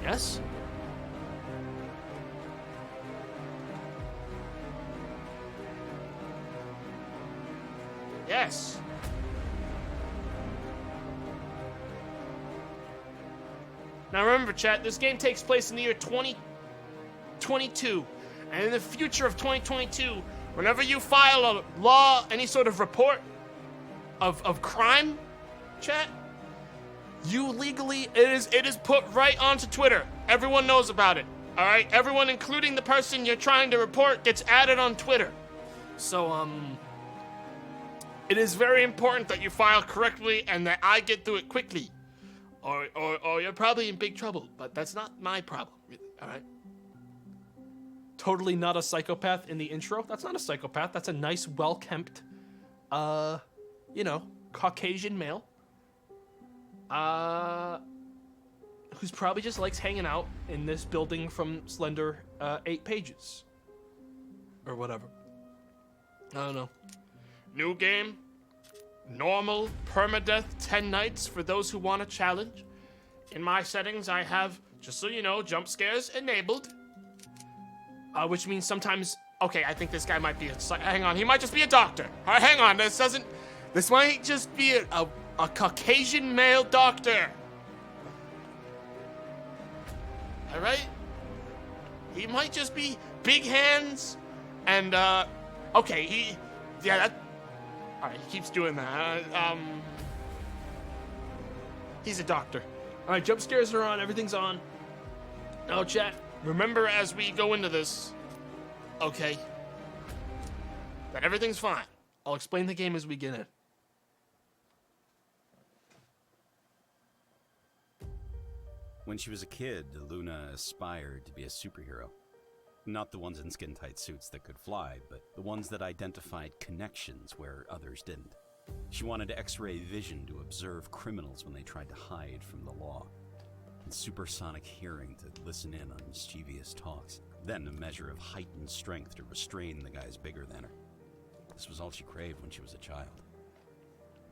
Yes? Yes. Now remember, chat, this game takes place in the year 2022. And in the future of 2022, whenever you file a law, any sort of report of crime, chat, you legally, it is put right onto Twitter. Everyone knows about it. All right? Everyone, including the person you're trying to report, gets added on Twitter. So, it is very important that you file correctly and that I get through it quickly. Or you're probably in big trouble, but that's not my problem, really, all right? Totally not a psychopath in the intro. That's not a psychopath. That's a nice, well-kempt, Caucasian male. Who's probably just likes hanging out in this building from slender 8 pages. Or whatever. I don't know. New game. Normal, permadeath, 10 nights for those who want a challenge. In my settings, I have, just so you know, jump scares enabled. Which means sometimes, okay, I think this guy might be hang on, he might just be a doctor. All right, hang on, this might just be a Caucasian male doctor. All right? He might just be big hands and, okay, all right, he keeps doing that. He's a doctor. All right, jump scares are on. Everything's on. Now, chat, remember as we go into this, okay, that everything's fine. I'll explain the game as we get in. When she was a kid, Luna aspired to be a superhero. Not the ones in skin-tight suits that could fly, but the ones that identified connections where others didn't. She wanted X-ray vision to observe criminals when they tried to hide from the law, and supersonic hearing to listen in on mischievous talks, then a measure of heightened strength to restrain the guys bigger than her. This was all she craved when she was a child.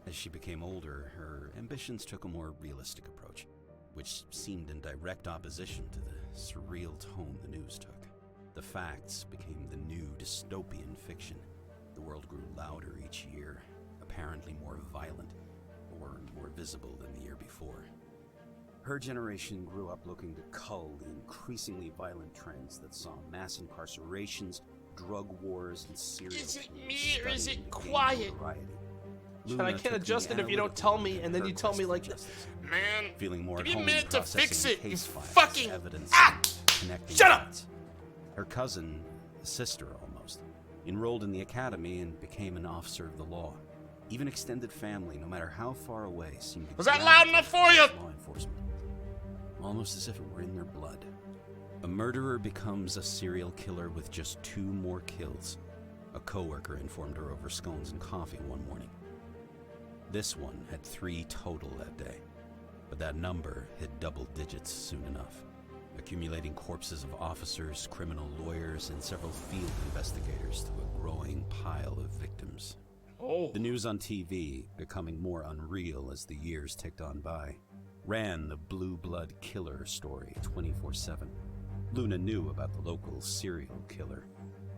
As she became older, her ambitions took a more realistic approach, which seemed in direct opposition to the surreal tone the news took. The facts became the new dystopian fiction. The world grew louder each year, apparently more violent, or more visible than the year before. Her generation grew up looking to cull the increasingly violent trends that saw mass incarcerations, drug wars, and serial killers. Is it me or is it quiet? And I can't adjust it if you don't tell me, and then you tell me like, man, feeling more give me a home minute to fix it, you case files, fucking, evidence, connecting shut up! dots. Her cousin, a sister almost, enrolled in the academy and became an officer of the law. Even extended family, no matter how far away, seemed to Was that loud enough for you? law enforcement, almost as if it were in their blood. A murderer becomes a serial killer with just 2 more kills. A coworker informed her over scones and coffee one morning. This one had 3 total that day, but that number hit double digits soon enough, accumulating corpses of officers, criminal lawyers, and several field investigators to a growing pile of victims. Oh. The news on TV, becoming more unreal as the years ticked on by, ran the blue blood killer story 24/7. Luna knew about the local serial killer,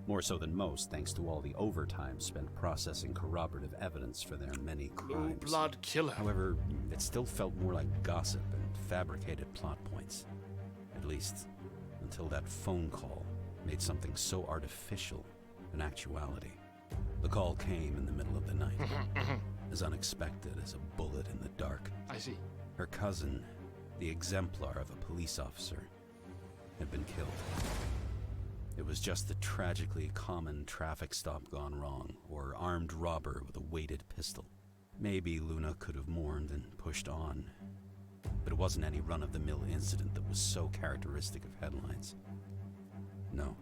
more so than most thanks to all the overtime spent processing corroborative evidence for their many crimes. Blue blood killer. However, it still felt more like gossip and fabricated plot points. At least, until that phone call made something so artificial an actuality. The call came in the middle of the night, as unexpected as a bullet in the dark. I see. Her cousin, the exemplar of a police officer, had been killed. It was just the tragically common traffic stop gone wrong, or armed robber with a weighted pistol. Maybe Luna could have mourned and pushed on, but it wasn't any run-of-the-mill incident that was so characteristic of headlines. No,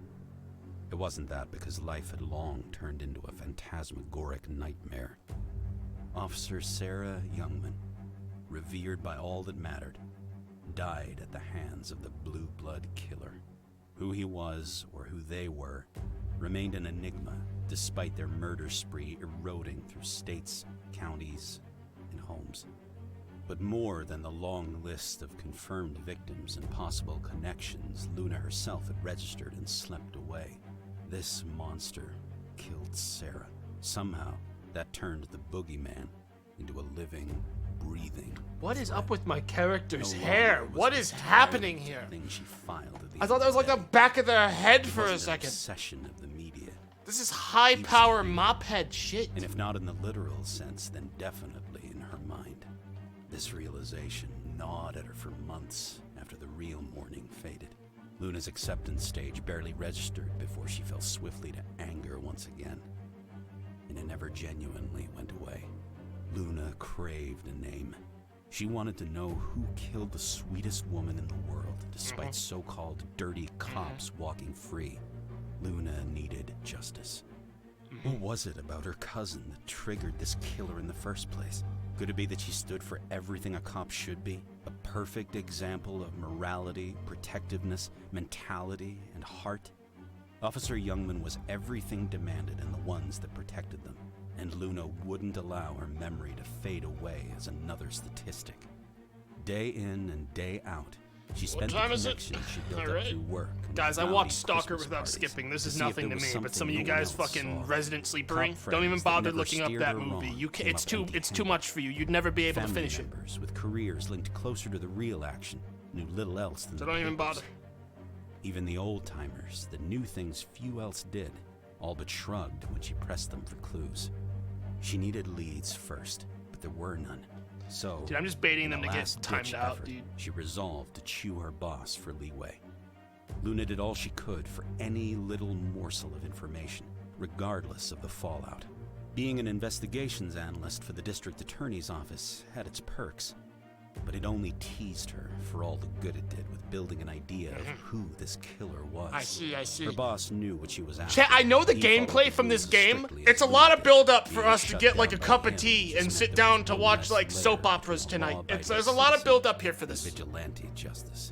it wasn't that, because life had long turned into a phantasmagoric nightmare. Officer Sarah Youngman, revered by all that mattered, died at the hands of the blue blood killer. Who he was, or who they were, remained an enigma, despite their murder spree eroding through states, counties, and homes. But more than the long list of confirmed victims and possible connections Luna herself had registered and slept away, this monster killed Sarah. Somehow, that turned the boogeyman into a living, breathing. What is threat. up with my character's No hair? longer was What the is happening tyrant here? thing she filed at the I thought that was like end the of back of their head day. for It a wasn't an second. obsession of the media. This is high power mop head shit. And if not in the literal sense, then definitely in her mind. This realization gnawed at her for months after the real mourning faded. Luna's acceptance stage barely registered before she fell swiftly to anger once again. And it never genuinely went away. Luna craved a name. She wanted to know who killed the sweetest woman in the world, despite so-called dirty cops walking free. Luna needed justice. What was it about her cousin that triggered this killer in the first place? Could it be that she stood for everything a cop should be? A perfect example of morality, protectiveness, mentality, and heart? Officer Youngman was everything demanded in the ones that protected them, and Luna wouldn't allow her memory to fade away as another statistic. Day in and day out, she spent the time is it? connection she built up Alright. through work. and Guys, I rowdy watched Stalker Christmas without parties skipping. This to is see if nothing there to was me, but some something of you no one guys else fucking saw. resident sleepering. Cop Don't even friends that bother never looking up steered that her movie. wrong You can, came it's up too it's too empty-handed. much for you. You'd never be able to Family finish it. members with careers linked closer to the real action knew little else than So the don't even papers. bother. Even the old-timers that knew things few else did all but shrugged when she pressed them for clues. She needed leads first, but there were none. So, Dude, I'm just baiting in them a to get last-ditch timed out, effort, dude. she resolved to chew her boss for leeway. Luna did all she could for any little morsel of information, regardless of the fallout. Being an investigations analyst for the district attorney's office had its perks, but it only teased her for all the good it did with building an idea of who this killer was. I see. Her boss knew what she was after. Chat, I know the He followed gameplay the from this rules as game. strictly It's a as lot Luna of build up did. for Being us to shut get like a down by cup of him tea just and meant sit there down was to one watch less like layer soap to operas become a tonight. law-abiding There's a lot of citizen build up here for and this. vigilante justice.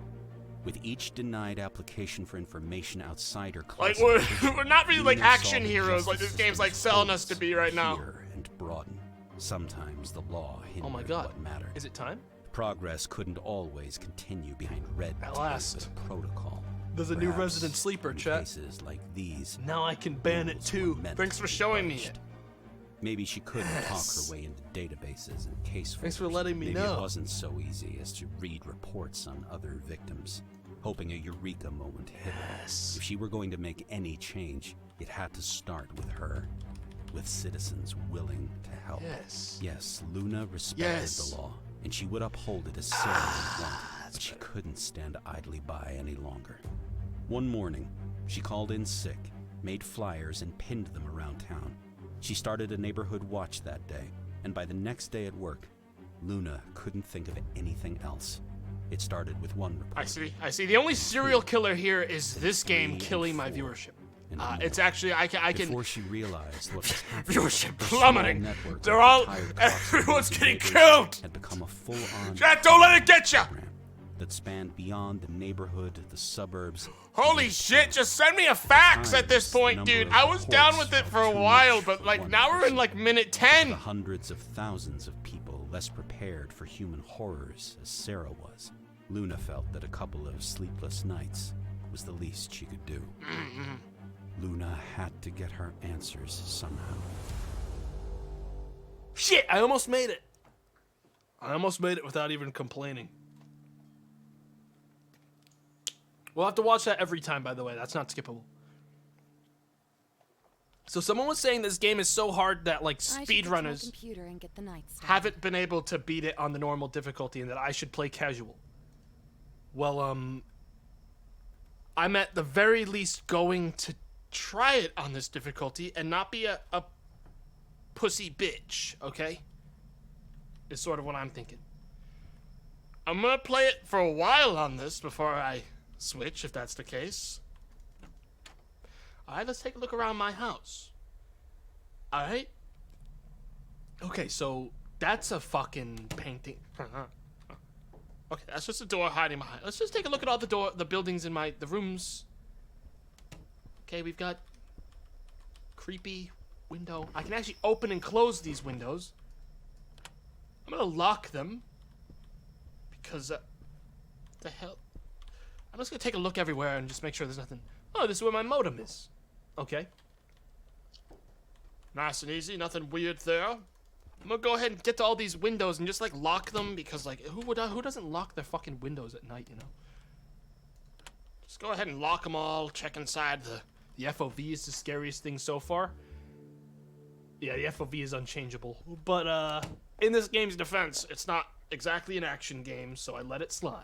With each denied application for information outside her Like classification, we're not really like Luna saw action the heroes like justice this game's like system's selling us to holes be right now. peer and broaden. Sometimes the law hindered Oh my god. what mattered. Is it time? Progress couldn't always continue behind red At tape last. with protocol. There's a new Perhaps resident sleeper, in chat. cases like these, Now I can ban it rules too. were meant Thanks to for be showing me budged. it. Maybe she couldn't talk Yes. her way into databases and case Thanks for folders. letting me Maybe know. it wasn't so easy as to read reports on other victims, hoping a eureka moment hit her. Yes. If she were going to make any change, it had to start with her, with citizens willing to help. Yes. Yes, Luna respected Yes. the law, and she would uphold it as Sarah would want, but she couldn't stand idly by any longer. One morning, she called in sick, made flyers, and pinned them around town. She started a neighborhood watch that day, and by the next day at work, Luna couldn't think of anything else. It started with one report. I see. The only serial killer here is this game 3 and killing my 4, viewership. and It's more. actually I can Before she realized what was happening, viewership her small plummeting. network They're of all retired cops and everyone's busy getting neighbors killed. had become a full-on Chat, don't let it get ya. program that spanned beyond the neighborhood, the suburbs. Holy shit, just send me a fax at this point, dude. I was down with it for a while, but like now we're in like minute The 10. hundreds of thousands of people less prepared for human horrors as Sarah was. Luna felt that a couple of sleepless nights was the least she could do. Luna had to get her answers somehow. Shit, I almost made it. I almost made it without even complaining. We'll have to watch that every time, by the way. That's not skippable. So someone was saying this game is so hard that like speedrunners computer and get the night started. haven't been able to beat it on the normal difficulty and that I should play casual. Well, I'm at the very least going to try it on this difficulty and not be a pussy bitch, okay? Is sort of what I'm thinking. I'm gonna play it for a while on this before I switch, if that's the case. Alright, let's take a look around my house. Alright? Okay, so that's a fucking painting. Okay, that's just a door hiding behind. Let's just take a look at all the buildings in the rooms. Okay, we've got creepy window. I can actually open and close these windows. I'm gonna lock them. because, the hell? I'm just gonna take a look everywhere and just make sure there's nothing. Oh, this is where my modem is. Okay. Nice and easy, nothing weird there. I'm gonna go ahead and get to all these windows and just, like, lock them, because, like, who doesn't lock their fucking windows at night, you know? Just go ahead and lock them all, check inside. The FOV is the scariest thing so far. Yeah, the FOV is unchangeable. But, in this game's defense, it's not exactly an action game, so I let it slide.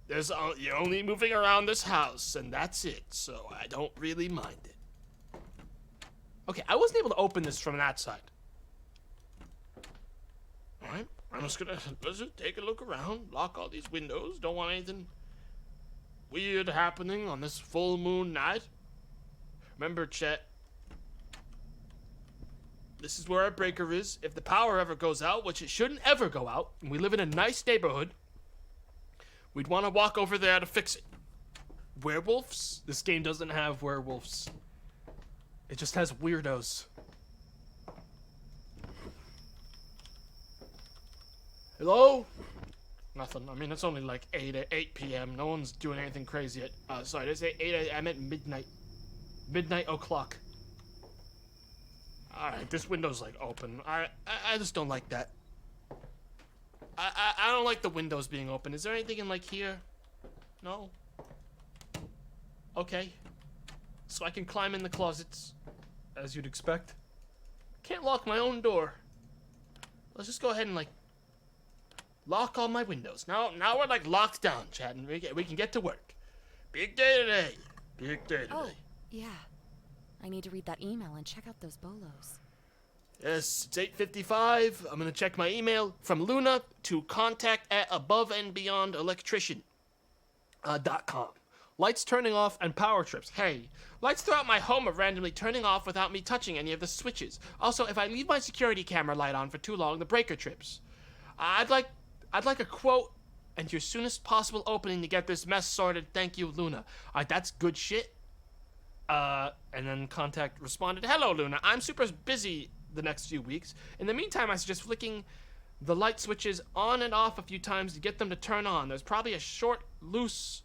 You're only moving around this house, and that's it, so I don't really mind it. Okay, I wasn't able to open this from that side. Alright, I'm just gonna take a look around, lock all these windows, don't want anything weird happening on this full moon night. Remember, Chet, this is where our breaker is. If the power ever goes out, which it shouldn't ever go out, and we live in a nice neighborhood, we'd want to walk over there to fix it. Werewolves? This game doesn't have werewolves. It just has weirdos. Hello? Nothing. I mean, it's only like 8 p.m. No one's doing anything crazy yet. Sorry, did I say 8 a.m. at midnight? Midnight o'clock. Alright, this window's like open. I just don't like that. I don't like the windows being open. Is there anything in like here? No? Okay. So I can climb in the closets, as you'd expect. Can't lock my own door. Let's just go ahead and like lock all my windows. Now we're like locked down, Chad, and we can get to work. Big day today. Big day today. Oh, yeah. I need to read that email and check out those bolos. Yes, it's 8:55. I'm gonna check my email from Luna to contact@aboveenbeyondelectrician.com. Lights turning off and power trips. Hey, lights throughout my home are randomly turning off without me touching any of the switches. Also, if I leave my security camera light on for too long, the breaker trips. I'd like a quote and your soonest possible opening to get this mess sorted. Thank you, Luna. Alright, that's good shit. And then contact responded, hello, Luna. I'm super busy the next few weeks. In the meantime, I suggest flicking the light switches on and off a few times to get them to turn on. There's probably a short/loose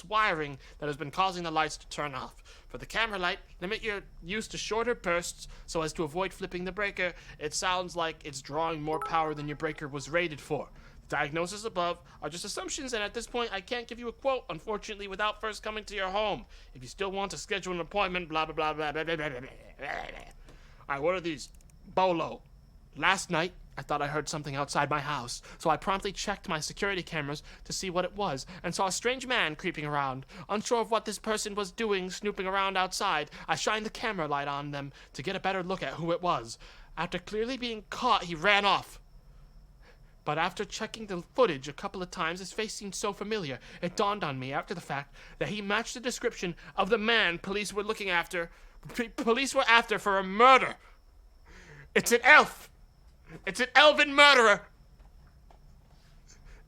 wiring that has been causing the lights to turn off. For the camera light, limit your use to shorter bursts so as to avoid flipping the breaker. It sounds like it's drawing more power than your breaker was rated for. The diagnoses above are just assumptions, and at this point, I can't give you a quote, unfortunately, without first coming to your home. If you still want to schedule an appointment, blah, blah, blah, blah, blah, blah, blah, blah, blah. Alright, what are these? Bolo. Last night, I thought I heard something outside my house, so I promptly checked my security cameras to see what it was, and saw a strange man creeping around. Unsure of what this person was doing snooping around outside, I shined the camera light on them to get a better look at who it was. After clearly being caught, he ran off. But after checking the footage a couple of times, his face seemed so familiar, it dawned on me after the fact that he matched the description of the man police were after for a murder. It's an elf! It's an elven murderer!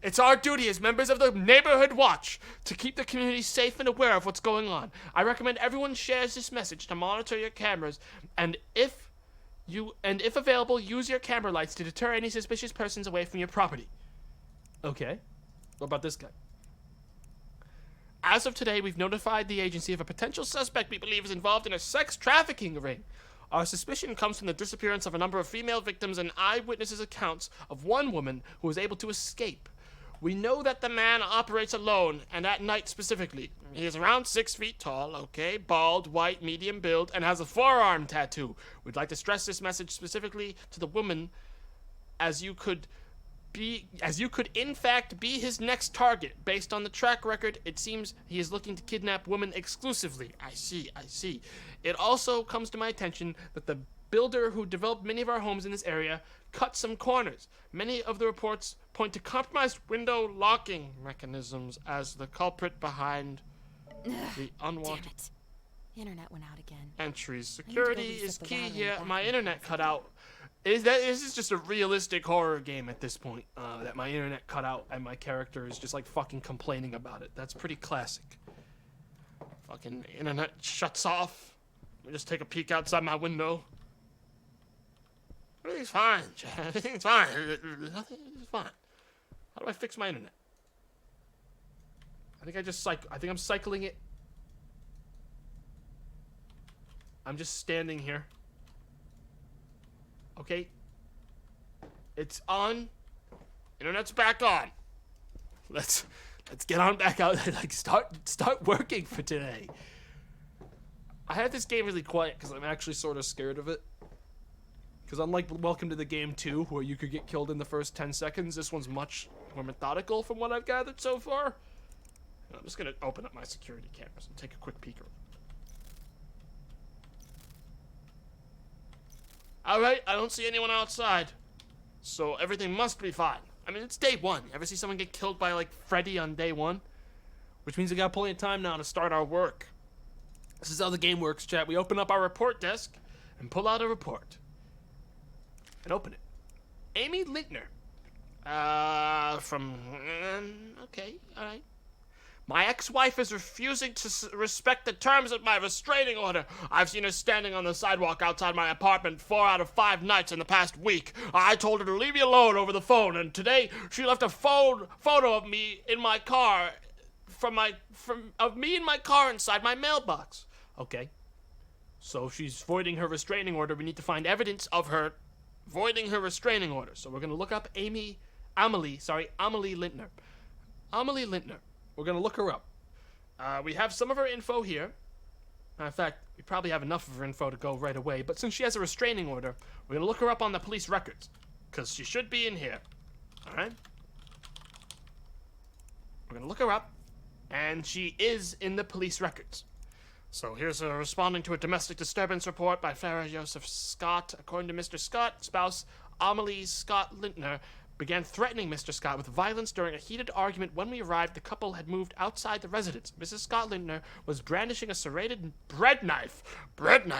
It's our duty as members of the Neighborhood Watch to keep the community safe and aware of what's going on. I recommend everyone shares this message to monitor your cameras, and if available, use your camera lights to deter any suspicious persons away from your property. Okay. What about this guy? As of today, we've notified the agency of a potential suspect we believe is involved in a sex trafficking ring. Our suspicion comes from the disappearance of a number of female victims and eyewitnesses' accounts of one woman who was able to escape. We know that the man operates alone, and at night specifically. He is around 6 feet tall, okay, bald, white, medium build, and has a forearm tattoo. We'd like to stress this message specifically to the woman, as you could in fact be his next target. Based on the track record, it seems he is looking to kidnap women exclusively. I see. It also comes to my attention that the builder who developed many of our homes in this area cut some corners. Many of the reports point to compromised window locking mechanisms as the culprit behind the unwanted Damn it. Internet went out again. entries. Security is key here. My internet cut out. This is just a realistic horror game at this point. That my internet cut out and my character is just like fucking complaining about it. That's pretty classic. Fucking internet shuts off. Let me just take a peek outside my window. Everything's fine, Chad. Everything's fine. Nothing's fine. How do I fix my internet? I think I'm cycling it. I'm just standing here. Okay. It's on. Internet's back on. Let's get on back out and like start working for today. I had this game really quiet because I'm actually sort of scared of it. Because unlike Welcome to the Game 2, where you could get killed in the first 10 seconds, this one's much more methodical from what I've gathered so far. And I'm just going to open up my security cameras and take a quick peek around. Alright, I don't see anyone outside. So everything must be fine. I mean, it's day one. You ever see someone get killed by, like, Freddy on day one? Which means we got plenty of time now to start our work. This is how the game works, chat. We open up our report desk and pull out a report. And open it. Amy Lintner. Okay, alright. My ex-wife is refusing to respect the terms of my restraining order. I've seen her standing on the sidewalk outside my apartment 4 out of 5 nights in the past week. I told her to leave me alone over the phone, and today she left a photo of me in my car, of me in my car inside my mailbox. Okay. So if she's voiding her restraining order, we need to find evidence of her voiding her restraining order. So we're going to look up Amelie Lintner. Amelie Lintner. We're going to look her up. We have some of her info here. In fact, we probably have enough of her info to go right away. But since she has a restraining order, we're going to look her up on the police records. Because she should be in here. Alright? We're going to look her up. And she is in the police records. So here's her responding to a domestic disturbance report by Farrah Joseph Scott. According to Mr. Scott, spouse Amelie Scott Lintner began threatening Mr. Scott with violence during a heated argument. When we arrived, the couple had moved outside the residence. Mrs. Scott Lintner was brandishing a serrated bread knife. And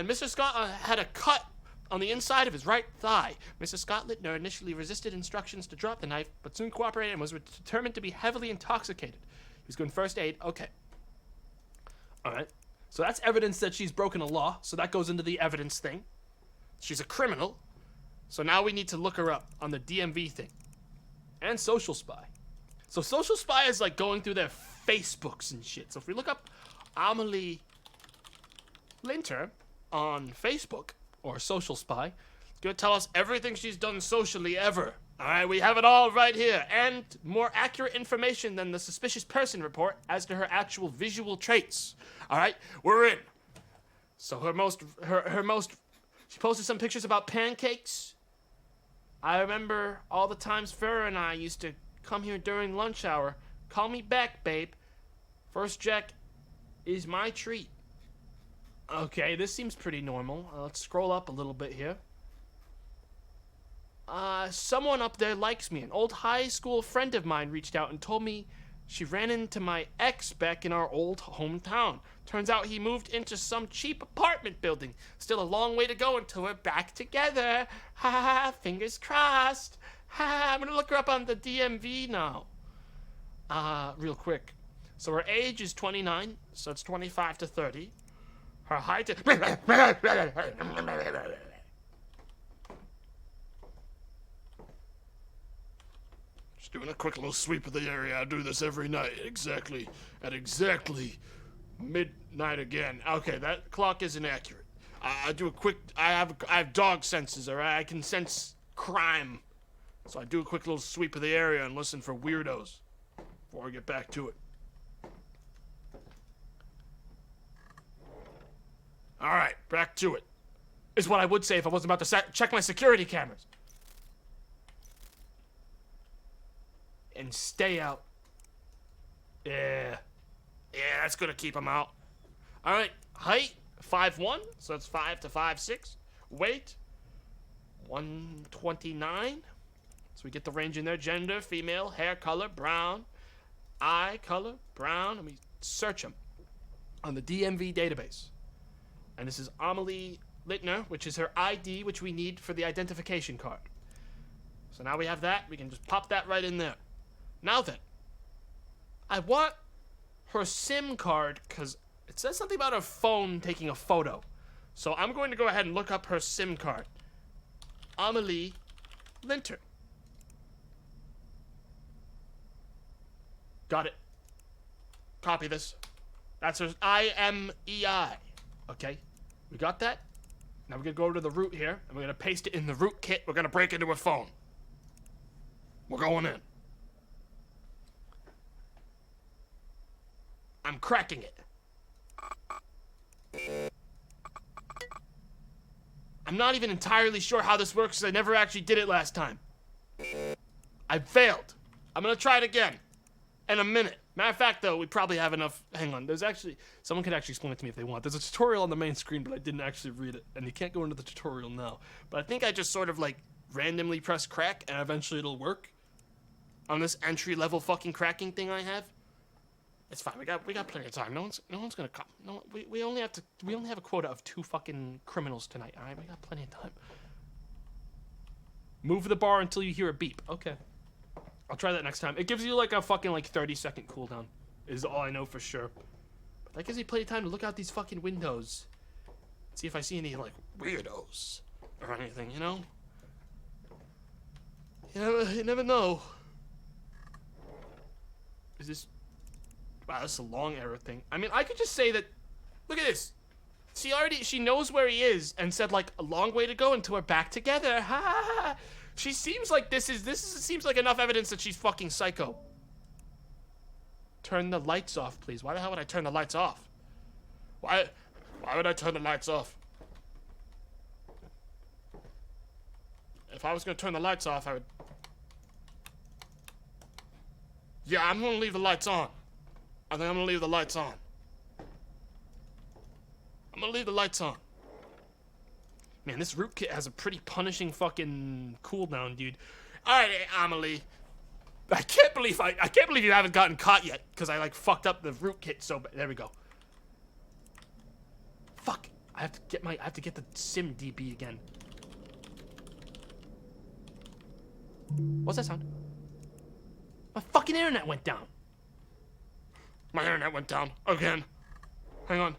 Mr. Scott had a cut on the inside of his right thigh. Mrs. Scott Lintner initially resisted instructions to drop the knife, but soon cooperated and was determined to be heavily intoxicated. He was given first aid. Okay. Alright. So that's evidence that she's broken a law, so that goes into the evidence thing. She's a criminal. So now we need to look her up on the DMV thing. And Social Spy. So Social Spy is like going through their Facebooks and shit. So if we look up Amelie Lintner on Facebook, or Social Spy, it's going to tell us everything she's done socially ever. Alright, we have it all right here. And more accurate information than the suspicious person report as to her actual visual traits. Alright, we're in. So she posted some pictures about pancakes. I remember all the times Farrah and I used to come here during lunch hour. Call me back, babe. First check is my treat. Okay, this seems pretty normal. Let's scroll up a little bit here. Someone up there likes me. An old high school friend of mine reached out and told me she ran into my ex back in our old hometown. Turns out he moved into some cheap apartment building. Still a long way to go until we're back together. Ha ha ha, fingers crossed. Ha ha, I'm gonna look her up on the DMV now. Real quick. So her age is 29, so it's 25 to 30. Her height is... Just doing a quick little sweep of the area. I do this every night, at exactly midnight again. Okay, that clock isn't accurate. I do a quick... I have dog senses, alright? I can sense crime. So I do a quick little sweep of the area and listen for weirdos before I get back to it. Alright, back to it. Is what I would say if I wasn't about to check my security cameras. And stay out. Yeah, that's gonna keep him out. Alright, height, 5'1", so that's 5 to 5'6". Weight, 129. So we get the range in there. Gender, female, hair color, brown. Eye color, brown. And we search them on the DMV database. And this is Amelie Lintner, which is her ID, which we need for the identification card. So now we have that. We can just pop that right in there. Now then, I want her SIM card because it says something about her phone taking a photo. So I'm going to go ahead and look up her SIM card. Amelie Linter. Got it. Copy this. That's her IMEI. Okay, we got that. Now we're gonna go to the root here, and we're gonna paste it in the root kit. We're gonna break into her phone. We're going in. I'm cracking it. I'm not even entirely sure how this works because I never actually did it last time. I failed. I'm gonna try it again in a minute. Matter of fact, though, we probably have enough. Hang on. There's actually... Someone could actually explain it to me if they want. There's a tutorial on the main screen, but I didn't actually read it. And you can't go into the tutorial now. But I think I just sort of, like, randomly press crack, and eventually it'll work. On this entry-level fucking cracking thing I have. It's fine. We got plenty of time. No one's gonna come. No, we only have a quota of 2 fucking criminals tonight, alright? We got plenty of time. Move the bar until you hear a beep. Okay. I'll try that next time. It gives you like a fucking like 30-second cooldown. Is all I know for sure. But that gives me plenty of time to look out these fucking windows. See if I see any like weirdos or anything, you know? You never know. Is this... Wow, that's a long arrow thing. I mean, I could just say that... Look at this. She knows where he is and said like a long way to go until we're back together. Ha ha ha. She seems like this seems like enough evidence that she's fucking psycho. Turn the lights off, please. Why the hell would I turn the lights off? Why would I turn the lights off? If I was gonna turn the lights off, I would... Yeah, I'm gonna leave the lights on. I think I'm gonna leave the lights on. I'm gonna leave the lights on. Man, this rootkit has a pretty punishing fucking cooldown, dude. Alright, Amelie. I can't believe you haven't gotten caught yet, because I like fucked up the rootkit so bad. There we go. Fuck. I have to get the sim DB again. What's that sound? My fucking internet went down. My internet went down again. Hang on.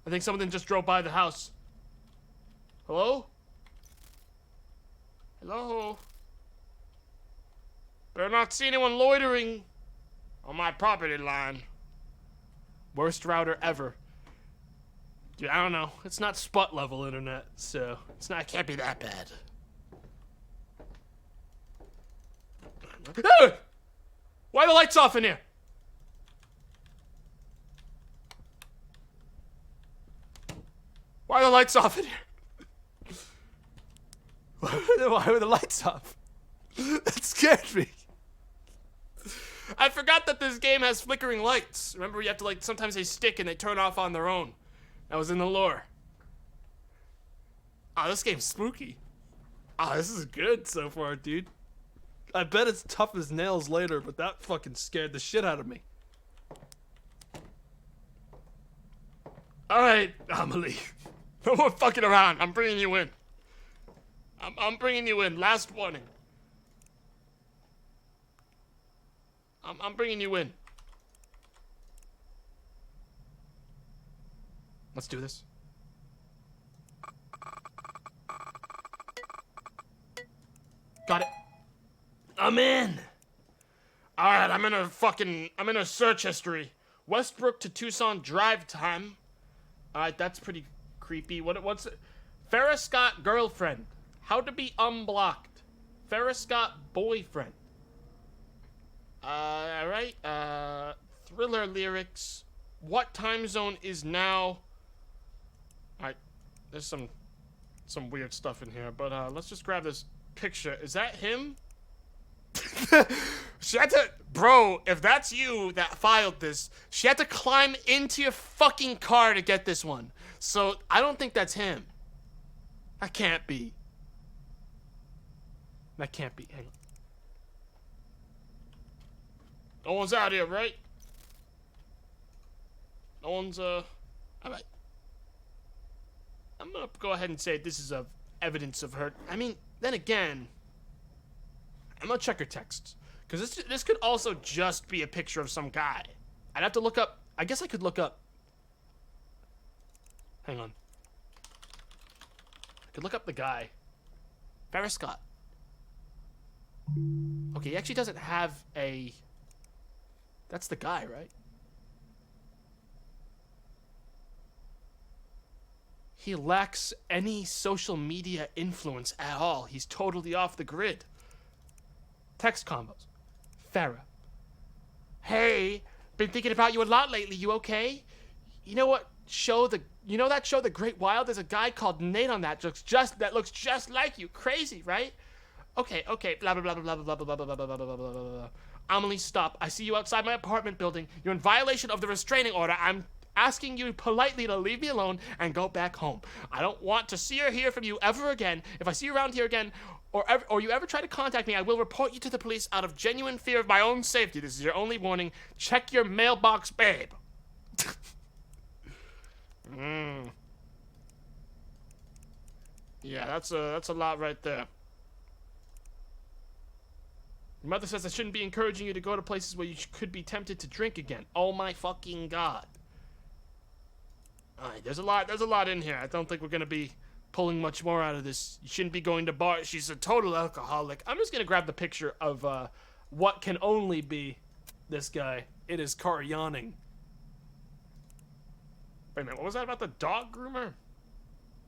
I think something just drove by the house. Hello? Hello? Better not see anyone loitering on my property line. Worst router ever. Dude, I don't know. It's not spot level internet, so it can't be that bad. Ah! Why are the lights off in here? Why are the lights off in here? Why were the lights off? That scared me. I forgot that this game has flickering lights. Remember, you have to, like, sometimes they stick and they turn off on their own. That was in the lore. Oh, this game's spooky. Oh, this is good so far, dude. I bet it's tough as nails later, but that fucking scared the shit out of me. Alright, Amelie. No more fucking around. I'm bringing you in. I'm bringing you in. Last warning. I'm bringing you in. Let's do this. Got it. I'm in. Alright, I'm in a search history. Westbrook to Tucson drive time. Alright, that's pretty creepy. What's it? Farrah Scott girlfriend. How to be unblocked. Farrah Scott boyfriend. Alright. Thriller lyrics. What time zone is now? Alright. There's some weird stuff in here, but let's just grab this picture. Is that him? She had to, bro, if that's you that filed this, she had to climb into your fucking car to get this one. So I don't think that's him. That can't be. That can't be. Hang on. No one's out here, right? No one's, alright. I'm gonna go ahead and say this is evidence of her. I mean, then again, I'm gonna check her texts. Because this could also just be a picture of some guy. I'd have to look up. I guess I could look up. Hang on. could look up the guy. Ferris Scott. Okay, he actually doesn't have a... That's the guy, right? He lacks any social media influence at all. He's totally off the grid. Text combos. Farah. Hey, been thinking about you a lot lately. You okay? You know what show you know that show The Great Wild? There's a guy called Nate on that that looks just like you. Crazy, right? Okay. Blah blah blah blah blah blah blah blah blah blah blah blah blah blah. Amelie, stop. I see you outside my apartment building. You're in violation of the restraining order. I'm asking you politely to leave me alone and go back home. I don't want to see or hear from you ever again. If I see you around here again, or you ever try to contact me, I will report you to the police out of genuine fear of my own safety. This is your only warning. Check your mailbox, babe. Yeah, that's a lot right there. Your mother says I shouldn't be encouraging you to go to places where you could be tempted to drink again. Oh my fucking god. Alright, there's a lot in here. I don't think we're gonna be pulling much more out of this. You shouldn't be going to bars. She's a total alcoholic. I'm just gonna grab the picture of what can only be this guy. It is Car yawning. Wait a minute, what was that about the dog groomer?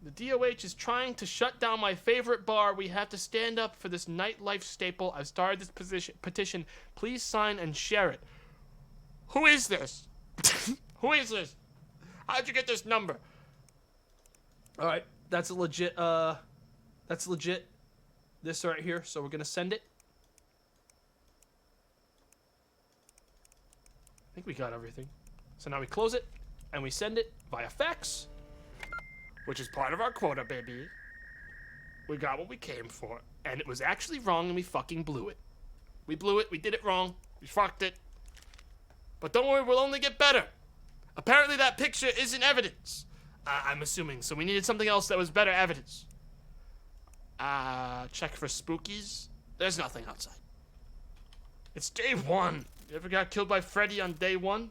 The DOH is trying to shut down my favorite bar. We have to stand up for this nightlife staple. I've started this petition. Please sign and share it. Who is this? Who is this? How'd you get this number? All right, that's a legit. That's legit. This right here. So we're gonna send it. I think we got everything. So now we close it and we send it via fax, which is part of our quota, baby. We got what we came for, and it was actually wrong, and we fucking blew it. We blew it. We did it wrong. We fucked it. But don't worry, we'll only get better. Apparently that picture isn't evidence. I'm assuming. So we needed something else that was better evidence. Check for spookies. There's nothing outside. It's day 1. You ever got killed by Freddy on day 1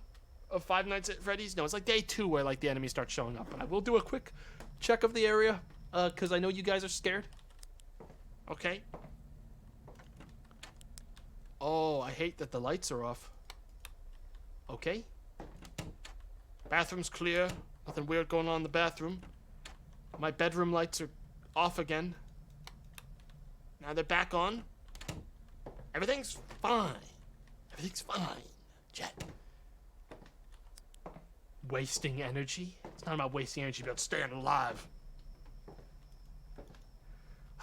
of Five Nights at Freddy's? No, it's like day 2 where like the enemies start showing up. But I will do a quick check of the area because I know you guys are scared. Okay. Oh, I hate that the lights are off. Okay. Bathroom's clear. Nothing weird going on in the bathroom. My bedroom lights are off again. Now they're back on. Everything's fine. Everything's fine. Jet. Wasting energy? It's not about wasting energy, it's about staying alive.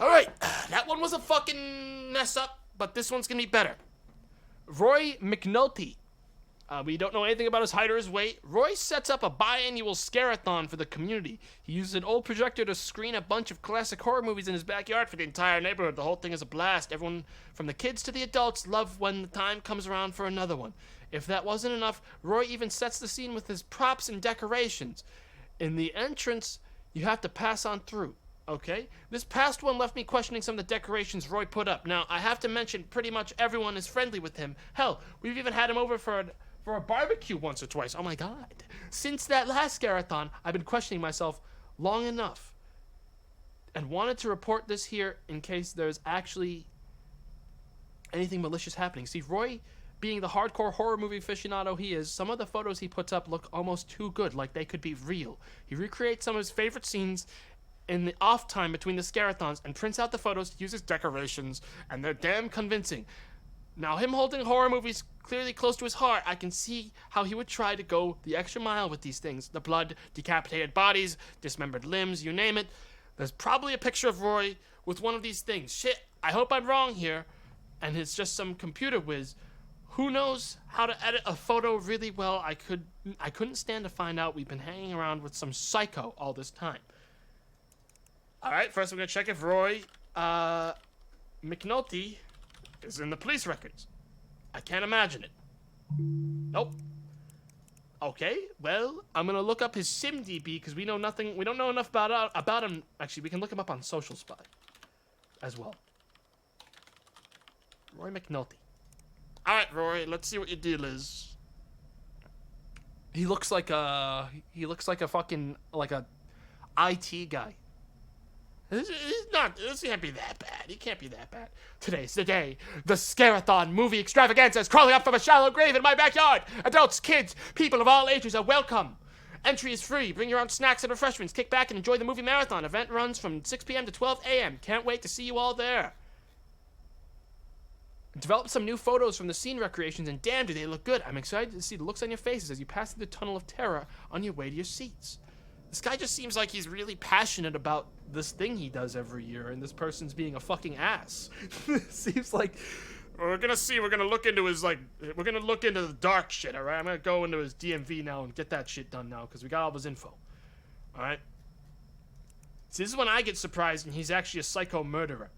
Alright, that one was a fucking mess up, but this one's gonna be better. Roy McNulty. We don't know anything about his height or his weight. Roy sets up a biannual scare-a-thon for the community. He uses an old projector to screen a bunch of classic horror movies in his backyard for the entire neighborhood. The whole thing is a blast. Everyone, from the kids to the adults, love when the time comes around for another one. If that wasn't enough, Roy even sets the scene with his props and decorations. In the entrance, you have to pass on through. Okay? This past one left me questioning some of the decorations Roy put up. Now, I have to mention pretty much everyone is friendly with him. Hell, we've even had him over for a barbecue once or twice. Oh my god. Since that last scare-a-thon, I've been questioning myself long enough and wanted to report this here in case there's actually anything malicious happening. See, Roy, being the hardcore horror movie aficionado he is, some of the photos he puts up look almost too good, like they could be real. He recreates some of his favorite scenes in the off time between the scare-a-thons and prints out the photos to use as decorations, and they're damn convincing. Now, him holding horror movies clearly close to his heart, I can see how he would try to go the extra mile with these things. The blood, decapitated bodies, dismembered limbs, you name it. There's probably a picture of Roy with one of these things. Shit, I hope I'm wrong here, and it's just some computer whiz. Who knows how to edit a photo really well? I couldn't stand to find out. We've been hanging around with some psycho all this time. Alright, first we're gonna check if Roy McNulty is in the police records. I can't imagine it. Nope. Okay, well, I'm gonna look up his SimDB because we don't know enough about him. Actually, we can look him up on Social Spy as well. Roy McNulty. Alright, Roy, let's see what your deal is. He looks like a fucking, like a IT guy. This can't be that bad. He can't be that bad. Today's the day. The Scarathon movie extravaganza is crawling up from a shallow grave in my backyard. Adults, kids, people of all ages are welcome. Entry is free. Bring your own snacks and refreshments. Kick back and enjoy the movie marathon. Event runs from 6 p.m. to 12 a.m. Can't wait to see you all there. Develop some new photos from the scene recreations, and damn, do they look good. I'm excited to see the looks on your faces as you pass through the tunnel of terror on your way to your seats. This guy just seems like he's really passionate about this thing he does every year, and this person's being a fucking ass. Seems like we're gonna look into his, we're gonna look into the dark shit, alright? I'm gonna go into his DMV now and get that shit done now, because we got all his info. Alright? See, this is when I get surprised and he's actually a psycho murderer.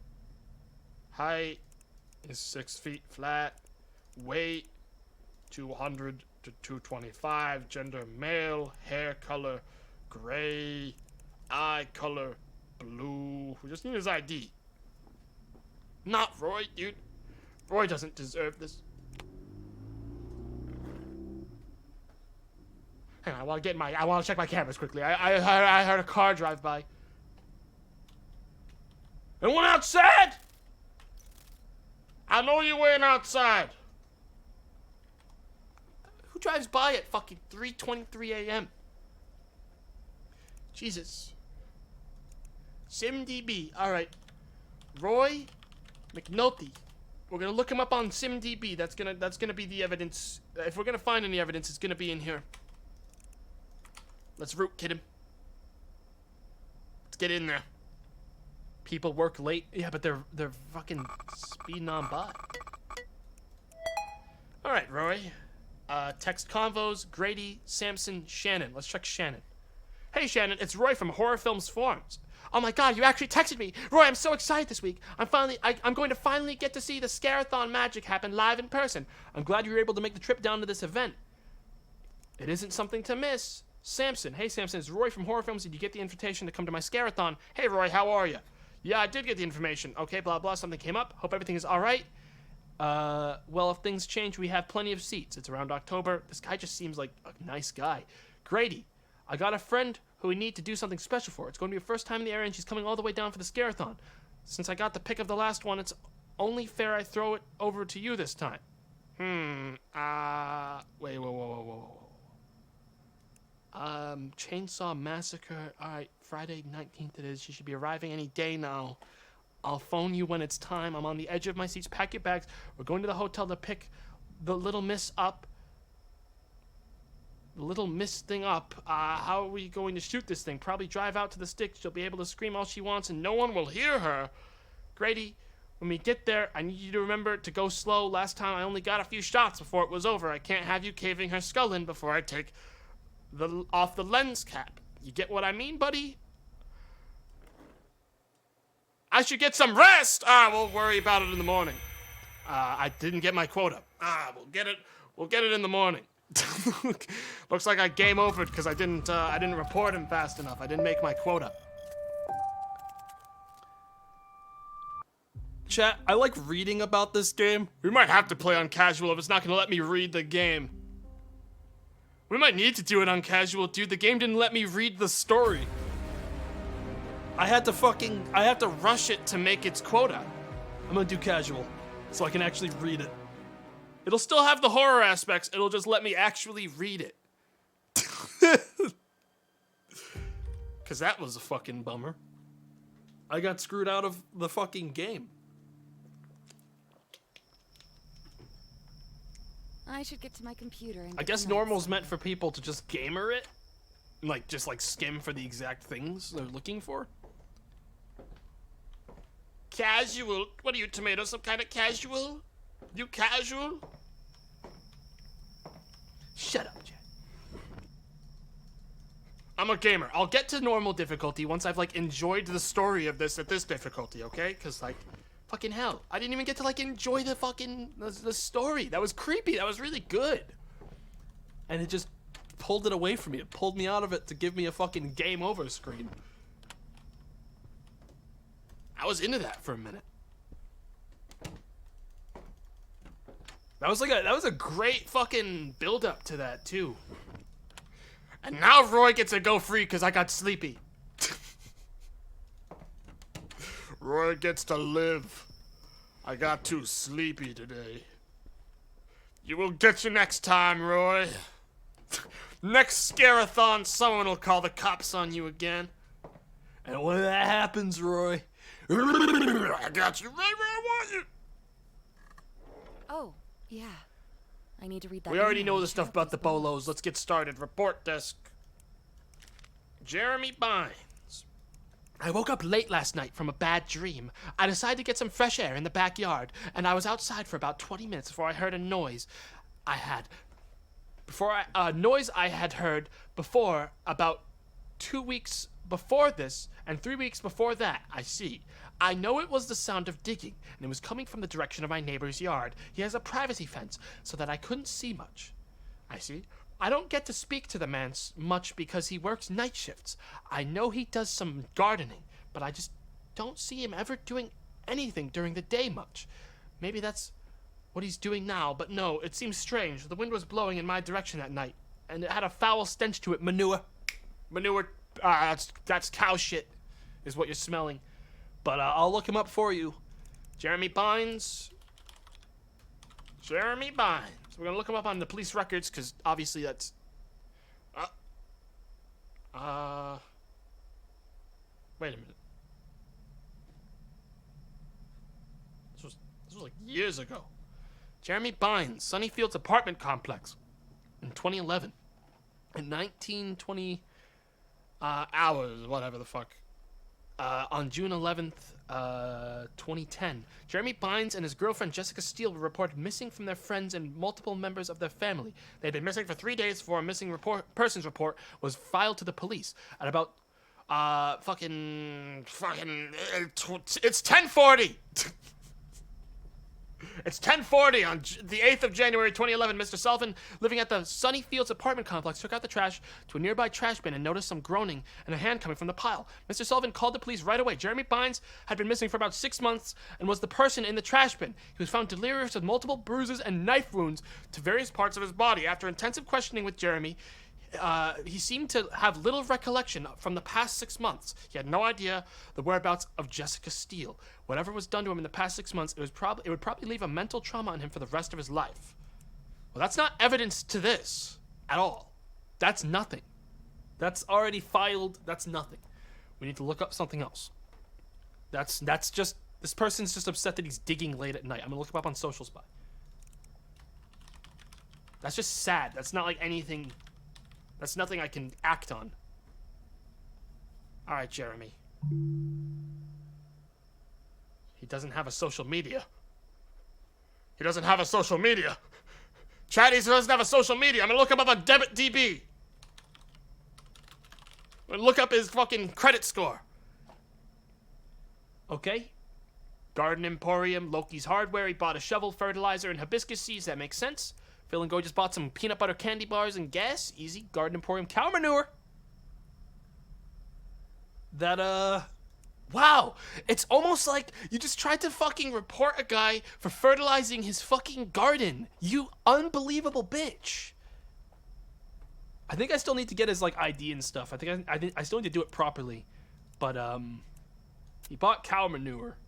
Height is 6 feet flat. Weight 200 to 225. Gender male. Hair color gray. Eye color blue. We just need his ID. Not Roy, dude. Roy doesn't deserve this. Hang on, I want to check my cameras quickly. I heard a car drive by. Anyone outside? I know you went outside. Who drives by at fucking 3:23 a.m.? Jesus. SimDB. Alright. Roy McNulty. We're gonna look him up on SimDB. That's gonna be the evidence. If we're gonna find any evidence, it's gonna be in here. Let's rootkit him. Let's get in there. People work late. Yeah, but they're fucking speeding on by. Alright, Roy. Text convos, Grady, Samson, Shannon. Let's check Shannon. Hey, Shannon, it's Roy from Horror Films Forums. Oh my god, you actually texted me! Roy, I'm so excited this week. I'm going to finally get to see the Scarathon magic happen live in person. I'm glad you were able to make the trip down to this event. It isn't something to miss. Samson. Hey, Samson, it's Roy from Horror Films. Did you get the invitation to come to my Scarathon? Hey, Roy, how are you? Yeah, I did get the information. Okay, blah, blah, something came up. Hope everything is alright. Well, if things change, we have plenty of seats. It's around October. This guy just seems like a nice guy. Grady. I got a friend who we need to do something special for. It's going to be her first time in the area, and she's coming all the way down for the Scarathon. Since I got the pick of the last one, it's only fair I throw it over to you this time. Wait, whoa. Chainsaw Massacre. Alright, Friday 19th it is. She should be arriving any day now. I'll phone you when it's time. I'm on the edge of my seats. Pack your bags. We're going to the hotel to pick the little miss up. The little miss thing up. How are we going to shoot this thing? Probably drive out to the sticks. She'll be able to scream all she wants and no one will hear her. Grady, when we get there, I need you to remember to go slow. Last time I only got a few shots before it was over. I can't have you caving her skull in before I take off the lens cap. You get what I mean, buddy? I should get some rest. We'll worry about it in the morning. I didn't get my quota. We'll get it in the morning. Looks like I game overed because I didn't report him fast enough. I didn't make my quota. Chat, I like reading about this game. We might have to play on casual if it's not gonna let me read the game. We might need to do it on casual, dude. The game didn't let me read the story. I have to rush it to make its quota. I'm gonna do casual so I can actually read it. It'll still have the horror aspects. It'll just let me actually read it. Because that was a fucking bummer. I got screwed out of the fucking game. I should get to my computer and I guess normal's meant for people to just gamer it. Like, just like skim for the exact things they're looking for. Casual? What are you, tomato? Some kind of casual? You casual? Shut up, Chad. I'm a gamer. I'll get to normal difficulty once I've, like, enjoyed the story of this at this difficulty, okay? Because, like, fucking hell. I didn't even get to, like, enjoy the fucking, the story. That was creepy. That was really good. And it just pulled it away from me. It pulled me out of it to give me a fucking game over screen. I was into that for a minute. That was a great fucking build up to that too. And now Roy gets to go free because I got sleepy. Roy gets to live. I got too sleepy today. You will get you next time, Roy. Next scare-a-thon, someone will call the cops on you again. And when that happens, Roy, I got you right where I want you. Oh, yeah. I need to read that. We already email know and the check stuff out about these the bolos. Let's get started. Report desk. Jeremy Bynes. I woke up late last night from a bad dream. I decided to get some fresh air in the backyard, and I was outside for about 20 minutes before I heard a noise I had heard before about 2 weeks before this and 3 weeks before that. I see. I know it was the sound of digging, and it was coming from the direction of my neighbor's yard. He has a privacy fence so that I couldn't see much. I see. I don't get to speak to the man much because he works night shifts. I know he does some gardening, but I just don't see him ever doing anything during the day much. Maybe that's what he's doing now, but no, it seems strange. The wind was blowing in my direction that night, and it had a foul stench to it. Manure, that's cow shit, is what you're smelling. But I'll look him up for you. Jeremy Bynes. Jeremy Bynes. We're gonna look him up on the police records, because obviously that's... Wait a minute. This was like years ago. Jeremy Bynes, Sunnyfields apartment complex in 2011. In 1920 hours, whatever the fuck. On June 11th, 2010, Jeremy Bynes and his girlfriend Jessica Steele were reported missing from their friends and multiple members of their family. They had been missing for 3 days before a missing persons report was filed to the police. At about, it's 10:40! It's 10:40 on the 8th of January 2011. Mr. Sullivan, living at the Sunnyfields apartment complex, took out the trash to a nearby trash bin and noticed some groaning and a hand coming from the pile. Mr. Sullivan called the police right away. Jeremy Bynes had been missing for about 6 months and was the person in the trash bin. He was found delirious with multiple bruises and knife wounds to various parts of his body. After intensive questioning with Jeremy, he seemed to have little recollection from the past 6 months. He had no idea the whereabouts of Jessica Steele. Whatever was done to him in the past 6 months, it would probably leave a mental trauma on him for the rest of his life. Well, that's not evidence to this at all. That's nothing. That's already filed. That's nothing. We need to look up something else. That's just, this person's just upset that he's digging late at night. I'm gonna look him up on Social Spy. That's just sad. That's not like anything. That's nothing I can act on. All right, Jeremy. He doesn't have a social media. He doesn't have a social media. Chatty doesn't have a social media. I'm gonna look him up on DebitDB. I'm gonna look up his fucking credit score. Okay. Garden Emporium, Loki's Hardware. He bought a shovel, fertilizer, and hibiscus seeds. That makes sense. Phil and Go just bought some peanut butter candy bars and gas. Easy. Garden Emporium, cow manure. Wow. It's almost like you just tried to fucking report a guy for fertilizing his fucking garden. You unbelievable bitch. I think I still need to get his, like, ID and stuff. I think I still need to do it properly. But, he bought cow manure.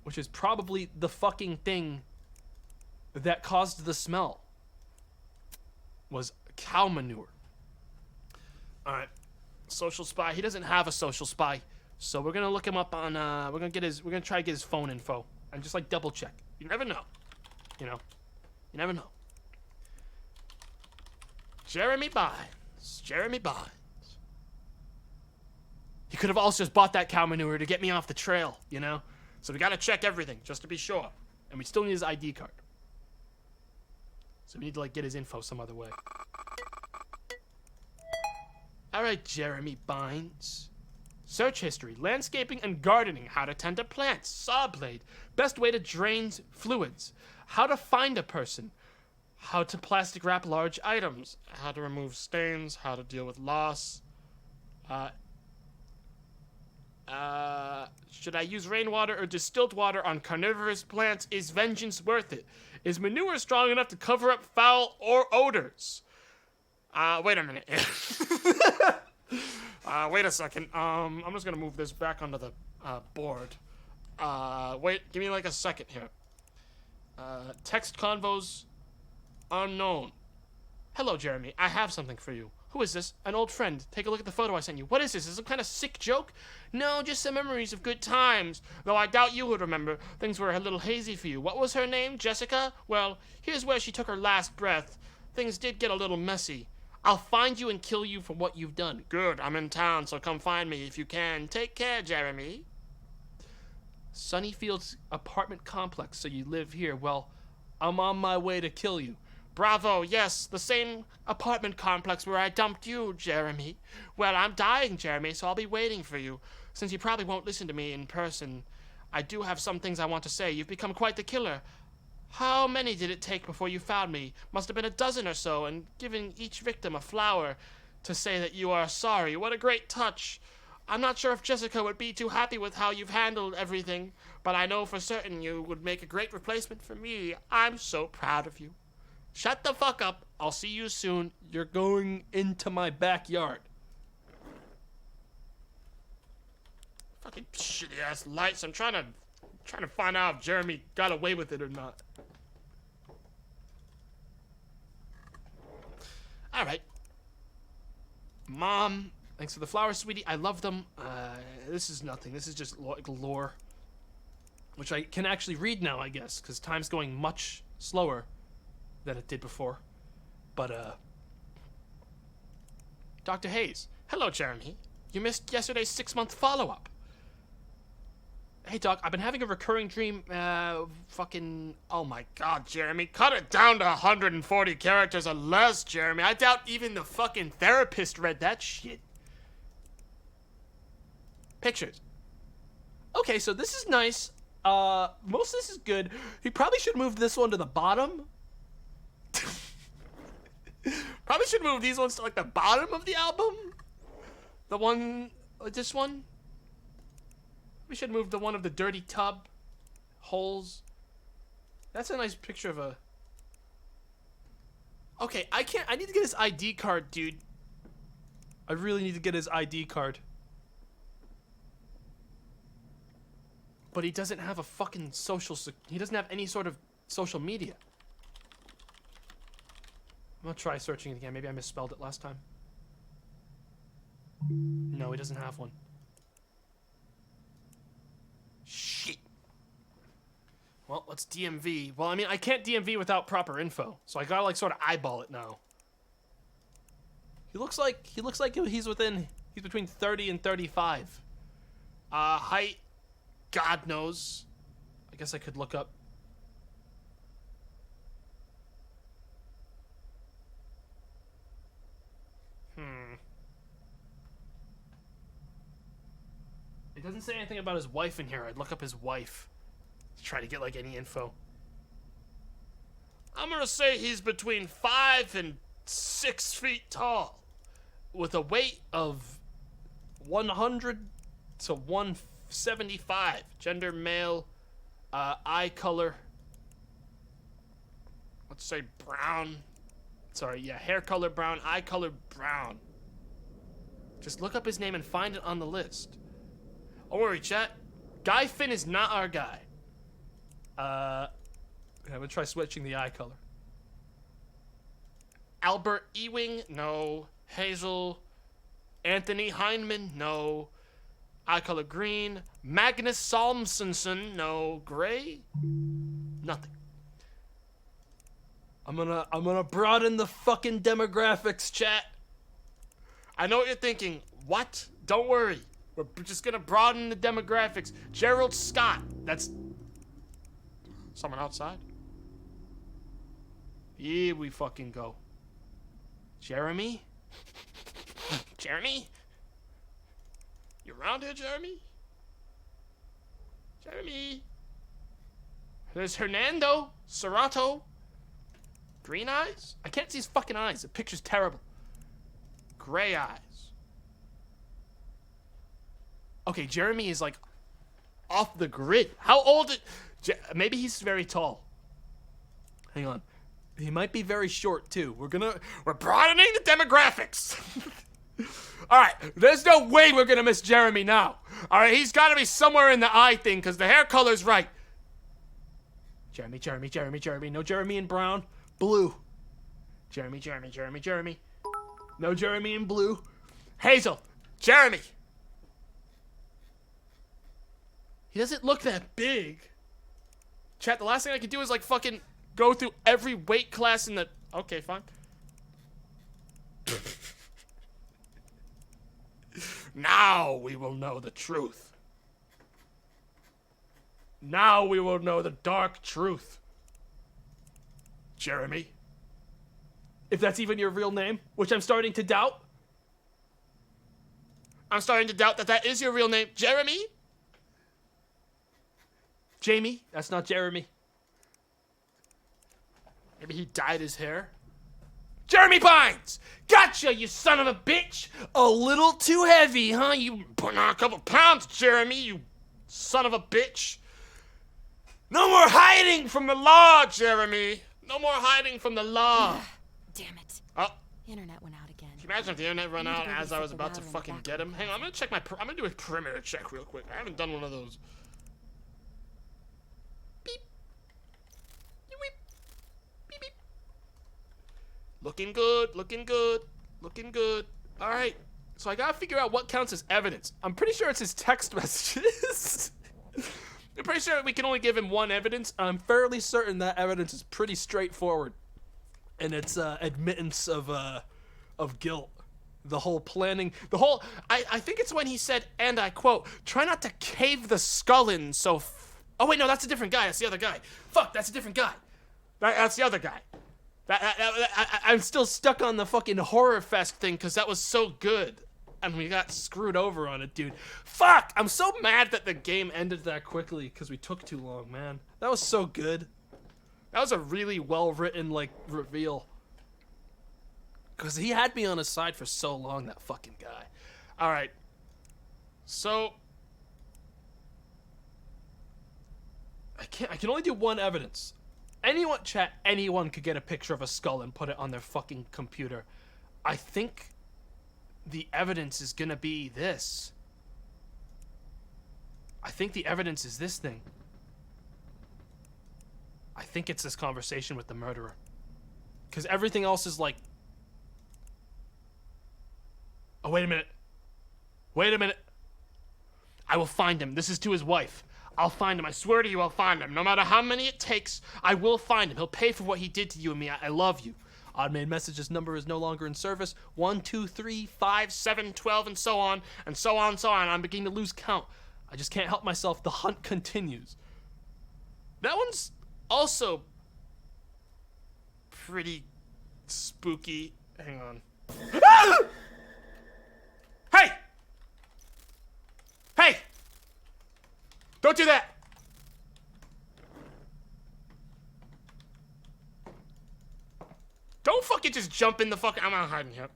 Which is probably the fucking thing that caused the smell, was cow manure. Alright. Social spy. He doesn't have a social spy. So we're gonna look him up on we're gonna try to get his phone info and just like double check. You never know. You know? You never know. Jeremy Bynes. Jeremy Bynes. He could have also just bought that cow manure to get me off the trail, you know? So we gotta check everything just to be sure. And we still need his ID card. So we need to, like, get his info some other way. Alright, Jeremy Bynes. Search history. Landscaping and gardening. How to tend to plants. Saw blade. Best way to drain fluids. How to find a person. How to plastic wrap large items. How to remove stains. How to deal with loss. Should I use rainwater or distilled water on carnivorous plants? Is vengeance worth it? Is manure strong enough to cover up foul or odors? Wait a minute. Wait a second. I'm just gonna move this back onto the Bored. Wait, give me like a second here. Text convos unknown. Hello, Jeremy. I have something for you. Who is this? An old friend. Take a look at the photo I sent you. What is this? Is it some kind of sick joke? No, just some memories of good times. Though I doubt you would remember. Things were a little hazy for you. What was her name? Jessica? Well, here's where she took her last breath. Things did get a little messy. I'll find you and kill you for what you've done. Good. I'm in town, so come find me if you can. Take care, Jeremy. Sunnyfield's apartment complex, so you live here. Well, I'm on my way to kill you. Bravo, yes, the same apartment complex where I dumped you, Jeremy. Well, I'm dying, Jeremy, so I'll be waiting for you. Since you probably won't listen to me in person, I do have some things I want to say. You've become quite the killer. How many did it take before you found me? Must have been a dozen or so, and giving each victim a flower to say that you are sorry. What a great touch. I'm not sure if Jessica would be too happy with how you've handled everything, but I know for certain you would make a great replacement for me. I'm so proud of you. Shut the fuck up. I'll see you soon. You're going into my backyard. Fucking shitty ass lights. I'm trying to find out if Jeremy got away with it or not. All right. Mom, thanks for the flowers, sweetie. I love them. This is nothing. This is just lore, which I can actually read now, I guess, because time's going much slower than it did before. But, Dr. Hayes. Hello, Jeremy. You missed yesterday's 6-month follow-up. Hey, Doc, I've been having a recurring dream, fucking... Oh, my God, Jeremy. Cut it down to 140 characters or less, Jeremy. I doubt even the fucking therapist read that shit. Pictures. Okay, so this is nice. Most of this is good. He probably should move this one to the bottom. Probably should move these ones to, like, the bottom of the album. The one... this one. We should move the one of the dirty tub. Holes. That's a nice picture of a... Okay, I need to get his ID card, dude. I really need to get his ID card. But he doesn't have a fucking he doesn't have any sort of social media. I'm gonna try searching it again. Maybe I misspelled it last time. No, he doesn't have one. Shit. Well, let's DMV. Well, I mean, I can't DMV without proper info, so I gotta like sort of eyeball it now. He looks like he's between 30 and 35. Height, God knows. I guess I could look up. It doesn't say anything about his wife in here. I'd look up his wife to try to get like any info. I'm gonna say he's between 5 and 6 feet tall, with a weight of 100 to 175. Gender male. Eye color. Let's say brown. Sorry, yeah, hair color brown, eye color brown. Just look up his name and find it on the list. Don't worry, chat. Guy Finn is not our guy. I'm gonna try switching the eye color. Albert Ewing, no. Hazel. Anthony Heineman, no. Eye color green. Magnus Salmsonson, no. Gray? Nothing. I'm gonna broaden the fucking demographics, chat. I know what you're thinking. What? Don't worry. We're just gonna broaden the demographics. Gerald Scott. That's someone outside. Here we fucking go. Jeremy? Jeremy? You around here, Jeremy? Jeremy? There's Hernando. Serrato. Green eyes? I can't see his fucking eyes. The picture's terrible. Gray eyes. Okay, Jeremy is like off the grid. How old is... Maybe he's very tall. Hang on. He might be very short too. We're broadening the demographics. All right, there's no way we're gonna miss Jeremy now. All right, he's gotta be somewhere in the eye thing because the hair color's right. Jeremy. No Jeremy in brown. Blue. Jeremy. No Jeremy in blue. Hazel. Jeremy. He doesn't look that big. Chat, the last thing I could do is like fucking go through every weight class in the... Okay, fine. Now we will know the truth. Now we will know the dark truth. Jeremy. If that's even your real name, which I'm starting to doubt. I'm starting to doubt that that is your real name. Jeremy? Jamie? That's not Jeremy. Maybe he dyed his hair. Jeremy Bynes! Gotcha, you son of a bitch! A little too heavy, huh? You putting on a couple pounds, Jeremy, you son of a bitch. No more hiding from the law, Jeremy. No more hiding from the law. Damn it. Oh. Internet went out again. Can you imagine if the internet ran out as I was about to fucking get him? Hang on, I'm gonna check I'm gonna do a perimeter check real quick. I haven't done one of those. Beep. Beep. Beep, beep. Looking good. All right. So I gotta figure out what counts as evidence. I'm pretty sure it's his text messages. I'm pretty sure we can only give him one evidence. I'm fairly certain that evidence is pretty straightforward. And it's admittance of guilt. The whole planning, I think it's when he said, and I quote, try not to cave the skull in so oh wait, no, that's a different guy. That's the other guy. Fuck, that's a different guy. That's the other guy. I'm still stuck on the fucking horror fest thing because that was so good. And we got screwed over on it, dude. Fuck! I'm so mad that the game ended that quickly because we took too long, man. That was so good. That was a really well-written, like, reveal. Because he had me on his side for so long, that fucking guy. Alright. So... I can only do one evidence. Anyone could get a picture of a skull and put it on their fucking computer. I think the evidence is gonna be this. I think the evidence is this thing. I think it's this conversation with the murderer. Because everything else is like... Oh, wait a minute. I will find him. This is to his wife. I'll find him. I swear to you, I'll find him. No matter how many it takes, I will find him. He'll pay for what he did to you and me. I love you. Automated messages number is no longer in service. 1, 2, 3, 5, 7, 12, and so on. And so on, so on. I'm beginning to lose count. I just can't help myself. The hunt continues. That one's also pretty spooky. Hang on. Ah! Hey! Hey! Don't do that! Don't fucking just jump in the fucking... I'm not hiding here.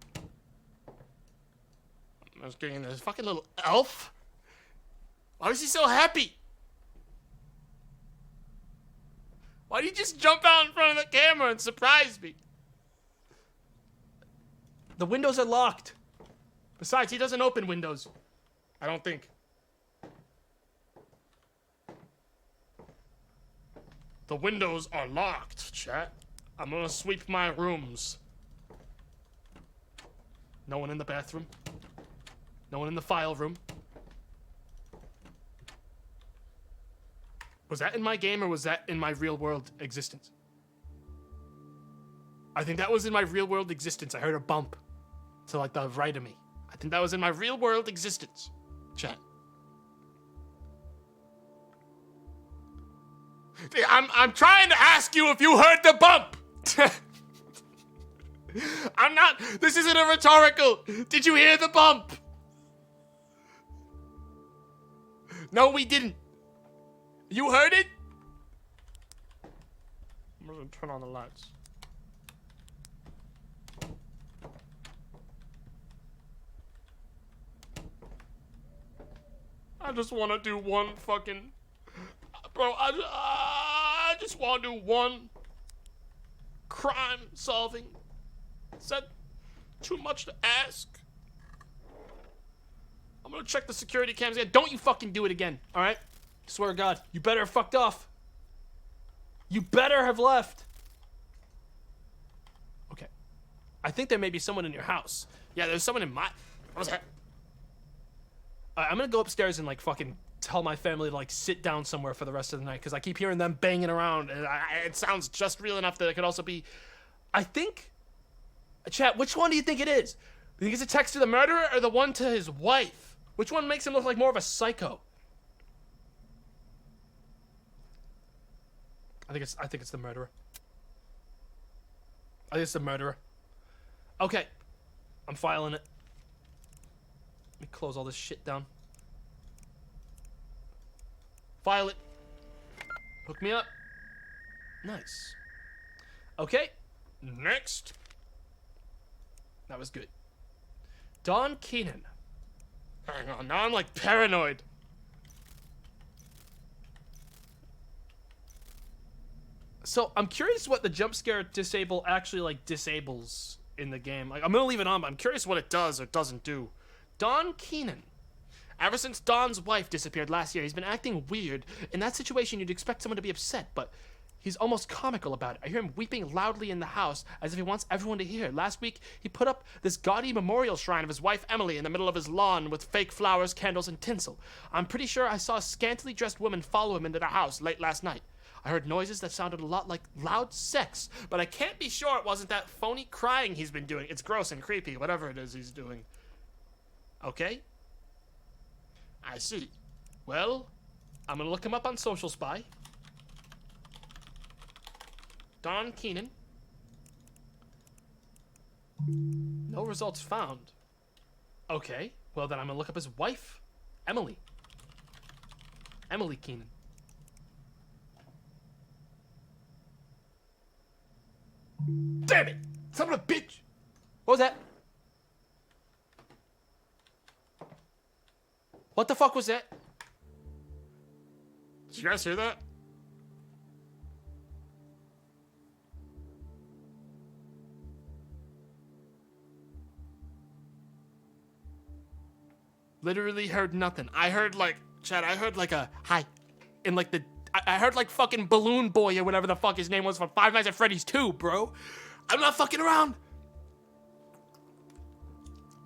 I was getting this fucking little elf. Why was he so happy? Why did you just jump out in front of the camera and surprise me? The windows are locked. Besides, he doesn't open windows. I don't think. The windows are locked, chat. I'm gonna sweep my rooms. No one in the bathroom. No one in the file room. Was that in my game or was that in my real world existence? I think that was in my real world existence. I heard a bump to like the right of me. I think that was in my real world existence. Chat. I'm trying to ask you if you heard the bump. I'm not. This isn't a rhetorical. Did you hear the bump? No, we didn't. You heard it? I'm gonna turn on the lights. I just want to do one fucking... Bro, I just want to do one crime solving. Is that too much to ask? I'm gonna check the security cams again. Don't you fucking do it again, alright? Swear to God. You better have fucked off. You better have left. Okay. I think there may be someone in your house. Yeah, there's someone in my... What was that? I'm gonna go upstairs and, like, fucking tell my family to, like, sit down somewhere for the rest of the night, because I keep hearing them banging around, and it sounds just real enough that it could also be... I think... Chat, which one do you think it is? Do you think it's a text to the murderer or the one to his wife? Which one makes him look like more of a psycho? I think it's the murderer. I think it's the murderer. Okay. I'm filing it. Let me close all this shit down. File it. Hook me up. Nice. Okay. Next. That was good. Don Keenan. Hang on, now I'm like paranoid. So I'm curious what the jump scare disable actually like disables in the game. Like I'm gonna leave it on, but I'm curious what it does or doesn't do. Don Keenan. Ever since Don's wife disappeared last year, he's been acting weird. In that situation, you'd expect someone to be upset, but he's almost comical about it. I hear him weeping loudly in the house as if he wants everyone to hear. Last week, he put up this gaudy memorial shrine of his wife Emily in the middle of his lawn with fake flowers, candles, and tinsel. I'm pretty sure I saw a scantily dressed woman follow him into the house late last night. I heard noises that sounded a lot like loud sex, but I can't be sure it wasn't that phony crying he's been doing. It's gross and creepy, whatever it is he's doing. Okay? I see. Well, I'm gonna look him up on Social Spy. Don Keenan. No results found. Okay, well then I'm gonna look up his wife, Emily. Emily Keenan. Damn it! Son of a bitch! What was that? What the fuck was that? Did you guys hear that? Literally heard nothing. I heard like, Chad, I heard like a hi. In like the, I heard like fucking Balloon Boy or whatever the fuck his name was from Five Nights at Freddy's 2, bro. I'm not fucking around.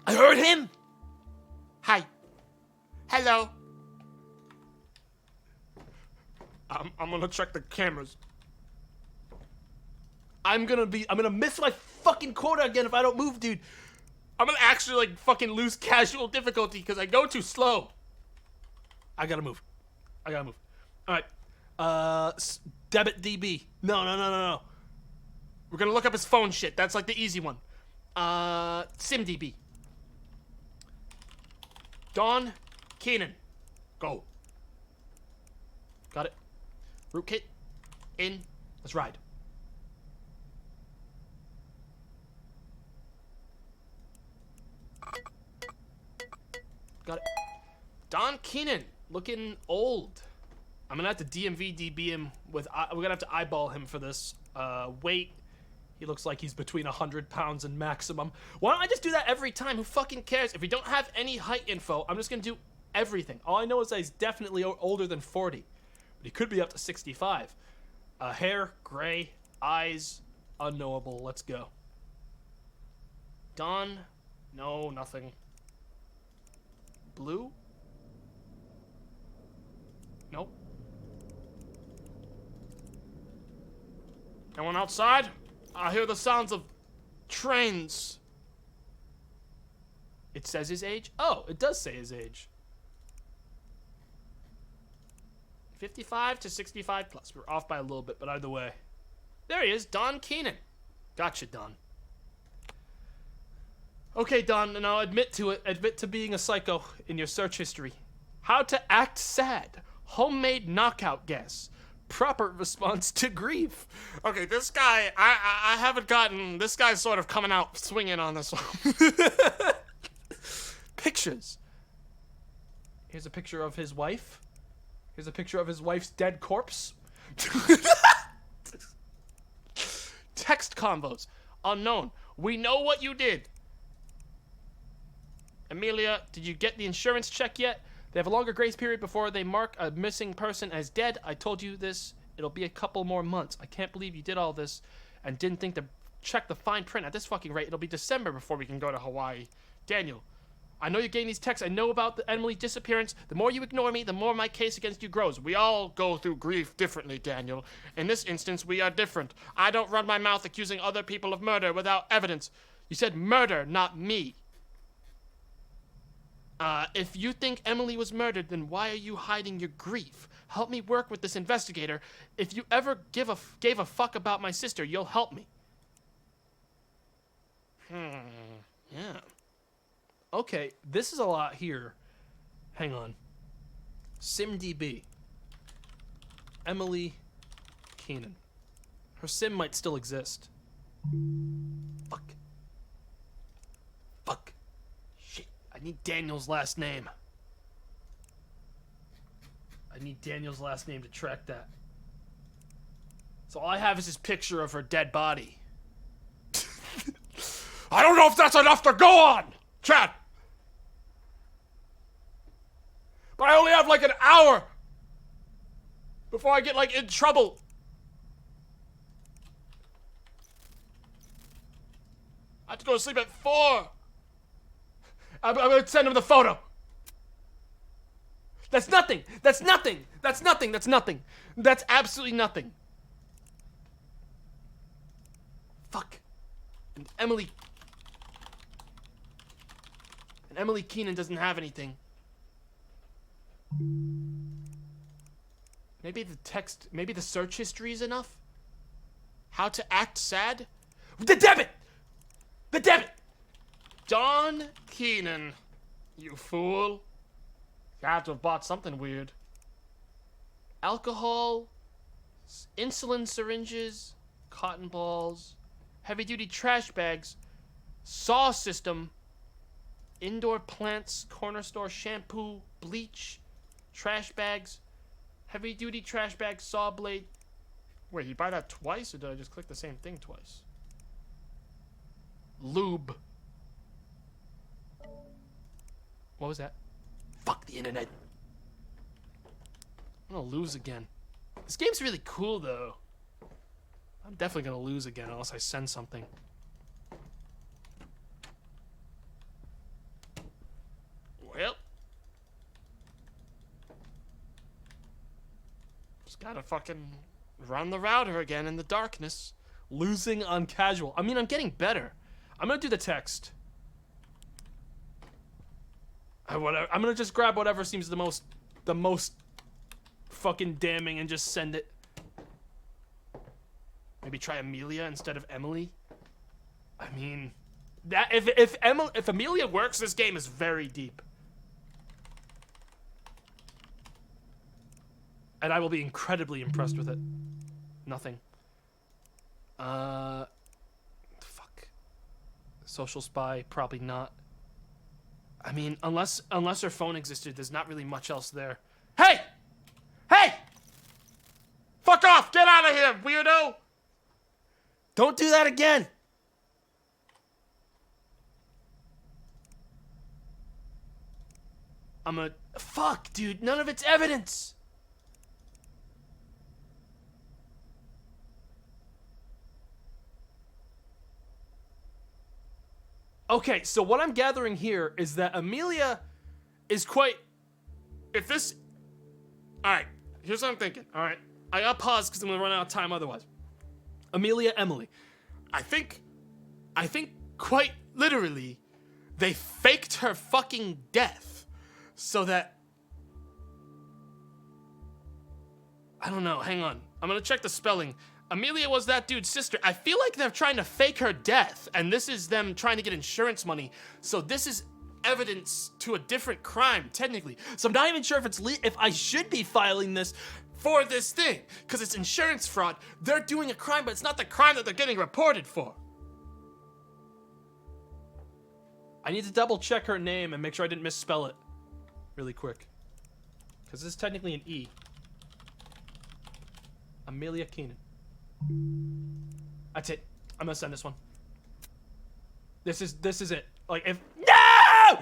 I heard him. Hi. Hello. I'm gonna check the cameras. I'm gonna miss my fucking quota again if I don't move, dude. I'm gonna actually like fucking lose casual difficulty because I go too slow. I gotta move. Alright. Debit DB. No. We're gonna look up his phone shit. That's like the easy one. SimDB. Don Keenan. Go. Got it. Rootkit. In. Let's ride. Got it. Don Keenan. Looking old. I'm gonna have to DMV DB him with... we're gonna have to eyeball him for this. Weight. He looks like he's between 100 pounds and maximum. Why don't I just do that every time? Who fucking cares? If we don't have any height info, I'm just gonna do everything. All I know is that he's definitely older than 40. But he could be up to 65. Hair, gray, eyes, unknowable. Let's go. Don, no, nothing. Blue? Nope. Anyone outside? I hear the sounds of trains. It says his age? Oh, it does say his age. 55 to 65 plus. We're off by a little bit, but either way. There he is, Don Keenan. Gotcha, Don. Okay, Don, now admit to it. Admit to being a psycho in your search history. How to act sad. Homemade knockout guess. Proper response to grief. Okay, this guy, I haven't gotten... This guy's sort of coming out swinging on this one. Pictures. Here's a picture of his wife. Here's a picture of his wife's dead corpse. Text combos. Unknown. We know what you did. Amelia, did you get the insurance check yet? They have a longer grace period before they mark a missing person as dead. I told you this. It'll be a couple more months. I can't believe you did all this and didn't think to check the fine print. At this fucking rate, it'll be December before we can go to Hawaii. Daniel, I know you're getting these texts. I know about the Emily disappearance. The more you ignore me, the more my case against you grows. We all go through grief differently, Daniel. In this instance, we are different. I don't run my mouth accusing other people of murder without evidence. You said murder, not me. If you think Emily was murdered, then why are you hiding your grief? Help me work with this investigator. If you ever gave a fuck about my sister, you'll help me. Yeah. Okay, this is a lot here. Hang on. SimDB. Emily Keenan. Her sim might still exist. Fuck. Fuck. Shit. I need Daniel's last name. I need Daniel's last name to track that. So all I have is this picture of her dead body. I don't know if that's enough to go on, Chad. But I only have like an hour before I get like in trouble. I have to go to sleep at 4. I'm gonna send him the photo. That's nothing. That's nothing. That's nothing. That's nothing. That's absolutely nothing. Fuck. And Emily Keenan doesn't have anything. Maybe the search history is enough? How to act sad? The debit! The debit! John Keenan, you fool. You have to have bought something weird. Alcohol, insulin syringes, cotton balls, heavy-duty trash bags, saw system, indoor plants, corner store shampoo, bleach, trash bags, heavy-duty trash bag, saw blade. Wait, you buy that twice, or did I just click the same thing twice? Lube. What was that? Fuck the internet. I'm gonna lose again. This game's really cool, though. I'm definitely gonna lose again unless I send something. Well. Just gotta fucking run the router again in the darkness. Losing on casual. I mean, I'm getting better. I'm gonna do the text. I'm gonna just grab whatever seems the most fucking damning and just send it. Maybe try Amelia instead of Emily. I mean, that if Amelia works, this game is very deep. And I will be incredibly impressed with it. Nothing. Fuck. Social spy, probably not. I mean, unless her phone existed, there's not really much else there. Hey! Hey! Fuck off! Get out of here, weirdo! Don't do that again! Fuck, dude, none of it's evidence! Okay, so what I'm gathering here is that Amelia is quite... Alright, here's what I'm thinking, alright? I gotta pause because I'm gonna run out of time otherwise. Amelia, Emily. I think quite literally, they faked her fucking death so that... I don't know, hang on. I'm gonna check the spelling. Amelia was that dude's sister. I feel like they're trying to fake her death, and this is them trying to get insurance money. So this is evidence to a different crime, technically. So I'm not even sure if I should be filing this for this thing, because it's insurance fraud. They're doing a crime, but it's not the crime that they're getting reported for. I need to double check her name and make sure I didn't misspell it really quick, because this is technically an E. Amelia Keenan. That's it. I'm gonna send this one. This is it. Like, if... No!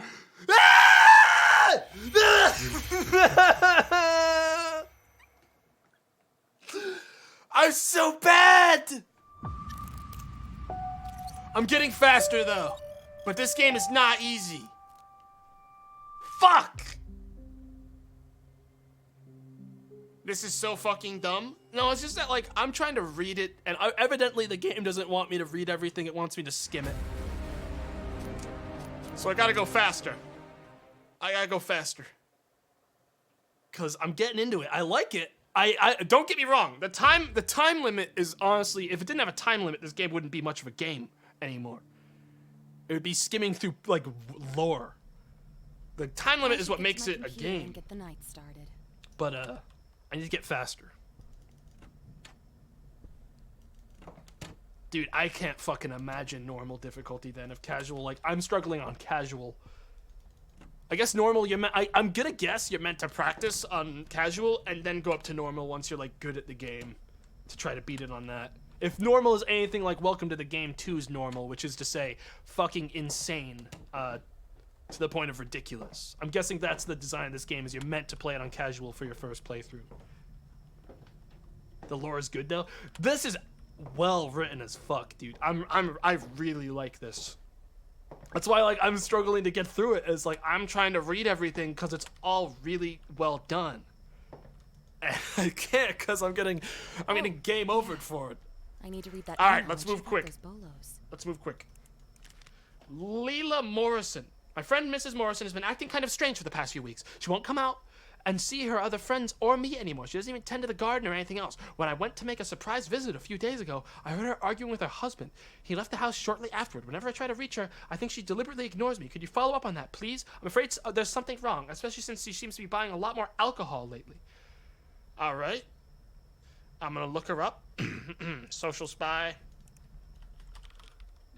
I'm so bad! I'm getting faster though, but this game is not easy. Fuck! This is so fucking dumb. No, it's just that, like, I'm trying to read it, and evidently the game doesn't want me to read everything, it wants me to skim it. So I gotta go faster. I gotta go faster. Cause I'm getting into it. I like it. I don't get me wrong. The time limit is honestly, if it didn't have a time limit, this game wouldn't be much of a game anymore. It would be skimming through, like, lore. The time limit is what makes it a game. Get the night started. But, I need to get faster. Dude, I can't fucking imagine normal difficulty then of casual. Like, I'm struggling on casual. I guess normal, I'm gonna guess you're meant to practice on casual and then go up to normal once you're, like, good at the game to try to beat it on that. If normal is anything like Welcome to the Game 2's normal, which is to say fucking insane, to the point of ridiculous. I'm guessing that's the design of this game, is you're meant to play it on casual for your first playthrough. The lore is good though. This is well written as fuck, dude. I really like this. That's why, like, I'm struggling to get through it. It's like I'm trying to read everything because it's all really well done. And I can't because I'm getting game overed for it. I need to read that. All right, email let's and move check out quick. those bolos. Let's move quick. Leila Morrison. My friend Mrs. Morrison has been acting kind of strange for the past few weeks. She won't come out and see her other friends or me anymore. She doesn't even tend to the garden or anything else. When I went to make a surprise visit a few days ago, I heard her arguing with her husband. He left the house shortly afterward. Whenever I try to reach her, I think she deliberately ignores me. Could you follow up on that, please? I'm afraid there's something wrong, especially since she seems to be buying a lot more alcohol lately. All right. I'm going to look her up. Social spy.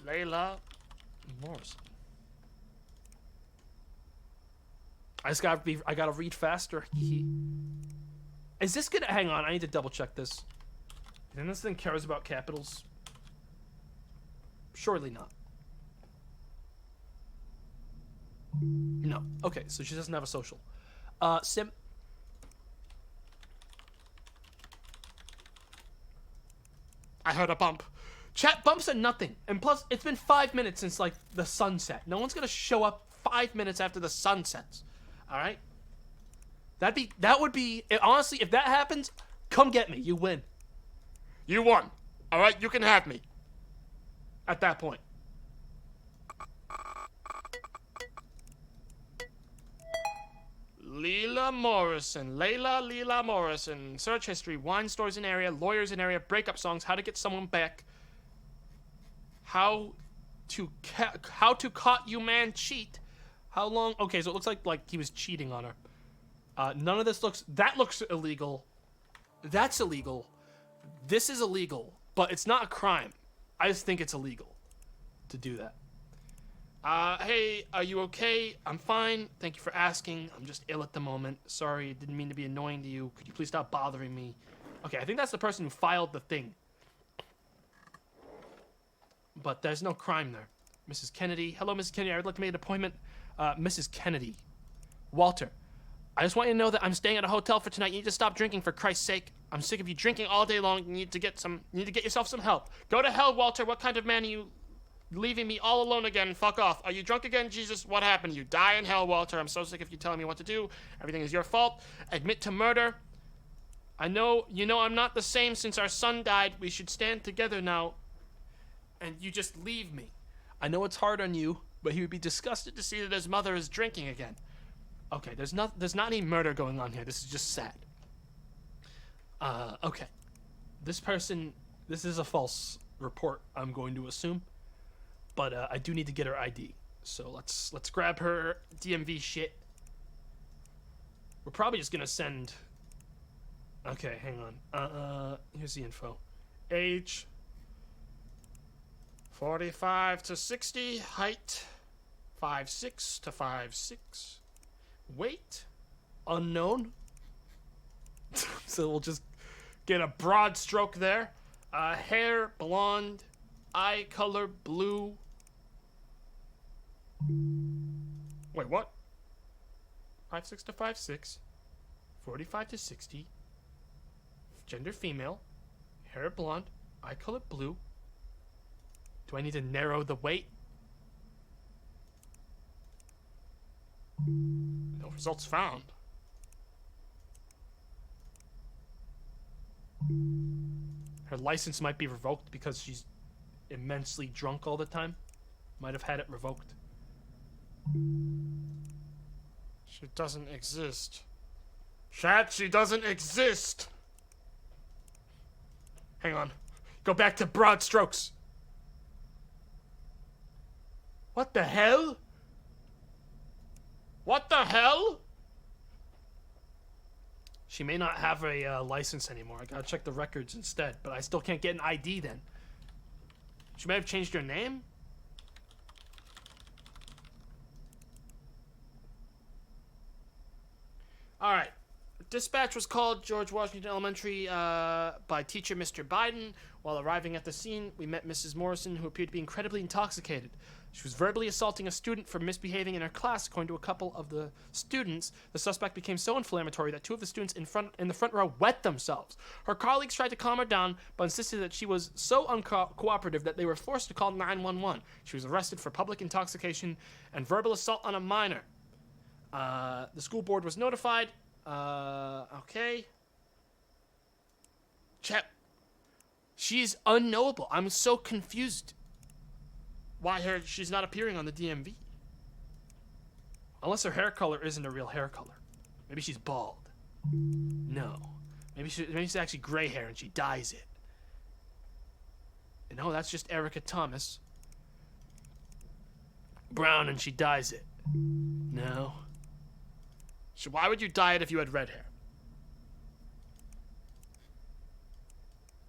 Leila Morrison. I gotta read faster. Is this gonna, hang on, I need to double check this. You think this thing cares about capitals? Surely not. No. Okay, so she doesn't have a social. Sim. I heard a bump. Chat bumps are nothing. And plus, it's been 5 minutes since, like, the sunset. No one's gonna show up 5 minutes after the sun sets. Alright? That would be, honestly, if that happens, come get me. You win. You won. Alright, you can have me. At that point. Leila Morrison. Leila Morrison. Search history. Wine stores in area. Lawyers in area. Breakup songs. How to get someone back. How to caught you man cheat. How long? Okay, so it looks like he was cheating on her. None of this that looks illegal. That's illegal. This is illegal, but it's not a crime. I just think it's illegal to do that. Hey, are you okay? I'm fine. Thank you for asking. I'm just ill at the moment. Sorry, didn't mean to be annoying to you. Could you please stop bothering me? Okay, I think that's the person who filed the thing. But there's no crime there. Mrs. Kennedy. Hello, Mrs. Kennedy. I would like to make an appointment. Mrs. Kennedy. Walter. I just want you to know that I'm staying at a hotel for tonight. You need to stop drinking, for Christ's sake. I'm sick of you drinking all day long. You need to get yourself some help. Go to hell, Walter. What kind of man are you, leaving me all alone again? Fuck off. Are you drunk again? Jesus, what happened? You die in hell, Walter. I'm so sick of you telling me what to do. Everything is your fault. Admit to murder. I know, I'm not the same since our son died. We should stand together now. And you just leave me. I know it's hard on you, but he would be disgusted to see that his mother is drinking again. Okay, there's not any murder going on here. This is just sad. Okay. This is a false report, I'm going to assume. But I do need to get her ID. So let's grab her DMV shit. We're probably just gonna send. Okay, hang on. Here's the info. Age 45 to 60. Height 5'6" to 5'6". Weight unknown. So we'll just get a broad stroke there. Hair blonde. Eye color blue. Wait, what? 5'6" to 5'6", 45 to 60, gender female, hair blonde, eye color blue. Do I need to narrow the weight? No results found. Her license might be revoked because she's immensely drunk all the time. Might have had it revoked. She doesn't exist. Chat, she doesn't exist! Hang on. Go back to broad strokes. What the hell? What the hell? She may not have a license anymore. I gotta check the records instead, but I still can't get an ID then. She may have changed her name? Alright. Dispatch was called George Washington Elementary by teacher Mr. Bynes. While arriving at the scene, we met Mrs. Morrison, who appeared to be incredibly intoxicated. She was verbally assaulting a student for misbehaving in her class. According to a couple of the students, the suspect became so inflammatory that two of the students in the front row wet themselves. Her colleagues tried to calm her down, but insisted that she was so uncooperative that they were forced to call 911. She was arrested for public intoxication and verbal assault on a minor. The school board was notified. Okay. Chat. She's unknowable. I'm so confused. Why she's not appearing on the DMV? Unless her hair color isn't a real hair color. Maybe she's bald. No. Maybe she's actually gray hair and she dyes it. No, that's just Erica Thomas. Brown and she dyes it. No. So why would you dye it if you had red hair?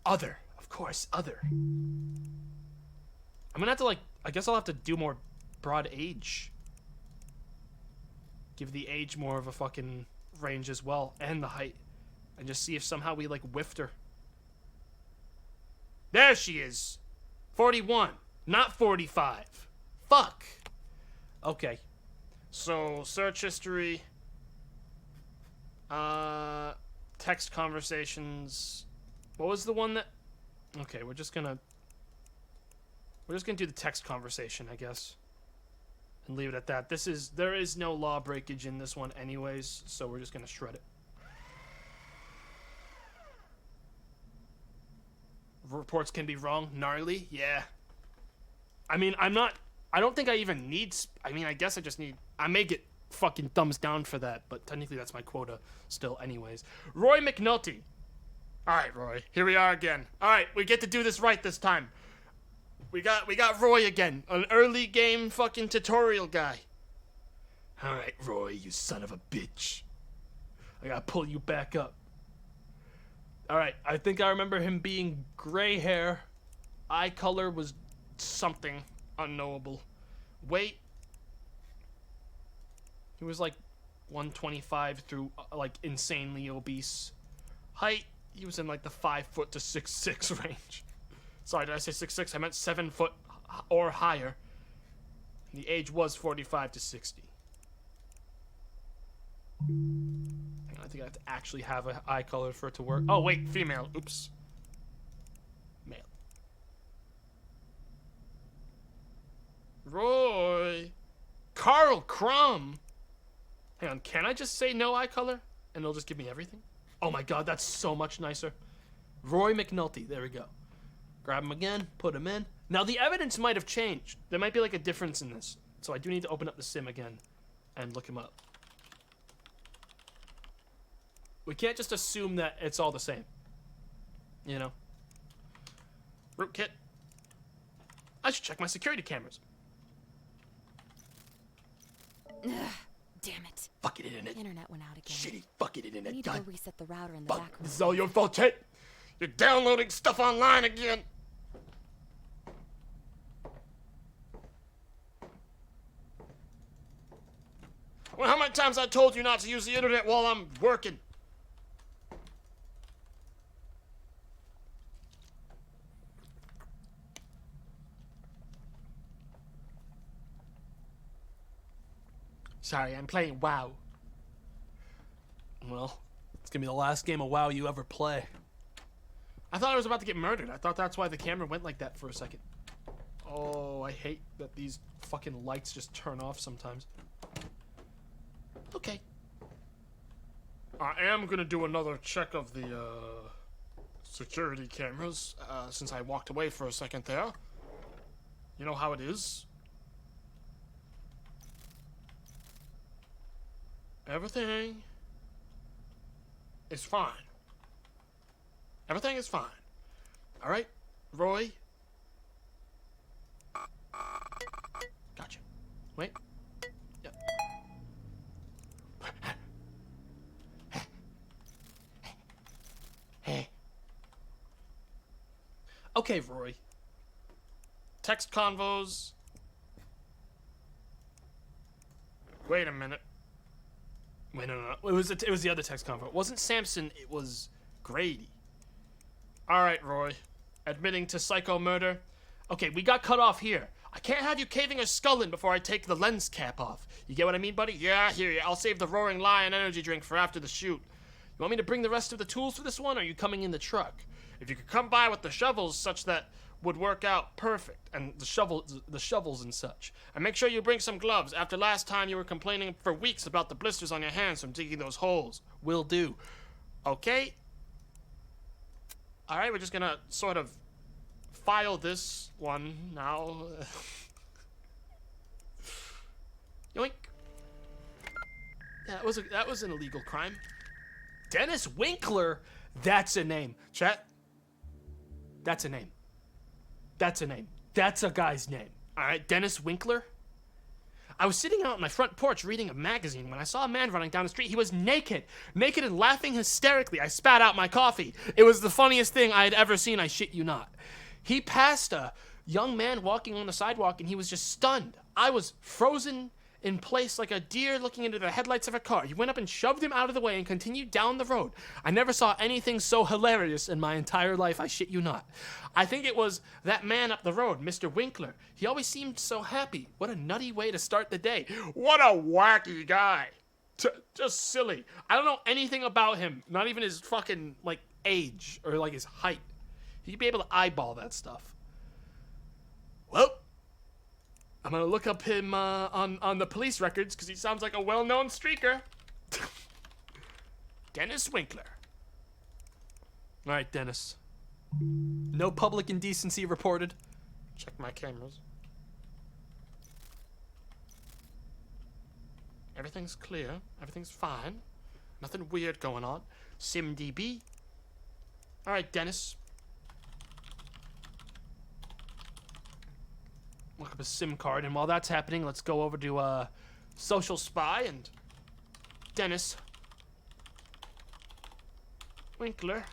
Other. Of course, other. I'm gonna have to, I guess I'll have to do more broad age. Give the age more of a fucking range as well, and the height. And just see if somehow we, whiffed her. There she is! 41, not 45. Fuck! Okay. So, search history. Text conversations. What was the one that... Okay, we're just gonna do the text conversation, I guess. And leave it at that. There is no law breakage in this one anyways, so we're just gonna shred it. Reports can be wrong. Gnarly? Yeah. I mean, I don't think I even need... I guess I just need... I may get fucking thumbs down for that, but technically that's my quota still anyways. Roy McNulty. Alright, Roy. Here we are again. Alright, we get to do this right this time. We got Roy again. An early game fucking tutorial guy. Alright, Roy, you son of a bitch. I gotta pull you back up. Alright, I think I remember him being gray hair. Eye color was something unknowable. Weight. He was 125 through insanely obese. Height, he was in the 5 foot to 6'6" range. Sorry, did I say 6'6"? I meant 7 foot or higher. The age was 45 to 60. Hang on, I think I have to actually have an eye color for it to work. Oh, wait, female. Oops. Male. Roy. Carl Crumb. Hang on, can I just say no eye color? And it'll just give me everything? Oh my god, that's so much nicer. Roy McNulty, there we go. Grab him again, put him in. Now the evidence might have changed. There might be a difference in this. So I do need to open up the sim again and look him up. We can't just assume that it's all the same. You know? Rootkit. I should check my security cameras. Ugh, damn it. Fucking internet. Internet went out again. Shitty fucking internet. I need to go reset the router in the Fuck. back room. This is all your fault, Chet. You're downloading stuff online again. Well, how many times I told you not to use the internet while I'm working? Sorry, I'm playing WoW. Well, it's gonna be the last game of WoW you ever play. I thought I was about to get murdered. I thought that's why the camera went like that for a second. Oh, I hate that these fucking lights just turn off sometimes. Okay. I am gonna do another check of the, security cameras, since I walked away for a second there. You know how it is. Everything is fine. Everything is fine. Alright, Roy. Gotcha. Wait. Yep. Hey. Okay, Roy. Text convos. Wait a minute. Wait, no. It was the other text convo. It wasn't Samson, it was Grady. Alright, Roy. Admitting to psycho murder. Okay, we got cut off here. I can't have you caving a skull in before I take the lens cap off. You get what I mean, buddy? Yeah, here. I'll save the Roaring Lion energy drink for after the shoot. You want me to bring the rest of the tools for this one, or are you coming in the truck? If you could come by with the shovels such that would work out perfect, and the shovels and such. And make sure you bring some gloves. After last time you were complaining for weeks about the blisters on your hands from digging those holes. Will do. Okay? Alright, we're just gonna sort of file this one now. Yoink. Yeah, that was an illegal crime. Dennis Winkler? That's a name. Chat. That's a name. That's a name. That's a guy's name. Alright, Dennis Winkler? I was sitting out on my front porch reading a magazine when I saw a man running down the street. He was naked. Naked and laughing hysterically. I spat out my coffee. It was the funniest thing I had ever seen, I shit you not. He passed a young man walking on the sidewalk and he was just stunned. I was frozen in place like a deer looking into the headlights of a car. He went up and shoved him out of the way and continued down the road. I never saw anything so hilarious in my entire life, I shit you not. I think it was that man up the road, Mr. Winkler. He always seemed so happy. What a nutty way to start the day. What a wacky guy. Just silly. I don't know anything about him. Not even his fucking, like, age or, like, his height. He'd be able to eyeball that stuff. Well, I'm gonna look up him on the police records because he sounds like a well-known streaker. Dennis Winkler. All right, Dennis. No public indecency reported. Check my cameras. Everything's clear. Everything's fine. Nothing weird going on. SimDB. All right, Dennis. Look up a SIM card, and while that's happening, let's go over to Social Spy and Dennis Winkler.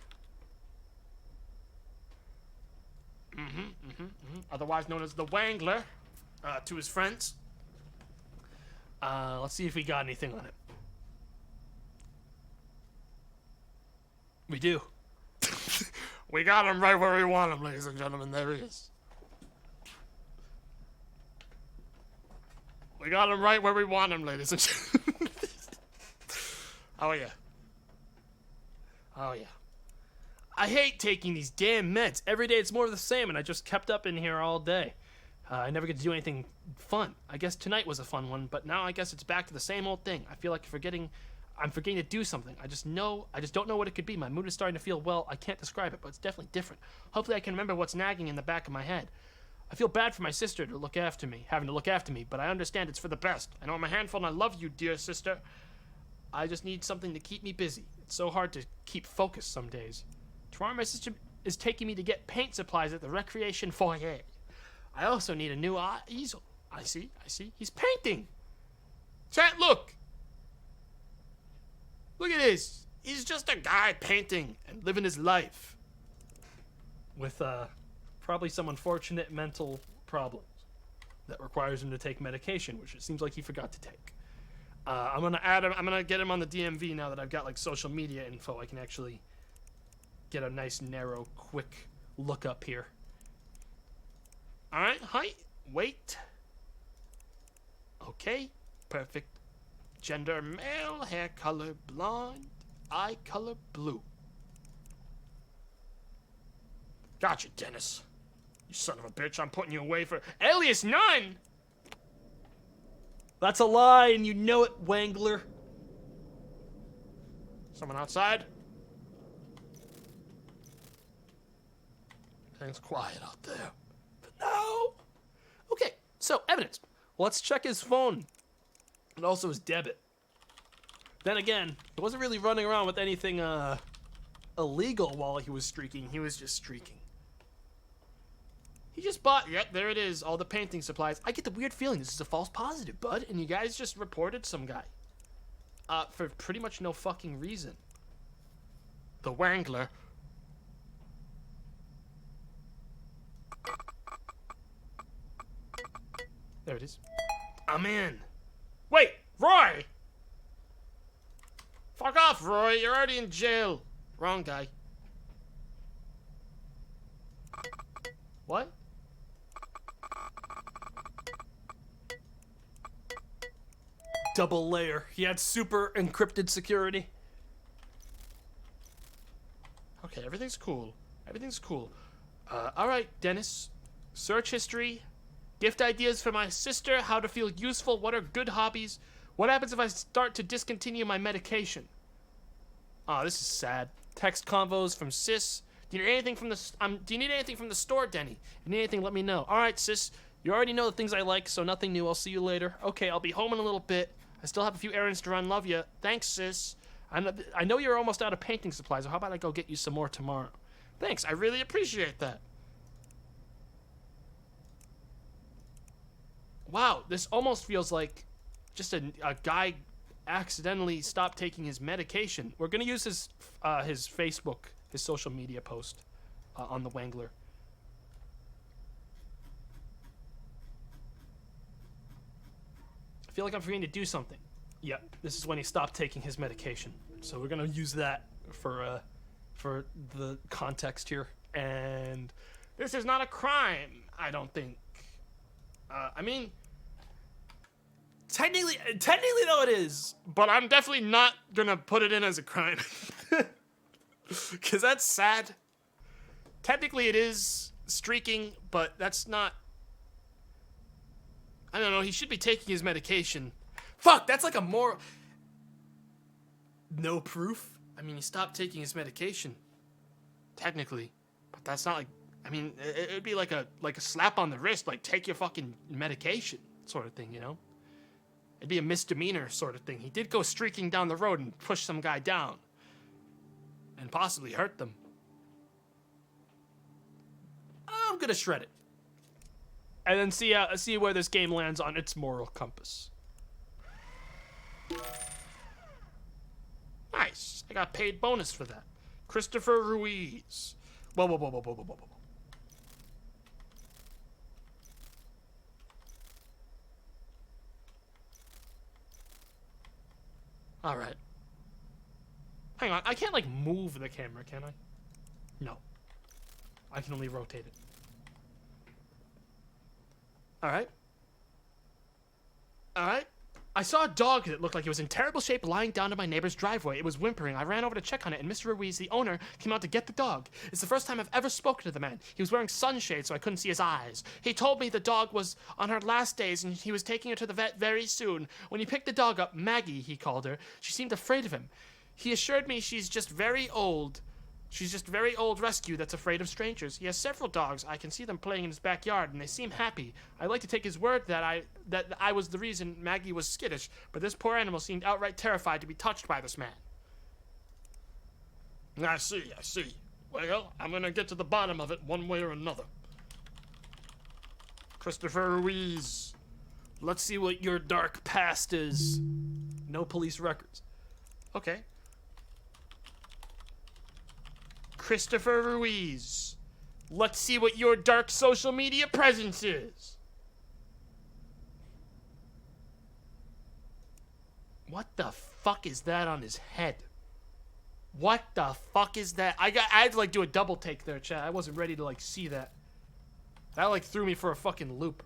Otherwise known as the Wangler, to his friends. Let's see if we got anything on it. We do. We got him right where we want him, ladies and gentlemen. There he is. We got him right where we want him, ladies and gentlemen. Oh, yeah. Oh, yeah. I hate taking these damn meds. Every day it's more of the same, and I just kept up in here all day. I never get to do anything fun. I guess tonight was a fun one, but now I guess it's back to the same old thing. I feel like I'm forgetting to do something. I just don't know what it could be. My mood is starting to feel, well, I can't describe it, but it's definitely different. Hopefully I can remember what's nagging in the back of my head. I feel bad for my sister having to look after me, but I understand it's for the best. I know I'm a handful and I love you, dear sister. I just need something to keep me busy. It's so hard to keep focused some days. Tomorrow my sister is taking me to get paint supplies at the recreation foyer. I also need a new easel. I see. He's painting. Chat, look. Look at this. He's just a guy painting and living his life. With, probably some unfortunate mental problems that requires him to take medication, which it seems like he forgot to take. I'm gonna get him on the DMV now that I've got like social media info. I can actually get a nice narrow quick look up here. All right, height, weight. Okay, perfect. Gender male, hair color blonde. eye color blue. Gotcha, Dennis. You son of a bitch, I'm putting you away for alias none! That's a lie, and you know it, Wangler. Someone outside? Everything's quiet out there. But no! Okay, so, evidence. Let's check his phone. And also his debit. Then again, he wasn't really running around with anything, illegal while he was streaking. He was just streaking. He just bought, yep, there it is, all the painting supplies. I get the weird feeling this is a false positive, bud, and you guys just reported some guy. For pretty much no fucking reason. The Wangler. There it is. I'm in. Wait, Roy! Fuck off, Roy, you're already in jail. Wrong guy. What? Double layer. He had super encrypted security. Okay, everything's cool. Everything's cool. Alright, Dennis. Search history. Gift ideas for my sister. How to feel useful. What are good hobbies? What happens if I start to discontinue my medication? Oh, this is sad. Text convos from sis. Do you need anything from the store, Denny? If you need anything, let me know. Alright, sis. You already know the things I like, so nothing new. I'll see you later. Okay, I'll be home in a little bit. I still have a few errands to run. Love you. Thanks, sis. I know you're almost out of painting supplies, so how about I go get you some more tomorrow? Thanks, I really appreciate that. Wow, this almost feels like just a guy accidentally stopped taking his medication. We're gonna use his Facebook, his social media post on the Wangler. I feel like I'm forgetting to do something. Yep, this is when he stopped taking his medication. So we're gonna use that for the context here. And this is not a crime, I don't think. I mean, technically though it is, but I'm definitely not gonna put it in as a crime. Cause that's sad. Technically it is streaking, but that's not. I don't know, he should be taking his medication. Fuck, that's like a more... No proof? I mean, he stopped taking his medication. Technically. But that's not like... I mean, it'd be like a slap on the wrist, like, take your fucking medication sort of thing, you know? It'd be a misdemeanor sort of thing. He did go streaking down the road and push some guy down. And possibly hurt them. I'm gonna shred it. And then see where this game lands on its moral compass. Nice. I got paid bonus for that. Christopher Ruiz. Whoa. All right. Hang on. I can't, like, move the camera, can I? No. I can only rotate it. Alright. I saw a dog that looked like it was in terrible shape lying down in my neighbor's driveway. It was whimpering. I ran over to check on it, and Mr. Ruiz, the owner, came out to get the dog. It's the first time I've ever spoken to the man. He was wearing sunshades, so I couldn't see his eyes. He told me the dog was on her last days, and he was taking her to the vet very soon. When he picked the dog up, Maggie, he called her, she seemed afraid of him. He assured me she's just very old. She's just a very old rescue that's afraid of strangers. He has several dogs. I can see them playing in his backyard, and they seem happy. I'd like to take his word that I was the reason Maggie was skittish, but this poor animal seemed outright terrified to be touched by this man. I see. Well, I'm gonna get to the bottom of it one way or another. Christopher Ruiz. Let's see what your dark past is. No police records. Okay. Christopher Ruiz. Let's see what your dark social media presence is. What the fuck is that on his head? What the fuck is that? I had to, like, do a double take there, chat. I wasn't ready to, like, see that. That, like, threw me for a fucking loop.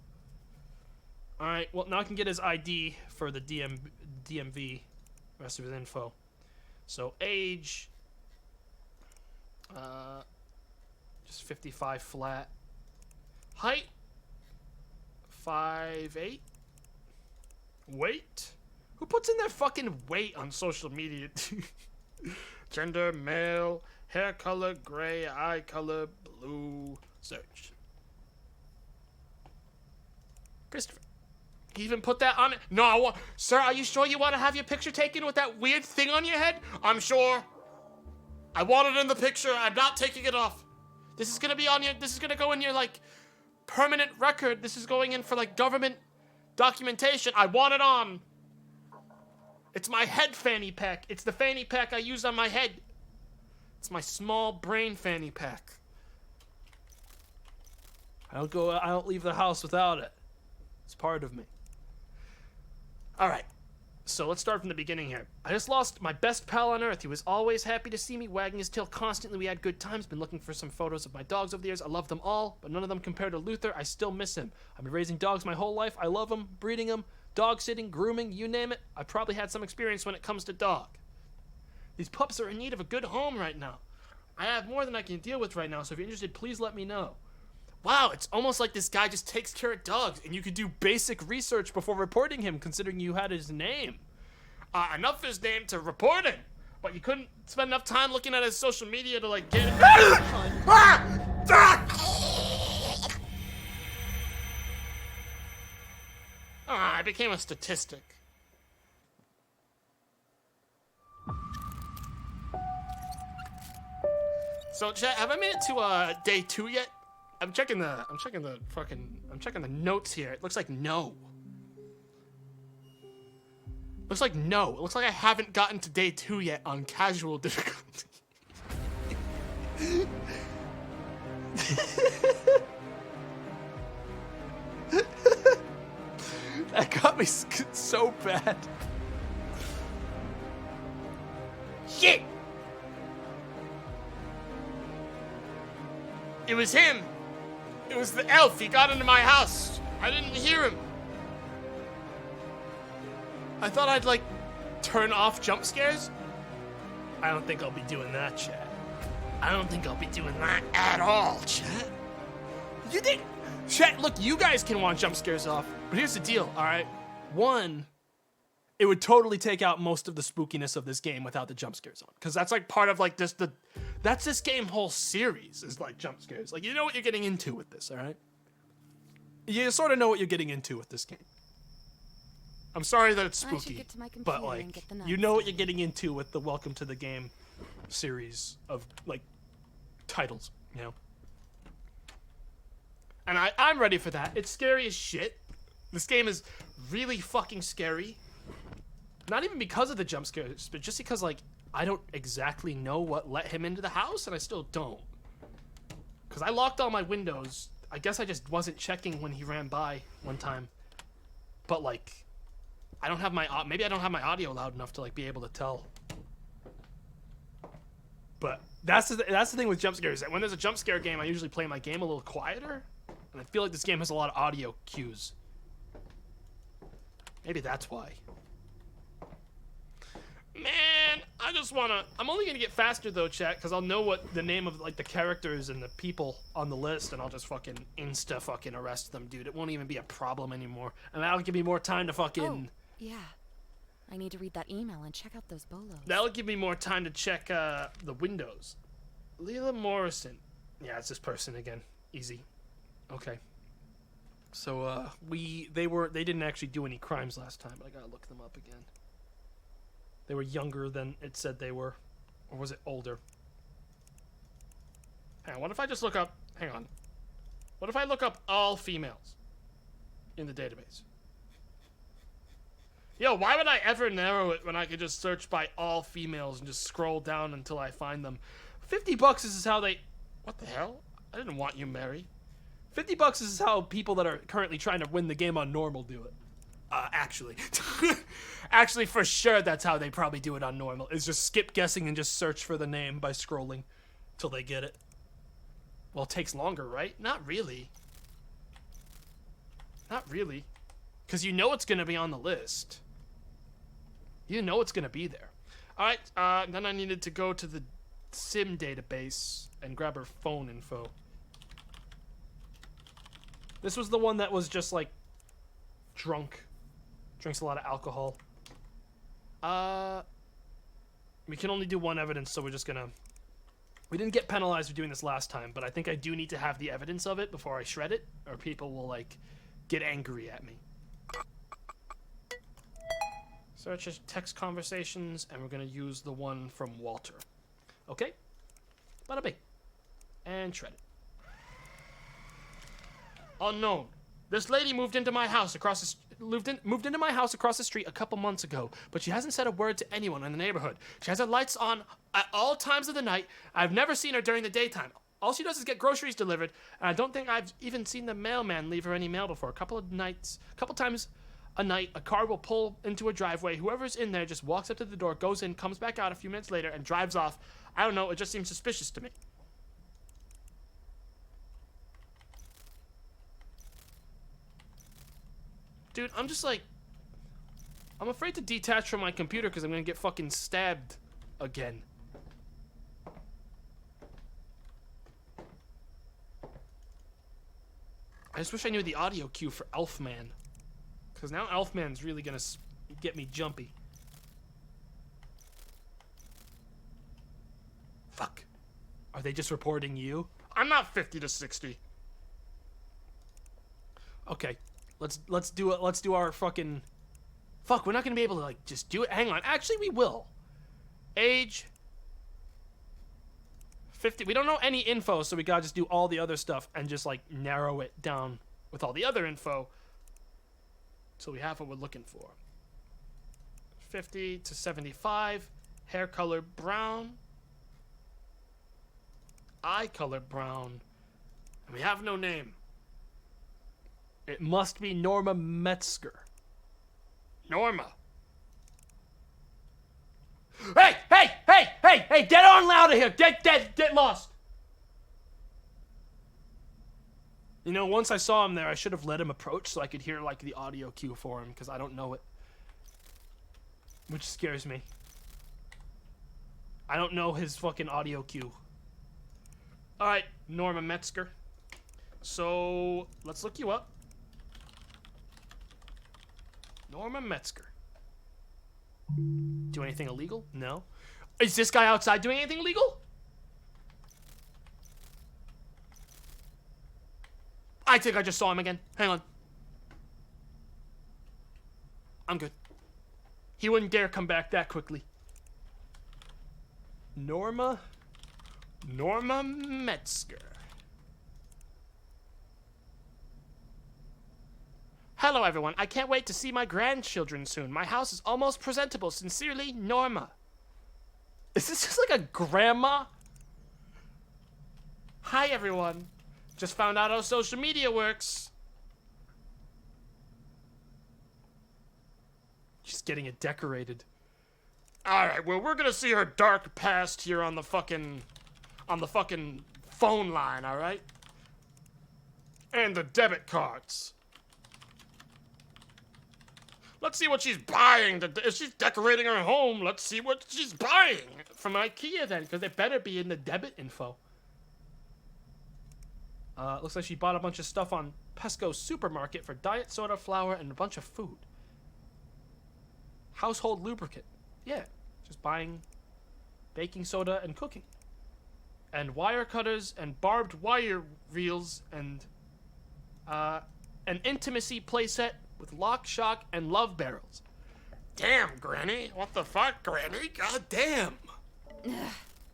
Alright, well, now I can get his ID for the DMV. Rest of his info. So age, just 55 flat. Height, 5'8". Weight? Who puts in their fucking weight on social media? Gender, male, hair color, gray, eye color, blue. Search. Christopher. He even put that on it? No, sir, are you sure you want to have your picture taken with that weird thing on your head? I'm sure. I want it in the picture. I'm not taking it off. This is gonna be on your, this is gonna go in your, like, permanent record. This is going in for, like, government documentation. I want it on. It's my head fanny pack. It's the fanny pack I use on my head. It's my small brain fanny pack. I don't leave the house without it. It's part of me. All right. So let's start from the beginning here. I just lost my best pal on earth. He was always happy to see me, wagging his tail constantly. We had good times. Been looking for some photos of my dogs over the years. I love them all, but none of them compare to Luther. I still miss him. I've been raising dogs my whole life. I love them, breeding them, dog sitting, grooming, you name it. I probably had some experience when it comes to dog. These pups are in need of a good home right now. I have more than I can deal with right now, so if you're interested, please let me know. Wow, it's almost like this guy just takes care of dogs, and you could do basic research before reporting him, considering you had his name. Enough of his name to report him, but you couldn't spend enough time looking at his social media to, like, get it. I became a statistic. So, chat, have I made it to day 2 yet? I'm checking the notes here. It looks like no. Looks like no. It looks like I haven't gotten to day 2 yet on casual difficulty. That got me so bad. Shit! It was him. It was the elf. He got into my house. I didn't hear him. I thought I'd, like, turn off jump scares. I don't think I'll be doing that, chat. I don't think I'll be doing that at all, chat. You think... Chat, look, you guys can want jump scares off, but here's the deal, alright? One, it would totally take out most of the spookiness of this game without the jump scares on. Because that's, like, part of, like, that's this game whole series, is, like, jump scares. Like, you know what you're getting into with this, alright? You sort of know what you're getting into with this game. I'm sorry that it's spooky, but, like, you know what you're getting into with the Welcome to the Game series of, like, titles, you know? And I'm ready for that. It's scary as shit. This game is really fucking scary. Not even because of the jump scares, but just because, like, I don't exactly know what let him into the house, and I still don't. Because I locked all my windows. I guess I just wasn't checking when he ran by one time. But, like, I don't have my... Maybe I don't have my audio loud enough to, like, be able to tell. But that's the thing with jump scares. That when there's a jump scare game, I usually play my game a little quieter. And I feel like this game has a lot of audio cues. Maybe that's why. Man, I just wanna... I'm only gonna get faster, though, chat, because I'll know what the name of, like, the characters and the people on the list, and I'll just fucking fucking arrest them, dude. It won't even be a problem anymore. And that'll give me more time to fucking... Oh, yeah. I need to read that email and check out those bolos. That'll give me more time to check, the windows. Leela Morrison. Yeah, it's this person again. Easy. Okay. So, they didn't actually do any crimes last time, but I gotta look them up again. They were younger than it said they were. Or was it older? Hang on, what if I just look up... Hang on. What if I look up all females in the database? Yo, why would I ever narrow it when I could just search by all females and just scroll down until I find them? $50 is how they... What the hell? I didn't want you, Mary. $50 is how people that are currently trying to win the game on normal do it. Actually. Actually, for sure, that's how they probably do it on normal. Is just skip guessing and just search for the name by scrolling till they get it. Well, it takes longer, right? Not really. Not really. Because you know it's going to be on the list. You know it's going to be there. Alright, then I needed to go to the SIM database and grab her phone info. This was the one that was just, like, drunk. Drinks a lot of alcohol. We can only do one evidence, so we're just gonna... We didn't get penalized for doing this last time, but I think I do need to have the evidence of it before I shred it, or people will, like, get angry at me. Search as text conversations, and we're gonna use the one from Walter. Okay? Bada bing. And shred it. Unknown. This lady moved into my house across the moved into my house across the street a couple months ago, but she hasn't said a word to anyone in the neighborhood. She has her lights on at all times of the night. I've never seen her during the daytime. All she does is get groceries delivered, and I don't think I've even seen the mailman leave her any mail before. A couple times a night, a car will pull into a driveway. Whoever's in there just walks up to the door, goes in, comes back out a few minutes later, and drives off. I don't know, it just seems suspicious to me. Dude, I'm just like... I'm afraid to detach from my computer because I'm gonna get fucking stabbed again. I just wish I knew the audio cue for Elfman. Because now Elfman's really gonna get me jumpy. Fuck. Are they just reporting you? I'm not 50 to 60. Okay. Let's do it. Let's do our fucking... Fuck, we're not gonna be able to, like, just do it. Hang on. Actually, we will. Age... 50. We don't know any info, so we gotta just do all the other stuff and just, like, narrow it down with all the other info so we have what we're looking for. 50 to 75. Hair color brown. Eye color brown. And we have no name. It must be Norma Metzger. Norma. Hey! Hey! Hey! Hey! Hey! Get on louder here! Get lost! You know, once I saw him there, I should have let him approach so I could hear, like, the audio cue for him, because I don't know it. Which scares me. I don't know his fucking audio cue. Alright, Norma Metzger. So, let's look you up. Norma Metzger. Do anything illegal? No. Is this guy outside doing anything illegal? I think I just saw him again. Hang on. I'm good. He wouldn't dare come back that quickly. Norma Metzger. Hello, everyone. I can't wait to see my grandchildren soon. My house is almost presentable. Sincerely, Norma. Is this just like a grandma? Hi, everyone. Just found out how social media works. She's getting it decorated. Alright, well, we're gonna see her dark past here on the fucking phone line, alright? And the debit cards. Let's see what she's buying. If she's decorating her home, let's see what she's buying from IKEA then, because it better be in the debit info. Looks like she bought a bunch of stuff on Pesco Supermarket for diet soda, flour, and a bunch of food. Household lubricant. Yeah, just buying baking soda and cooking. And wire cutters and barbed wire reels and an intimacy playset with lock, shock, and love barrels. Damn, Granny. What the fuck, Granny? God damn. Ugh,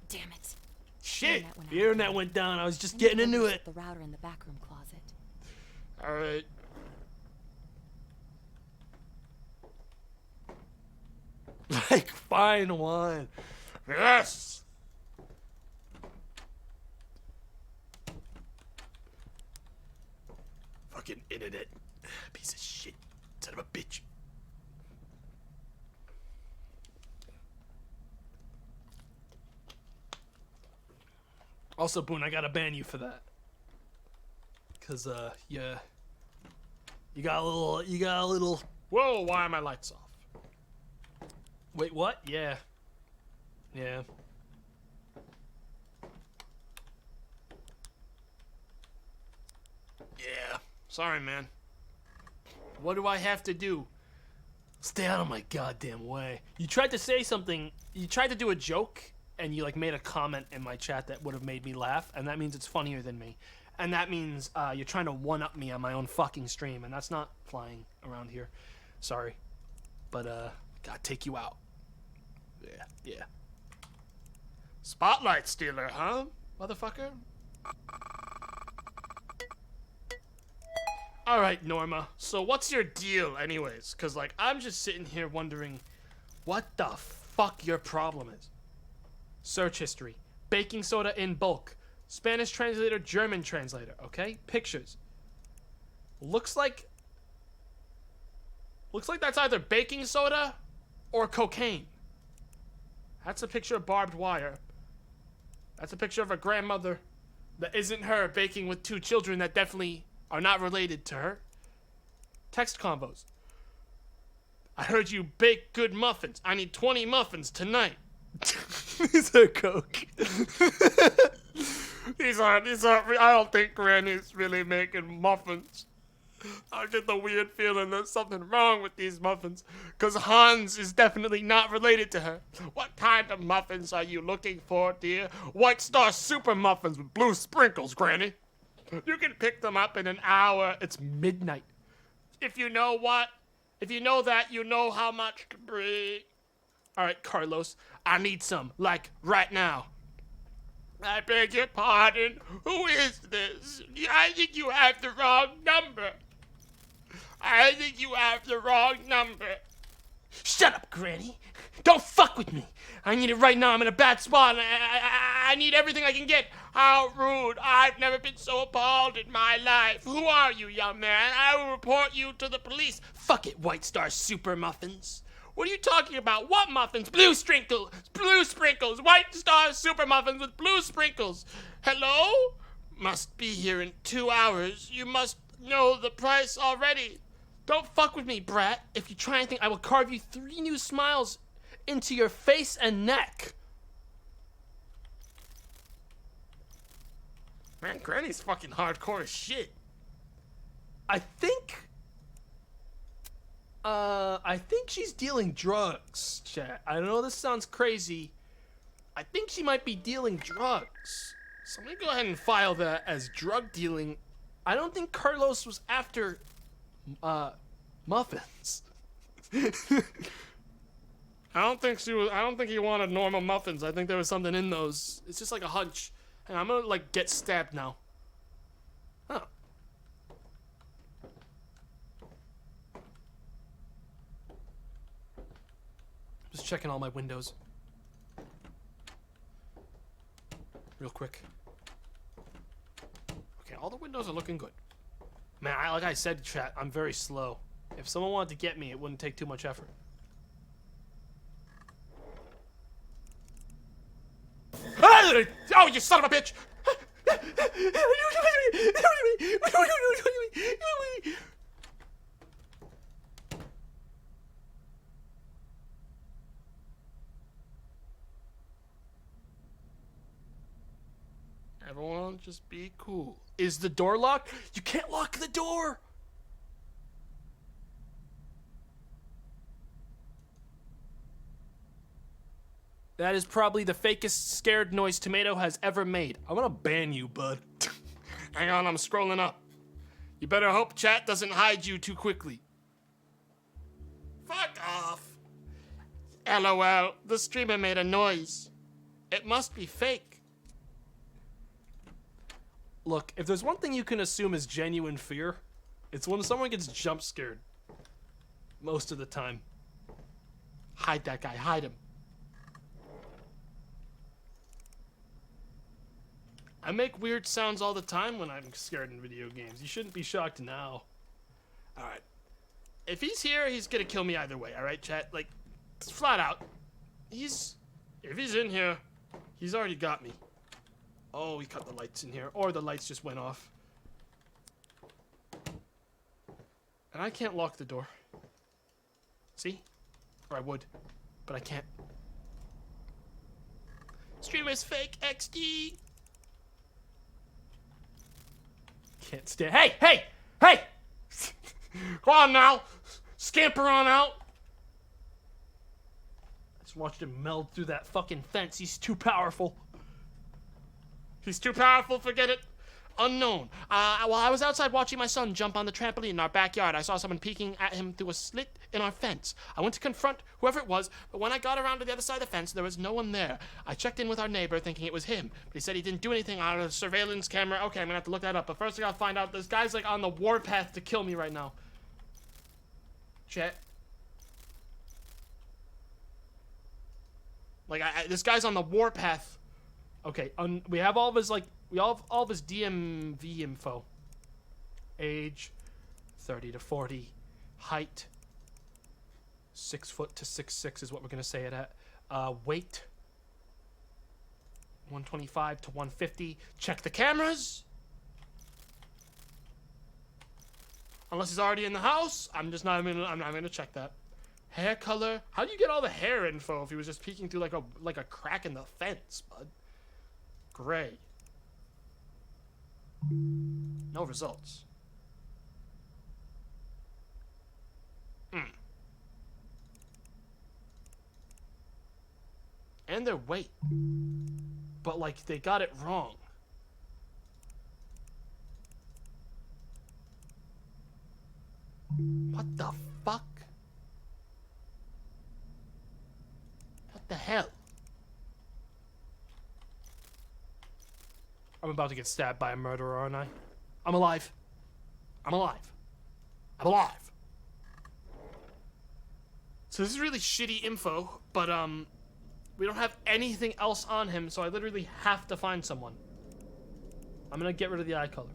damn it. Shit. The internet went down. I was just getting into it. The router in the backroom closet. All right. Like fine wine. Yes. Fucking internet. Piece of shit. Son of a bitch. Also, Boone, I gotta ban you for that. Cause, yeah. You got a little... Whoa, why are my lights off? Wait, what? Yeah. Yeah. Yeah. Sorry, man. What do I have to do? Stay out of my goddamn way. You tried to say something. You tried to do a joke, and you like made a comment in my chat that would have made me laugh, and that means it's funnier than me. And that means you're trying to one-up me on my own fucking stream, and that's not flying around here. Sorry. But, gotta take you out. Yeah. Spotlight stealer, huh? Motherfucker? Alright, Norma. So what's your deal anyways? Cause like, I'm just sitting here wondering what the fuck your problem is. Search history. Baking soda in bulk. Spanish translator, German translator, okay? Pictures. Looks like that's either baking soda or cocaine. That's a picture of barbed wire. That's a picture of a grandmother that isn't her baking with 2 children that definitely are not related to her. Text combos. I heard you bake good muffins. I need 20 muffins tonight. These are coke. These are, I don't think Granny's really making muffins. I get the weird feeling there's something wrong with these muffins, because Hans is definitely not related to her. What kind of muffins are you looking for, dear? White Star Super Muffins with blue sprinkles, Granny. You can pick them up in an hour. It's midnight. If you know that, you know how much to bring. All right, Carlos, I need some, like, right now. I beg your pardon. Who is this? I think you have the wrong number. Shut up, Granny. Don't fuck with me. I need it right now. I'm in a bad spot. I need everything I can get. How rude. I've never been so appalled in my life. Who are you, young man? I will report you to the police. Fuck it, White Star Super Muffins. What are you talking about? What muffins? Blue sprinkles. White Star Super Muffins with blue sprinkles. Hello? Must be here in 2 hours. You must know the price already. Don't fuck with me, brat. If you try anything, I will carve you 3 new smiles into your face and neck. Man, Granny's fucking hardcore as shit. I think she's dealing drugs, chat. I know this sounds crazy. I think she might be dealing drugs. So I'm gonna go ahead and file that as drug dealing. I don't think Carlos was after muffins. I don't think he wanted normal muffins. I think there was something in those. It's just like a hunch. And I'm gonna like get stabbed now. Huh. Just checking all my windows. Real quick. Okay, all the windows are looking good. Man, like I said, chat, I'm very slow. If someone wanted to get me, it wouldn't take too much effort. Oh, you son of a bitch! Everyone just be cool. Is the door locked? You can't lock the door! That is probably the fakest scared noise Tomato has ever made. I'm gonna ban you, bud. Hang on, I'm scrolling up. You better hope chat doesn't hide you too quickly. Fuck off. LOL, the streamer made a noise. It must be fake. Look, if there's one thing you can assume is genuine fear, it's when someone gets jump scared. Most of the time. Hide that guy, hide him. I make weird sounds all the time when I'm scared in video games. You shouldn't be shocked now. Alright. If he's here, he's gonna kill me either way, alright, chat? Like, it's flat out. If he's in here, he's already got me. Oh, he cut the lights in here. Or the lights just went off. And I can't lock the door. See? Or I would. But I can't. Stream is fake XD. Can't stand. Hey, hey, hey! Go on now. Scamper on out. I just watched him meld through that fucking fence. He's too powerful. He's too powerful, forget it. Unknown. While I was outside watching my son jump on the trampoline in our backyard, I saw someone peeking at him through a slit in our fence. I went to confront whoever it was, but when I got around to the other side of the fence, there was no one there. I checked in with our neighbor thinking it was him, but he said he didn't do anything on a surveillance camera. Okay, I'm gonna have to look that up, but first I gotta find out this guy's like on the warpath to kill me right now. Chat. Like, this guy's on the warpath. Okay, we have all of his, like, we all have all of his DMV info. Age, 30 to 40. Height, 6 foot to 6'6" is what we're gonna say it at. Weight, 125 to 150. Check the cameras. Unless he's already in the house, I'm not gonna check that. Hair color. How do you get all the hair info if he was just peeking through like a crack in the fence, bud? Gray. No results. And their weight. But like they got it wrong. What the fuck? What the hell? I'm about to get stabbed by a murderer, aren't I? I'm alive. I'm alive. I'm alive. So this is really shitty info, but we don't have anything else on him, so I literally have to find someone. I'm gonna get rid of the eye color.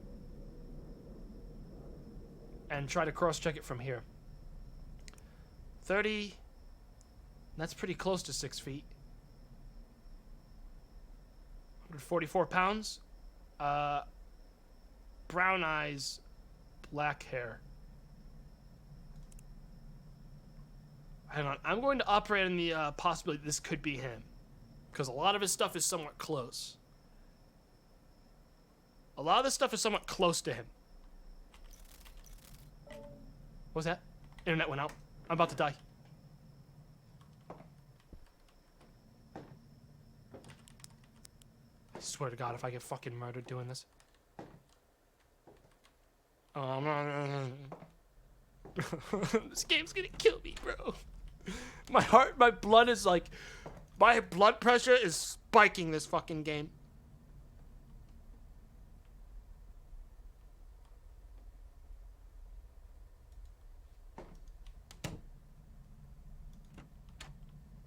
And try to cross-check it from here. 30. That's pretty close to 6 feet. 144 pounds. Brown eyes, black hair. Hang on. I'm going to operate on the possibility this could be him. Because a lot of his stuff is somewhat close. A lot of this stuff is somewhat close to him. What was that? Internet went out. I'm about to die. I swear to God, if I get fucking murdered doing this. This game's gonna kill me, bro. My blood is like... My blood pressure is spiking this fucking game.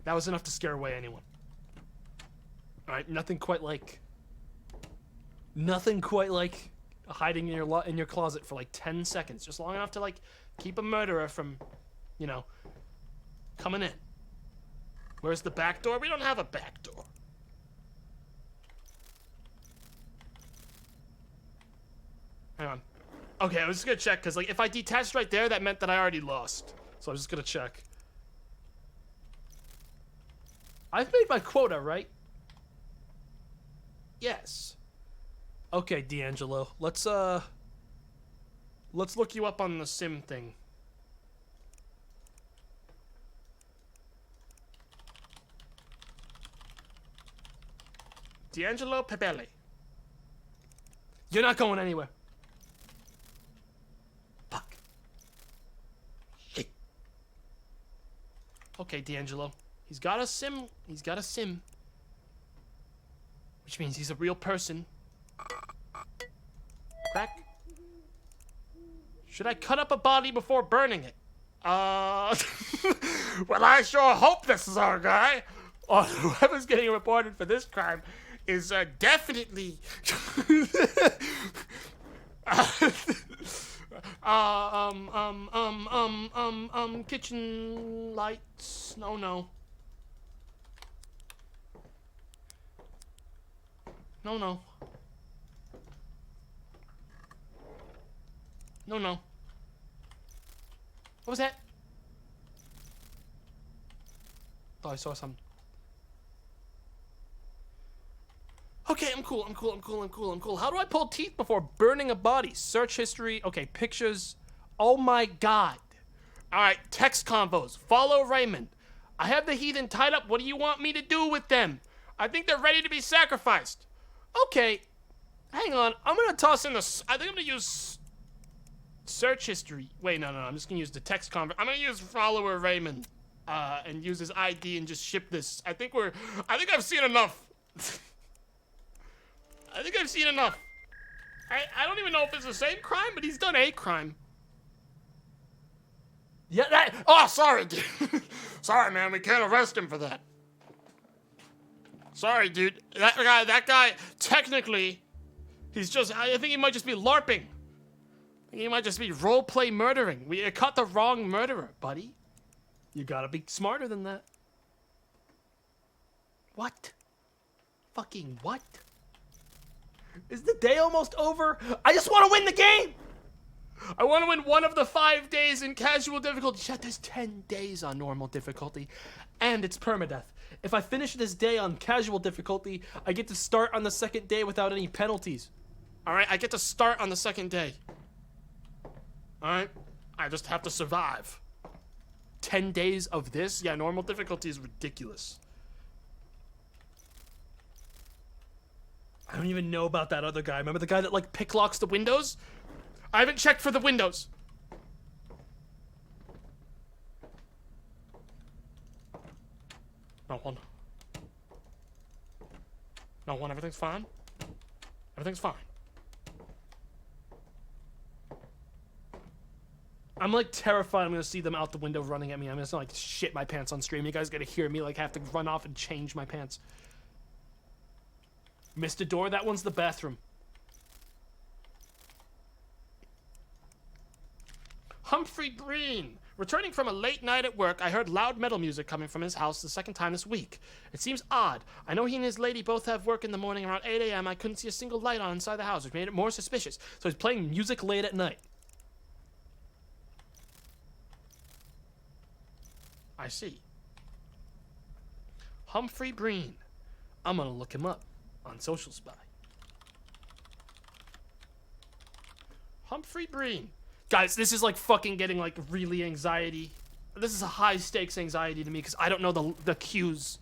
That was enough to scare away anyone. Alright, nothing quite like hiding in your closet for like 10 seconds. Just long enough to like keep a murderer from, you know, coming in. Where's the back door? We don't have a back door. Hang on. Okay, I was just gonna check, because like if I detached right there, that meant that I already lost. So I was just gonna check. I've made my quota, right? Yes. Okay, D'Angelo. Let's look you up on the sim thing. D'Angelo Pepelli. You're not going anywhere. Fuck. Shit. Okay, D'Angelo. He's got a sim. He's got a sim. Which means he's a real person. Crack. Should I cut up a body before burning it? Well, I sure hope this is our guy. Or whoever's getting reported for this crime is definitely kitchen lights. No. No. No. What was that? Thought I saw something. Okay, I'm cool. How do I pull teeth before burning a body? Search history. Okay, pictures. Oh my god. Alright, text convos. Follow Raymond. I have the heathen tied up. What do you want me to do with them? I think they're ready to be sacrificed. Okay. Hang on. I'm gonna toss in the... I think I'm gonna use... search history. Wait, no. I'm just gonna use the text convo. I'm gonna use follower Raymond. And use his ID and just ship this. I think I've seen enough. I think I've seen enough. I don't even know if it's the same crime, but he's done a crime. Yeah, that... Oh, sorry, dude. Sorry, man. We can't arrest him for that. Sorry, dude. That guy, technically, he's just... I think he might just be LARPing. I think he might just be roleplay murdering. We caught the wrong murderer, buddy. You gotta be smarter than that. What? Fucking what? Is the day almost over? I just want to win the game! I want to win one of the 5 days in casual difficulty. Shit, there's 10 days on normal difficulty. And it's permadeath. If I finish this day on casual difficulty, I get to start on the second day without any penalties. Alright, I get to start on the second day. Alright? I just have to survive. 10 days of this? Yeah, normal difficulty is ridiculous. I don't even know about that other guy. Remember the guy that, like, picklocks the windows? I haven't checked for the windows. No one. No one, everything's fine. Everything's fine. I'm like terrified I'm gonna see them out the window running at me. I'm just gonna like shit my pants on stream. You guys gotta hear me like have to run off and change my pants. Missed a door, that one's the bathroom. Humphrey Green. Returning from a late night at work, I heard loud metal music coming from his house the second time this week. It seems odd. I know he and his lady both have work in the morning around 8 a.m. I couldn't see a single light on inside the house, which made it more suspicious. So he's playing music late at night. I see. Humphrey Breen. I'm gonna look him up on Social Spy. Humphrey Breen. Guys, this is like fucking getting like really anxiety. This is a high stakes anxiety to me because I don't know the cues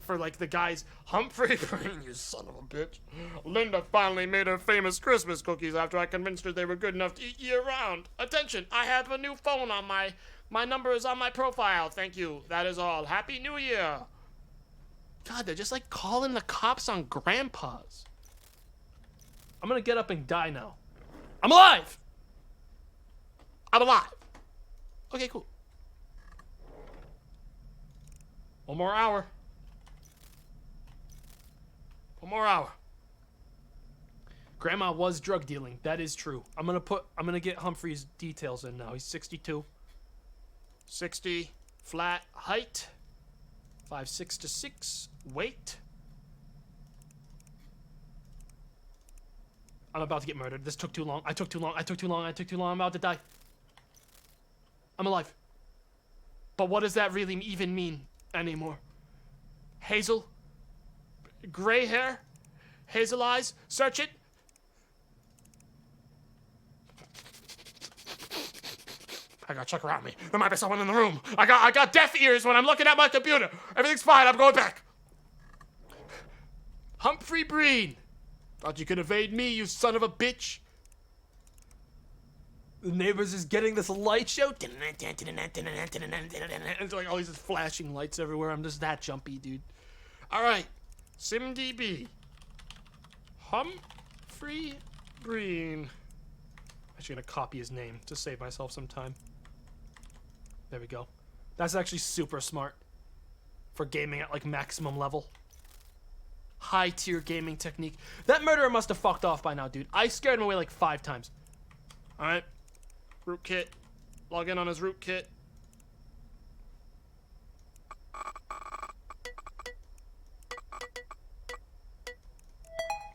for like the guys. Humphrey Breen, you son of a bitch. Linda finally made her famous Christmas cookies after I convinced her they were good enough to eat year round. Attention, I have a new phone on my number is on my profile. Thank you. That is all. Happy New Year. God, they're just like calling the cops on grandpas. I'm gonna get up and die now. I'm alive! I'm alive. Okay, cool. One more hour. One more hour. Grandma was drug dealing. That is true. I'm gonna get Humphrey's details in now. He's 62. 60. Flat. Height. 5'6" to 6. Weight. I'm about to get murdered. This took too long. I took too long. I'm about to die. I'm alive. But what does that really even mean anymore? Hazel? Gray hair? Hazel eyes? Search it? I gotta check around me. There might be someone in the room. I got deaf ears when I'm looking at my computer. Everything's fine. I'm going back. Humphrey Breen. Thought you could evade me, you son of a bitch. The neighbors is getting this light show. It's like all these flashing lights everywhere. I'm just that jumpy, dude. All right. SimDB. Humphrey Breen. I'm actually gonna copy his name to save myself some time. There we go. That's actually super smart for gaming at like maximum level. High tier gaming technique. That murderer must have fucked off by now, dude. I scared him away like 5 times. All right. Rootkit. Log in on his rootkit.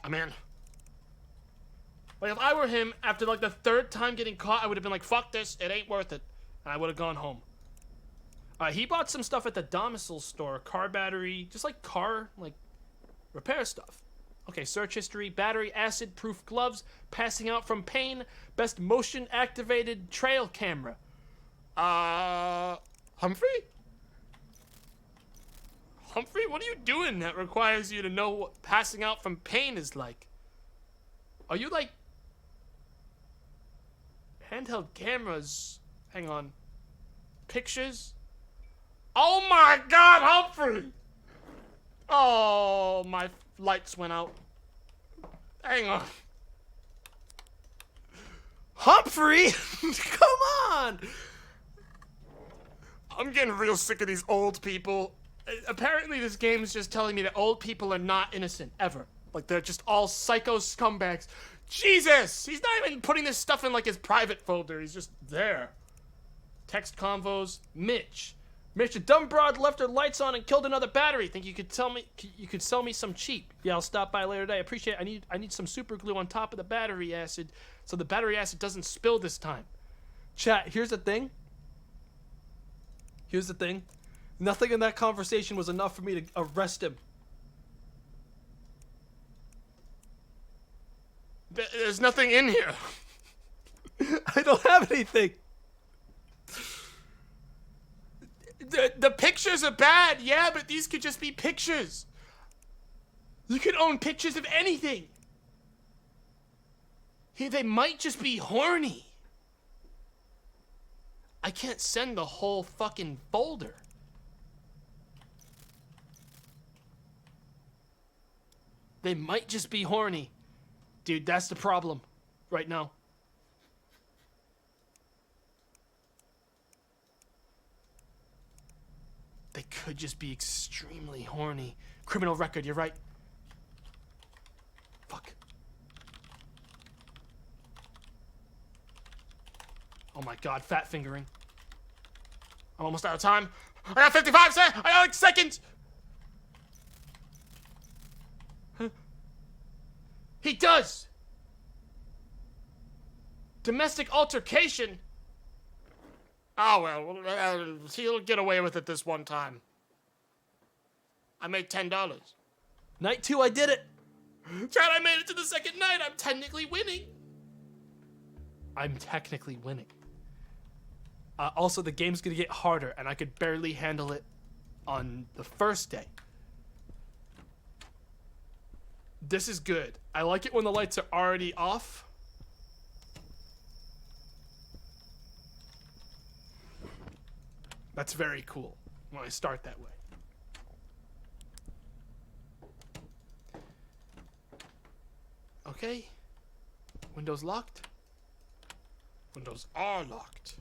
I'm in. Like, if I were him, after, like, the 3rd time getting caught, I would have been like, fuck this, it ain't worth it. And I would have gone home. He bought some stuff at the Domicile store. Car battery, just, like, car, like, repair stuff. Okay, search history, battery acid proof gloves, passing out from pain, best motion activated trail camera. Humphrey? Humphrey, what are you doing that requires you to know what passing out from pain is like? Are you like... handheld cameras? Hang on. Pictures? Oh my god, Humphrey! Oh, my lights went out. Hang on. Humphrey? Come on! I'm getting real sick of these old people. Apparently this game is just telling me that old people are not innocent, ever. Like, they're just all psycho scumbags. Jesus! He's not even putting this stuff in, like, his private folder. He's just there. Text convos. Mitch. Mitch, a dumb broad left her lights on and killed another battery. Think you could sell me some cheap? Yeah, I'll stop by later today. Appreciate it. I need some super glue on top of the battery acid so the battery acid doesn't spill this time. Chat, here's the thing. Here's the thing. Nothing in that conversation was enough for me to arrest him. There's nothing in here. I don't have anything. The pictures are bad, yeah, but these could just be pictures. You could own pictures of anything. Hey, they might just be horny. I can't send the whole fucking folder. They might just be horny. Dude, that's the problem right now. They could just be extremely horny. Criminal record, you're right. Fuck. Oh my god, fat fingering. I'm almost out of time. I got 55 seconds! I got like seconds! Huh? He does! Domestic altercation? Oh, well, he'll get away with it this one time. I made $10. Night 2, I did it! Chad, I made it to the second night! I'm technically winning! I'm technically winning. Also, the game's gonna get harder, and I could barely handle it on the first day. This is good. I like it when the lights are already off. That's very cool when I start that way. Okay. Windows locked. Windows are locked.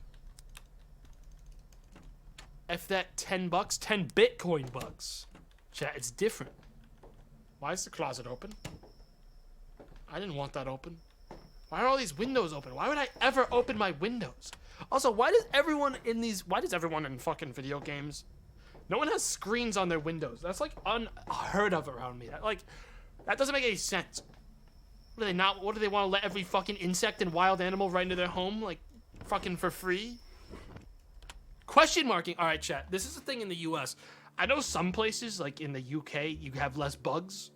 F that 10 bucks, 10 Bitcoin bucks. Chat, it's different. Why is the closet open? I didn't want that open. Why are all these windows open? Why would I ever open my windows? Also, why does everyone in fucking video games, no one has screens on their windows? That's like unheard of around me. That doesn't make any sense. What do they want to let every fucking insect and wild animal right into their home, like, fucking for free? Question marking. All right, chat. This is a thing in the U.S. I know some places, like in the UK, you have less bugs.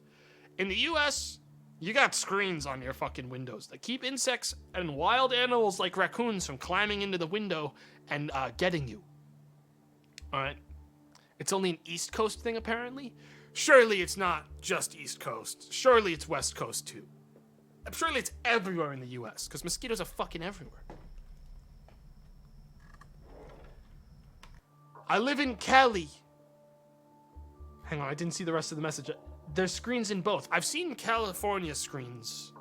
In the U.S., you got screens on your fucking windows that keep insects and wild animals like raccoons from climbing into the window and getting you. All right. It's only an East Coast thing, apparently. Surely it's not just East Coast. Surely it's West Coast, too. Surely it's everywhere in the U.S., because mosquitoes are fucking everywhere. I live in Cali. Hang on, I didn't see the rest of the message. There's screens in both. I've seen California screens.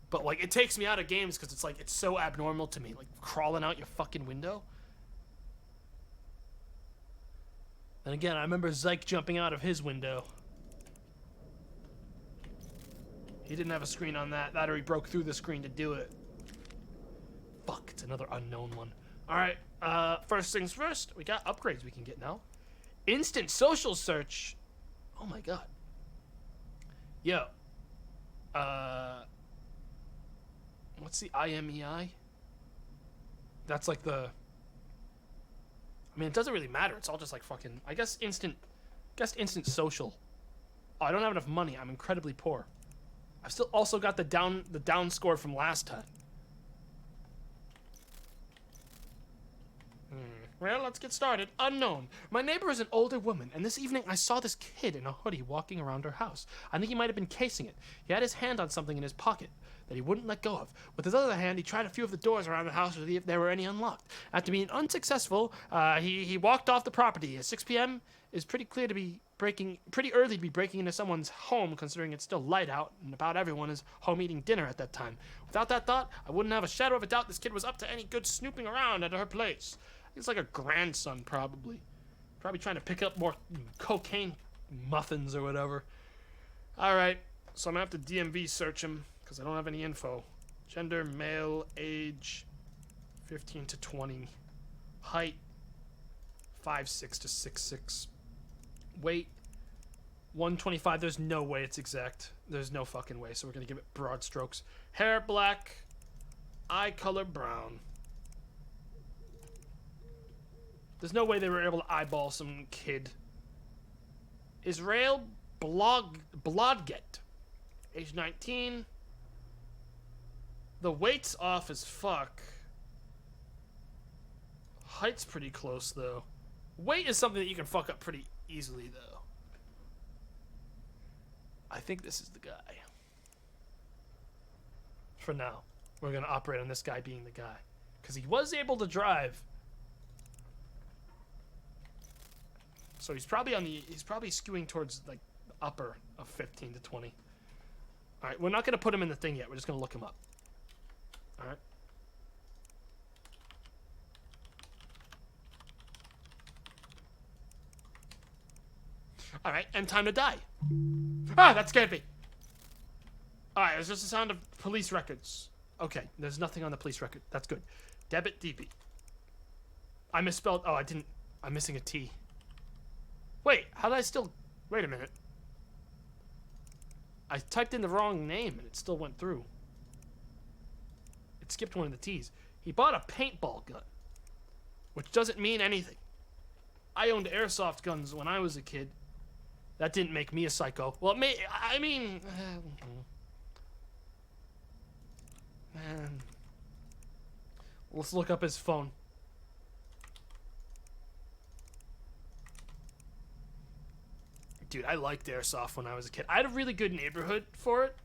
But, like, it takes me out of games because it's, like, it's so abnormal to me. Like, crawling out your fucking window. And again, I remember Zyke jumping out of his window. He didn't have a screen on that. That or he broke through the screen to do it. Fuck, it's another unknown one. Alright, first things first. We got upgrades we can get now. Instant social search. Oh my god. Yo. What's the IMEI? That's like the... I mean, it doesn't really matter. It's all just like fucking... I guess instant social. Oh, I don't have enough money. I'm incredibly poor. I've still also got the down score from last time. Well, let's get started. Unknown. My neighbor is an older woman, and this evening I saw this kid in a hoodie walking around her house. I think he might have been casing it. He had his hand on something in his pocket that he wouldn't let go of. With his other hand, he tried a few of the doors around the house to see if there were any unlocked. After being unsuccessful, he walked off the property. At 6 p.m. is pretty early to be breaking into someone's home, considering it's still light out and about everyone is home eating dinner at that time. Without that thought, I wouldn't have a shadow of a doubt this kid was up to any good snooping around at her place. He's like a grandson, probably. Probably trying to pick up more cocaine muffins or whatever. Alright, so I'm gonna have to DMV search him, because I don't have any info. Gender, male, age, 15 to 20. Height, 5'6" to 6'6". Weight, 125. There's no way it's exact. There's no fucking way, so we're gonna give it broad strokes. Hair, black. Eye color, brown. There's no way they were able to eyeball some kid. Israel Blodgett. Age 19. The weight's off as fuck. Height's pretty close, though. Weight is something that you can fuck up pretty easily, though. I think this is the guy. For now. We're going to operate on this guy being the guy. Because he was able to drive. So he's probably skewing towards like the upper of 15 to 20. All right, we're not going to put him in the thing yet. We're just going to look him up. All right. All right, and time to die. Ah, that scared me. All right, it's just the sound of police records. Okay, there's nothing on the police record. That's good. Debit DB. I misspelled. Oh, I didn't. I'm missing a T. Wait, how did I still... Wait a minute. I typed in the wrong name and it still went through. It skipped one of the T's. He bought a paintball gun. Which doesn't mean anything. I owned airsoft guns when I was a kid. That didn't make me a psycho. Well, it may... I mean... man. Let's look up his phone. Dude, I liked airsoft when I was a kid. I had a really good neighborhood for it,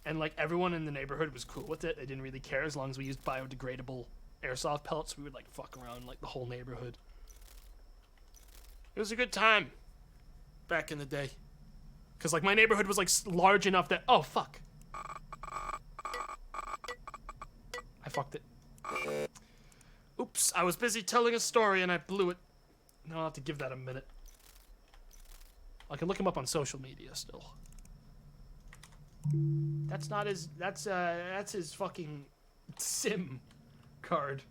and like everyone in the neighborhood was cool with it. They didn't really care as long as we used biodegradable airsoft pellets. We would like fuck around like the whole neighborhood. It was a good time back in the day, because like my neighborhood was like large enough that fuck, I fucked it. Oops, I was busy telling a story and I blew it. Now I'll have to give that a minute. I can look him up on social media still. That's not his... That's his fucking SIM card.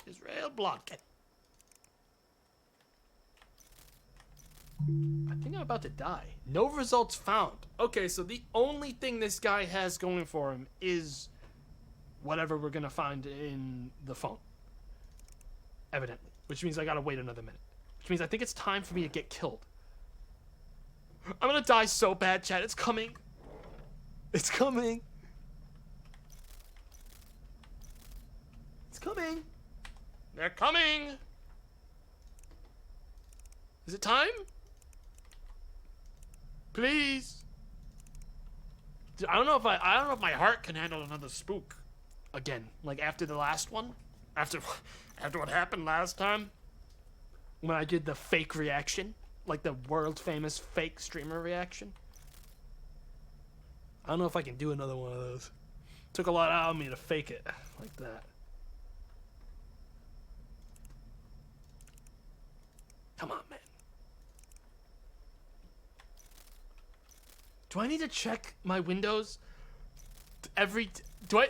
Israel Blodgett. I think I'm about to die. No results found. Okay, so the only thing this guy has going for him is whatever we're gonna find in the phone. Evidently. Which means I gotta wait another minute. Which means I think it's time for me to get killed. I'm gonna die so bad, chat. It's coming. It's coming. It's coming. They're coming. Is it time? Please. Dude, I don't know if my heart can handle another spook again. Like after the last one. After what happened last time, when I did the fake reaction, like the world famous fake streamer reaction. I don't know if I can do another one of those. Took a lot out of me to fake it like that. Come on, man. Do I need to check my windows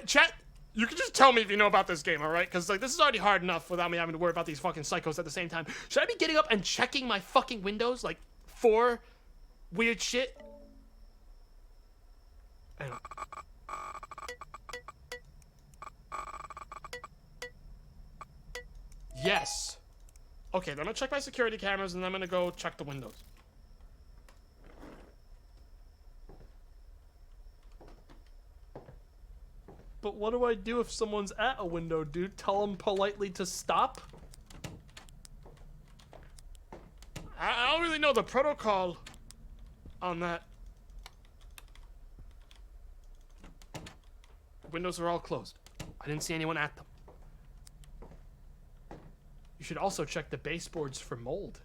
chat? You can just tell me if you know about this game, alright? Because, like, this is already hard enough without me having to worry about these fucking psychos at the same time. Should I be getting up and checking my fucking windows, like, for weird shit? I don't... Yes. Okay, then I'm gonna check my security cameras and then I'm gonna go check the windows. what do I do if someone's at a window, dude? Tell them politely to stop? I don't really know the protocol on that. Windows are all closed. I didn't see anyone at them. You should also check the baseboards for mold.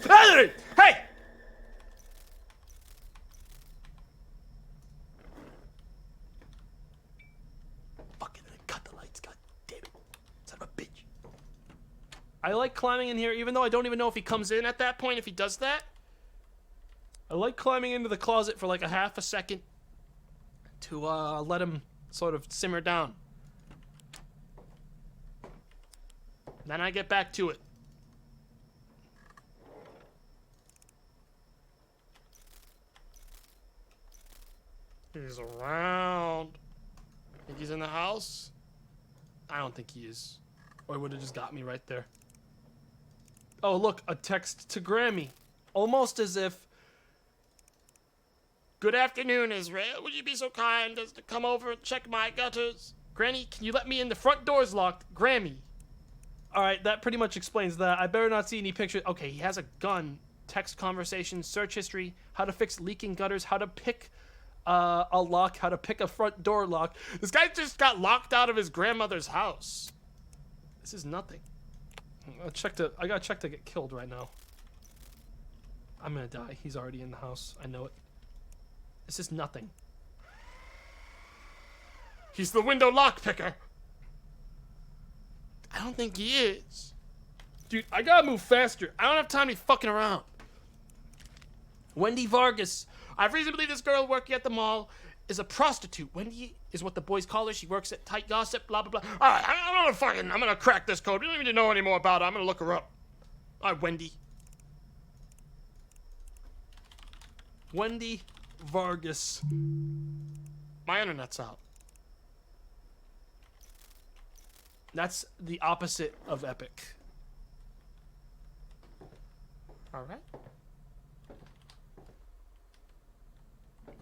Hey! Hey! Fucking cut the lights, god damn it. Son of a bitch. I like climbing in here, even though I don't even know if he comes in at that point, if he does that. I like climbing into the closet for like a half a second to let him sort of simmer down. Then I get back to it. He's around. Think he's in the house? I don't think he is. Or he would have just got me right there. Oh, look, a text to Grammy. Almost as if... Good afternoon, Israel. Would you be so kind as to come over and check my gutters? Granny, can you let me in? The front door's locked. Grammy. Alright, that pretty much explains that. I better not see any pictures. Okay, he has a gun. Text conversation, search history, how to fix leaking gutters, how to pick a lock, how to pick a front door lock. This guy just got locked out of his grandmother's house. This is nothing. I gotta check to get killed right now. I'm gonna die. He's already in the house. I know it. This is nothing. He's the window lock picker. I don't think he is. Dude, I gotta move faster. I don't have time to be fucking around. Wendy Vargas. I have reason to believe this girl working at the mall is a prostitute. Wendy is what the boys call her. She works at Tight Gossip, blah, blah, blah. All right, I'm gonna crack this code. We don't need to know any more about her. I'm gonna look her up. All right, Wendy. Wendy Vargas. My internet's out. That's the opposite of epic. All right.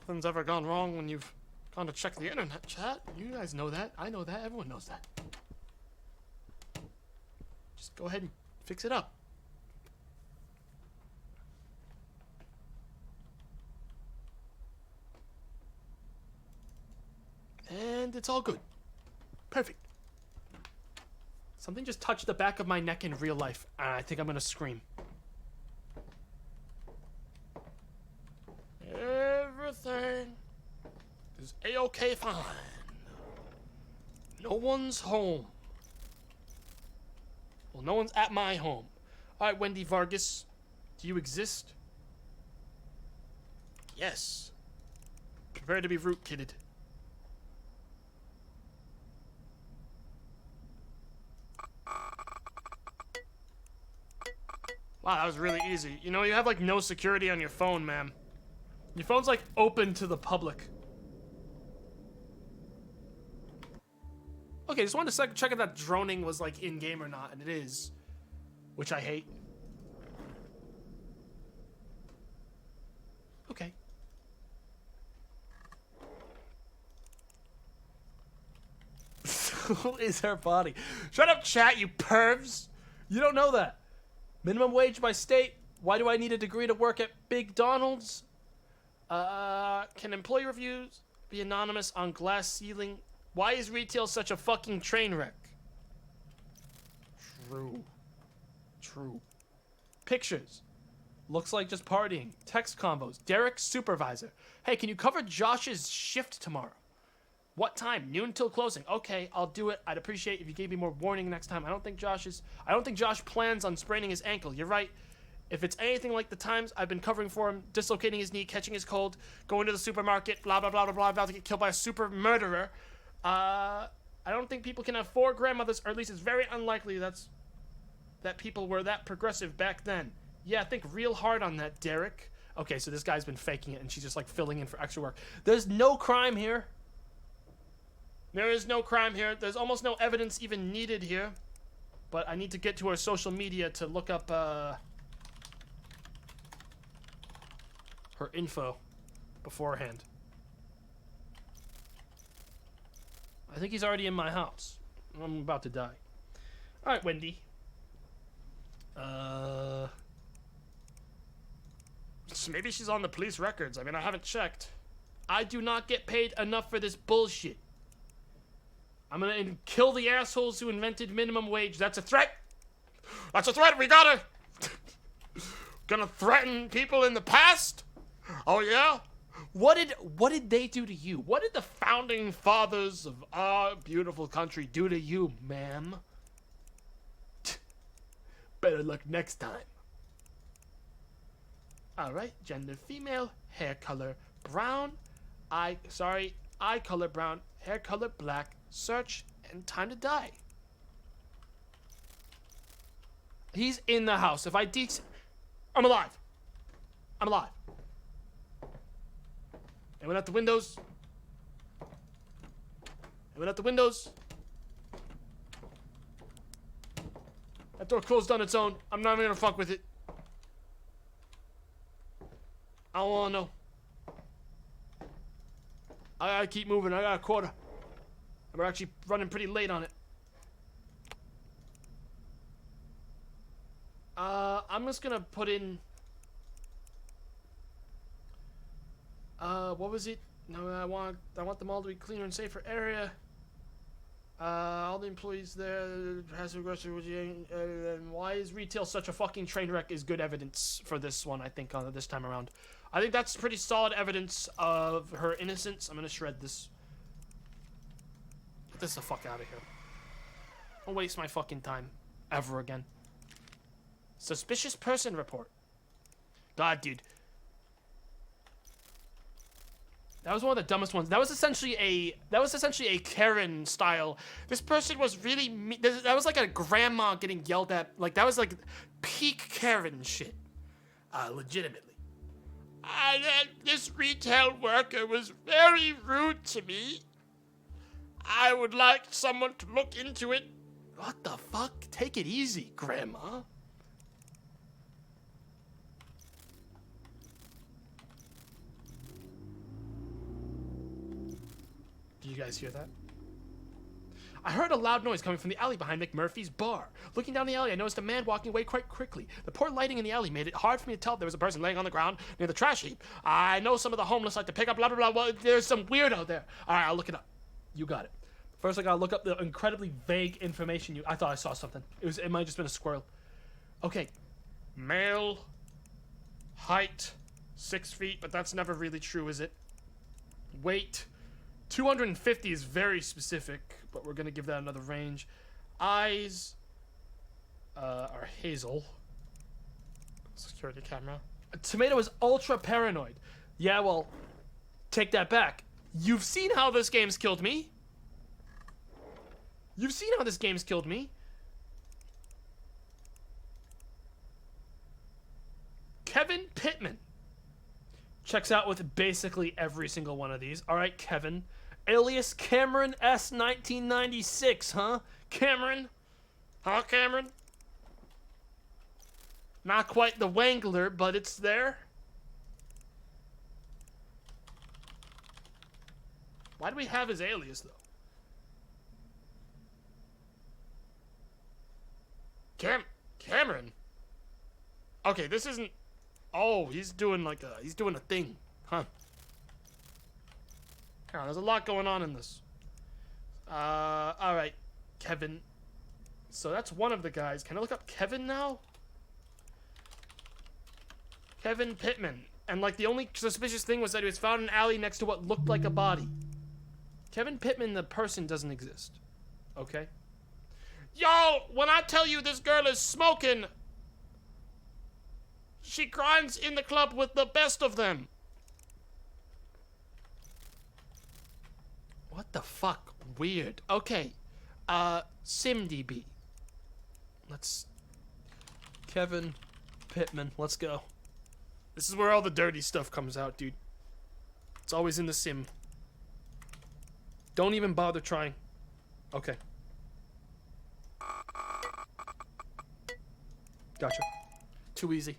Nothing's ever gone wrong when you've gone to check the internet, chat. You guys know that. I know that. Everyone knows that. Just go ahead and fix it up. And it's all good. Perfect. Something just touched the back of my neck in real life. I think I'm gonna scream. Everything is a-okay fine. No one's home. Well, no one's at my home. Alright, Wendy Vargas. Do you exist? Yes. Prepare to be rootkitted. Wow, that was really easy. You know, you have like no security on your phone, man. Your phone's like open to the public. Okay, just wanted to check if that droning was like in-game or not, and it is. Which I hate. Okay. Who is her body? Shut up, chat, you pervs! You don't know that. Minimum wage by state. Why do I need a degree to work at Big Donald's? Can employee reviews be anonymous on glass ceiling? Why is retail such a fucking train wreck? True. True. Pictures. Looks like just partying. Text combos. Derek, supervisor. Hey, can you cover Josh's shift tomorrow? What time? Noon till closing. Okay, I'll do it. I'd appreciate if you gave me more warning next time. I don't think Josh plans on spraining his ankle. You're right. If it's anything like the times I've been covering for him, dislocating his knee, catching his cold, going to the supermarket, blah, blah, blah, blah, blah, about to get killed by a super murderer, I don't think people can have 4 grandmothers, or at least it's very unlikely that people were that progressive back then. Yeah, think real hard on that, Derek. Okay, so this guy's been faking it, and she's just, like, filling in for extra work. There's no crime here. There is no crime here. There's almost no evidence even needed here. But I need to get to her social media to look up, her her info beforehand. I think he's already in my house. I'm about to die. Alright, Wendy. Maybe she's on the police records. I mean, I haven't checked. I do not get paid enough for this bullshit. I'm gonna kill the assholes who invented minimum wage. That's a threat. That's a threat. We gotta... Gonna threaten people in the past? Oh, yeah? What did they do to you? What did the founding fathers of our beautiful country do to you, ma'am? Better luck next time. Alright, gender female, hair color brown, eye color brown, hair color black, search, and time to die. He's in the house. If I I'm alive. I'm alive. Anyone at the windows? Anyone at the windows? That door closed on its own. I'm not even gonna fuck with it. I don't wanna know. I gotta keep moving. I got a quarter. We're actually running pretty late on it. I'm just gonna put in... what was it? No, I want them all to be cleaner and safer area. All the employees there has aggressive. Why is retail such a fucking train wreck is good evidence for this one, I think, this time around. I think that's pretty solid evidence of her innocence. I'm gonna shred this. Get this the fuck out of here. Don't waste my fucking time. Ever again. Suspicious person report. God, dude. That was one of the dumbest ones. That was essentially a Karen style. This person was really that was like a grandma getting yelled at. Like that was like peak Karen shit. Legitimately. This retail worker was very rude to me. I would like someone to look into it. What the fuck? Take it easy, grandma. Did you guys hear that? I heard a loud noise coming from the alley behind McMurphy's bar. Looking down the alley, I noticed a man walking away quite quickly. The poor lighting in the alley made it hard for me to tell if there was a person laying on the ground near the trash heap. I know some of the homeless like to pick up blah, blah, blah. Well, there's some weirdo there. All right, I'll look it up. You got it. First, I gotta look up the incredibly vague information I thought I saw something. It might have just been a squirrel. Okay. Male. Height. 6 feet, but that's never really true, is it? Weight. 250 is very specific, but we're gonna give that another range. Eyes are hazel. Security camera. Tomato is ultra paranoid. Yeah, well, take that back. You've seen how this game's killed me. You've seen how this game's killed me. Kevin Pittman checks out with basically every single one of these. All right, Kevin. Alias Cameron S. 1996, huh? Cameron? Huh, Cameron? Not quite the Wangler, but it's there. Why do we have his alias, though? Cameron? Okay, this isn't... Oh, he's doing like a... He's doing a thing, huh? Oh, there's a lot going on in this. Alright. Kevin. So that's one of the guys. Can I look up Kevin now? Kevin Pittman. And like the only suspicious thing was that he was found in an alley next to what looked like a body. Kevin Pittman, the person, doesn't exist. Okay? Y'all, when I tell you this girl is smoking, she grinds in the club with the best of them. What the fuck? Weird. Okay. SimDB. Let's... Kevin Pittman. Let's go. This is where all the dirty stuff comes out, dude. It's always in the sim. Don't even bother trying. Okay. Gotcha. Too easy.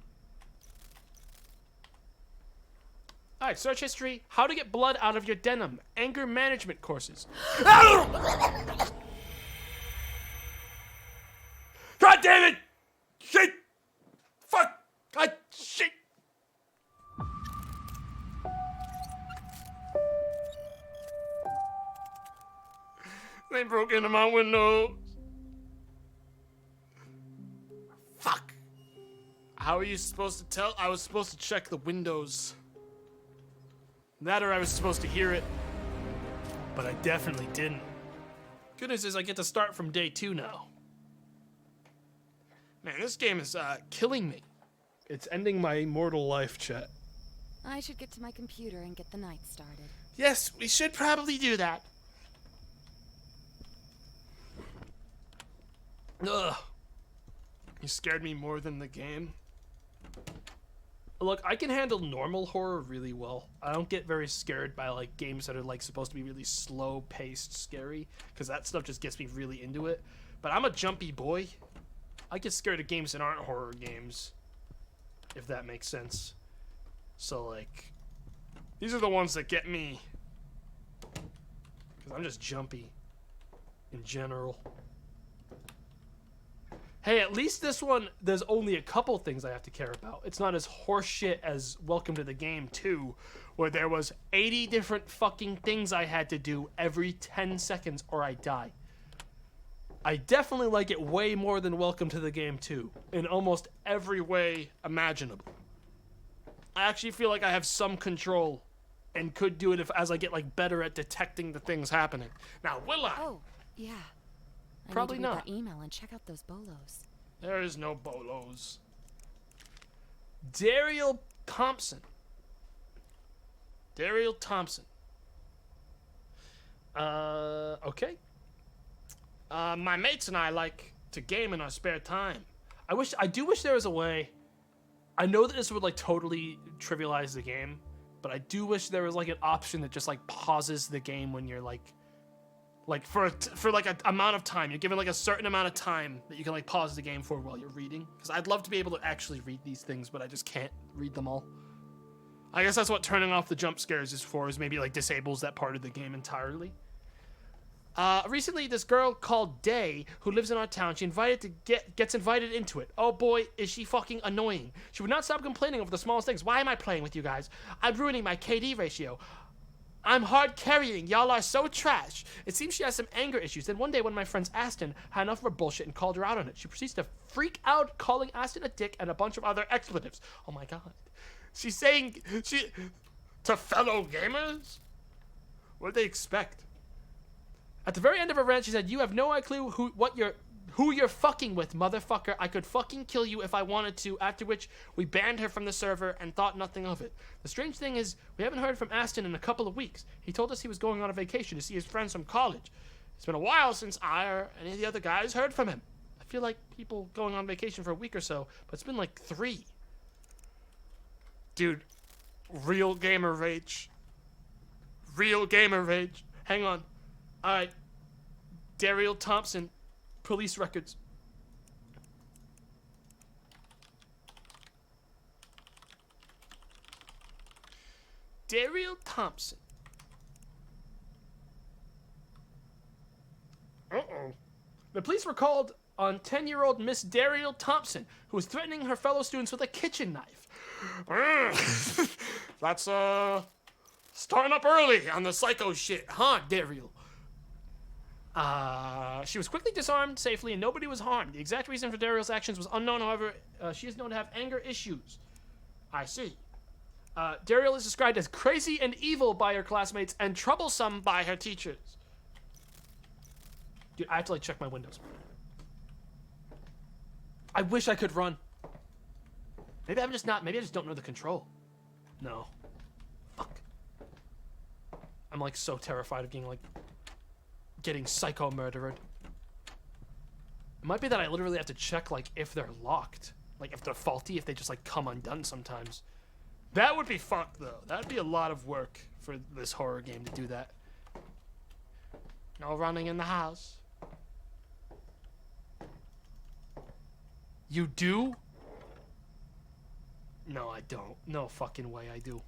Hide search history, how to get blood out of your denim, anger management courses. God damn it! Shit! Fuck! God, shit! They broke into my windows. Fuck. How are you supposed to tell? I was supposed to check the windows. That or I was supposed to hear it. But I definitely didn't. Good news is I get to start from day 2 now. Man, this game is killing me. It's ending my immortal life, chat. I should get to my computer and get the night started. Yes, we should probably do that. Ugh. You scared me more than the game. Look, I can handle normal horror really well. I don't get very scared by like games that are like supposed to be really slow-paced scary, because that stuff just gets me really into it. But I'm a jumpy boy. I get scared of games that aren't horror games, if that makes sense. So like, these are the ones that get me, because I'm just jumpy in general. Hey, at least this one, there's only a couple things I have to care about. It's not as horseshit as Welcome to the Game 2, where there was 80 different fucking things I had to do every 10 seconds or I die. I definitely like it way more than Welcome to the Game 2, in almost every way imaginable. I actually feel like I have some control and could do it as I get like better at detecting the things happening. Now, will I? Oh, yeah. Probably I need to read not. that email and check out those bolos. There is no bolos. Daryl Thompson. Daryl Thompson. Okay. My mates and I like to game in our spare time. I do wish there was a way. I know that this would like totally trivialize the game, but I do wish there was like an option that just like pauses the game when you're like for like an amount of time. You're given like a certain amount of time that you can like pause the game for while you're reading. Because I'd love to be able to actually read these things, but I just can't read them all. I guess that's what turning off the jump scares is for, is maybe like disables that part of the game entirely. Recently, this girl called Day, who lives in our town, gets invited into it. Oh boy, is she fucking annoying. She would not stop complaining over the smallest things. Why am I playing with you guys? I'm ruining my KD ratio. I'm hard carrying. Y'all are so trash. It seems she has some anger issues. Then one day, one of my friends, Aston, had enough of her bullshit and called her out on it. She proceeds to freak out, calling Aston a dick and a bunch of other expletives. Oh my god. She's saying to fellow gamers? What do they expect? At the very end of her rant, she said, "You have no clue who you're fucking with, motherfucker. I could fucking kill you if I wanted to," after which we banned her from the server and thought nothing of it. The strange thing is, we haven't heard from Aston in a couple of weeks. He told us he was going on a vacation to see his friends from college. It's been a while since I or any of the other guys heard from him. I feel like people going on vacation for a week or so, but it's been like 3. Dude, real gamer rage. Real gamer rage. Hang on. Alright. Daryl Thompson. Police records. Daryl Thompson. Uh-oh. The police were called on 10-year-old Miss Daryl Thompson, who was threatening her fellow students with a kitchen knife. That's, starting up early on the psycho shit, huh, Daryl? She was quickly disarmed safely and nobody was harmed. The exact reason for Daryl's actions was unknown, however, she is known to have anger issues. I see. Daryl is described as crazy and evil by her classmates and troublesome by her teachers. Dude, I have to like check my windows. I wish I could run. Maybe I'm just not, maybe I just don't know the control. No. Fuck. I'm like so terrified of getting psycho murdered. It might be that I literally have to check like if they're locked. Like if they're faulty, if they just like come undone sometimes. That would be fucked though. That'd be a lot of work for this horror game to do that. No running in the house. You do? No, I don't. No fucking way I do.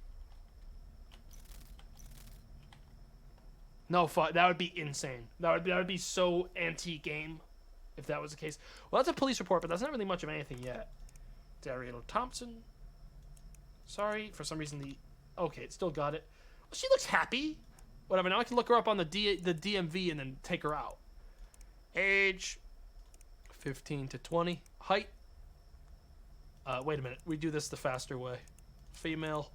No, that would be insane. That would be so anti-game if that was the case. Well, that's a police report, but that's not really much of anything yet. Daryl Thompson. Sorry, for some reason okay, it still got it. Well, she looks happy. Whatever. Now I can look her up on the DMV and then take her out. Age 15 to 20. Height. Wait a minute. We do this the faster way. Female.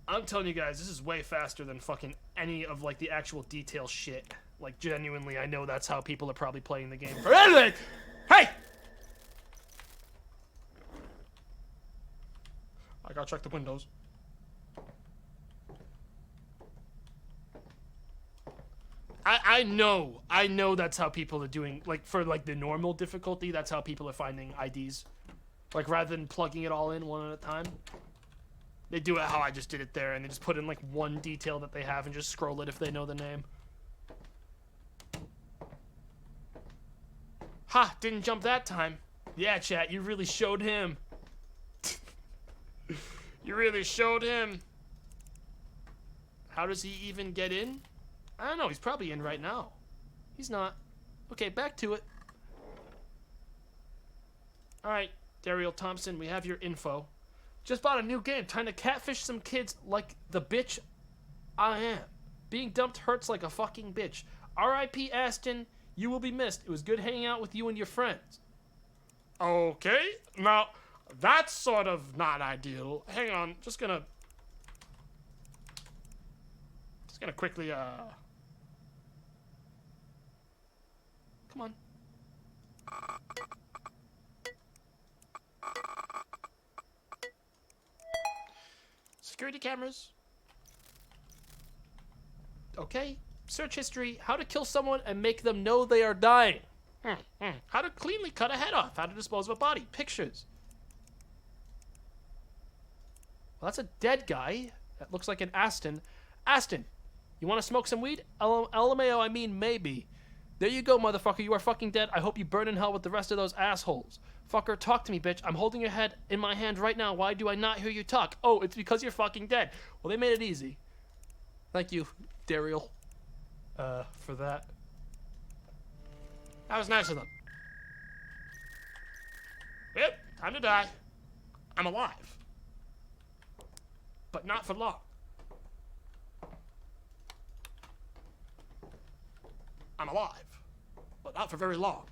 I'm telling you guys, this is way faster than fucking any of, like, the actual detail shit. Like, genuinely, I know that's how people are probably playing the game. For anything! Hey! I gotta check the windows. I know that's how people are doing, like, for, like, the normal difficulty, that's how people are finding IDs. Like, rather than plugging it all in one at a time. They do it how I just did it there, and they just put in, like, one detail that they have and just scroll it if they know the name. Ha! Didn't jump that time. Yeah, chat, you really showed him. You really showed him. How does he even get in? I don't know, he's probably in right now. He's not. Okay, back to it. Alright, Daryl Thompson, we have your info. Just bought a new game, trying to catfish some kids like the bitch I am. Being dumped hurts like a fucking bitch. R.I.P. Aston, you will be missed. It was good hanging out with you and your friends. Okay, now, that's sort of not ideal. Hang on, just gonna quickly, come on. Security cameras. Okay. Search history. How to kill someone and make them know they are dying. How to cleanly cut a head off. How to dispose of a body. Pictures. Well, that's a dead guy. That looks like an Aston. Aston, you want to smoke some weed? LMAO, I mean maybe. There you go, motherfucker. You are fucking dead. I hope you burn in hell with the rest of those assholes. Fucker, talk to me, bitch. I'm holding your head in my hand right now. Why do I not hear you talk? Oh, it's because you're fucking dead. Well, they made it easy. Thank you, Daryl, for that. That was nice of them. Yep, time to die. I'm alive. But not for long. I'm alive, but not for very long.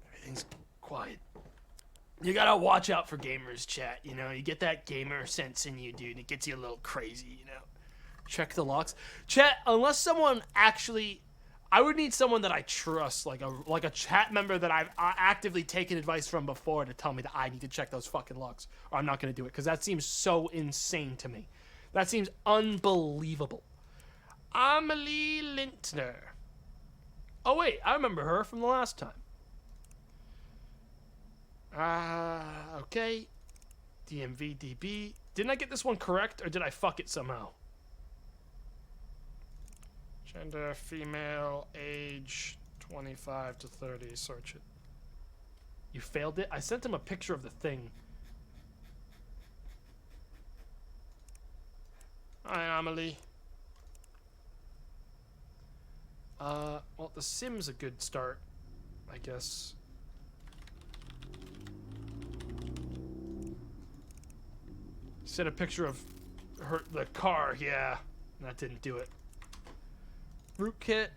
Everything's quiet. You gotta watch out for gamers, chat, you know? You get that gamer sense in you, dude. It gets you a little crazy, you know? Check the locks. Chat, unless someone actually... I would need someone that I trust, like a chat member that I've actively taken advice from before to tell me that I need to check those fucking locks, or I'm not going to do it, because that seems so insane to me. That seems unbelievable. Amelie Lintner. Oh, wait, I remember her from the last time. Okay. DMVDB. Didn't I get this one correct, or did I fuck it somehow? Gender, female, age, 25 to 30. Search it. You failed it? I sent him a picture of the thing. Hi, Amelie. Well, the Sim's a good start, I guess. Sent a picture of the car, yeah. That didn't do it. Rootkit.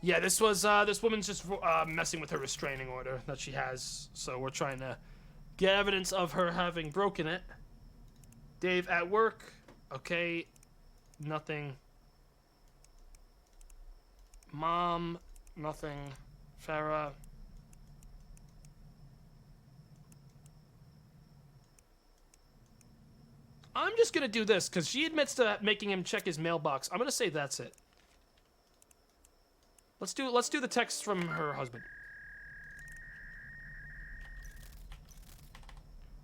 Yeah, this woman's just messing with her restraining order that she has, so we're trying to get evidence of her having broken it. Dave at work. Okay. Nothing. Mom, nothing. Farah. I'm just gonna do this, because she admits to making him check his mailbox. I'm gonna say that's it. Let's do the text from her husband.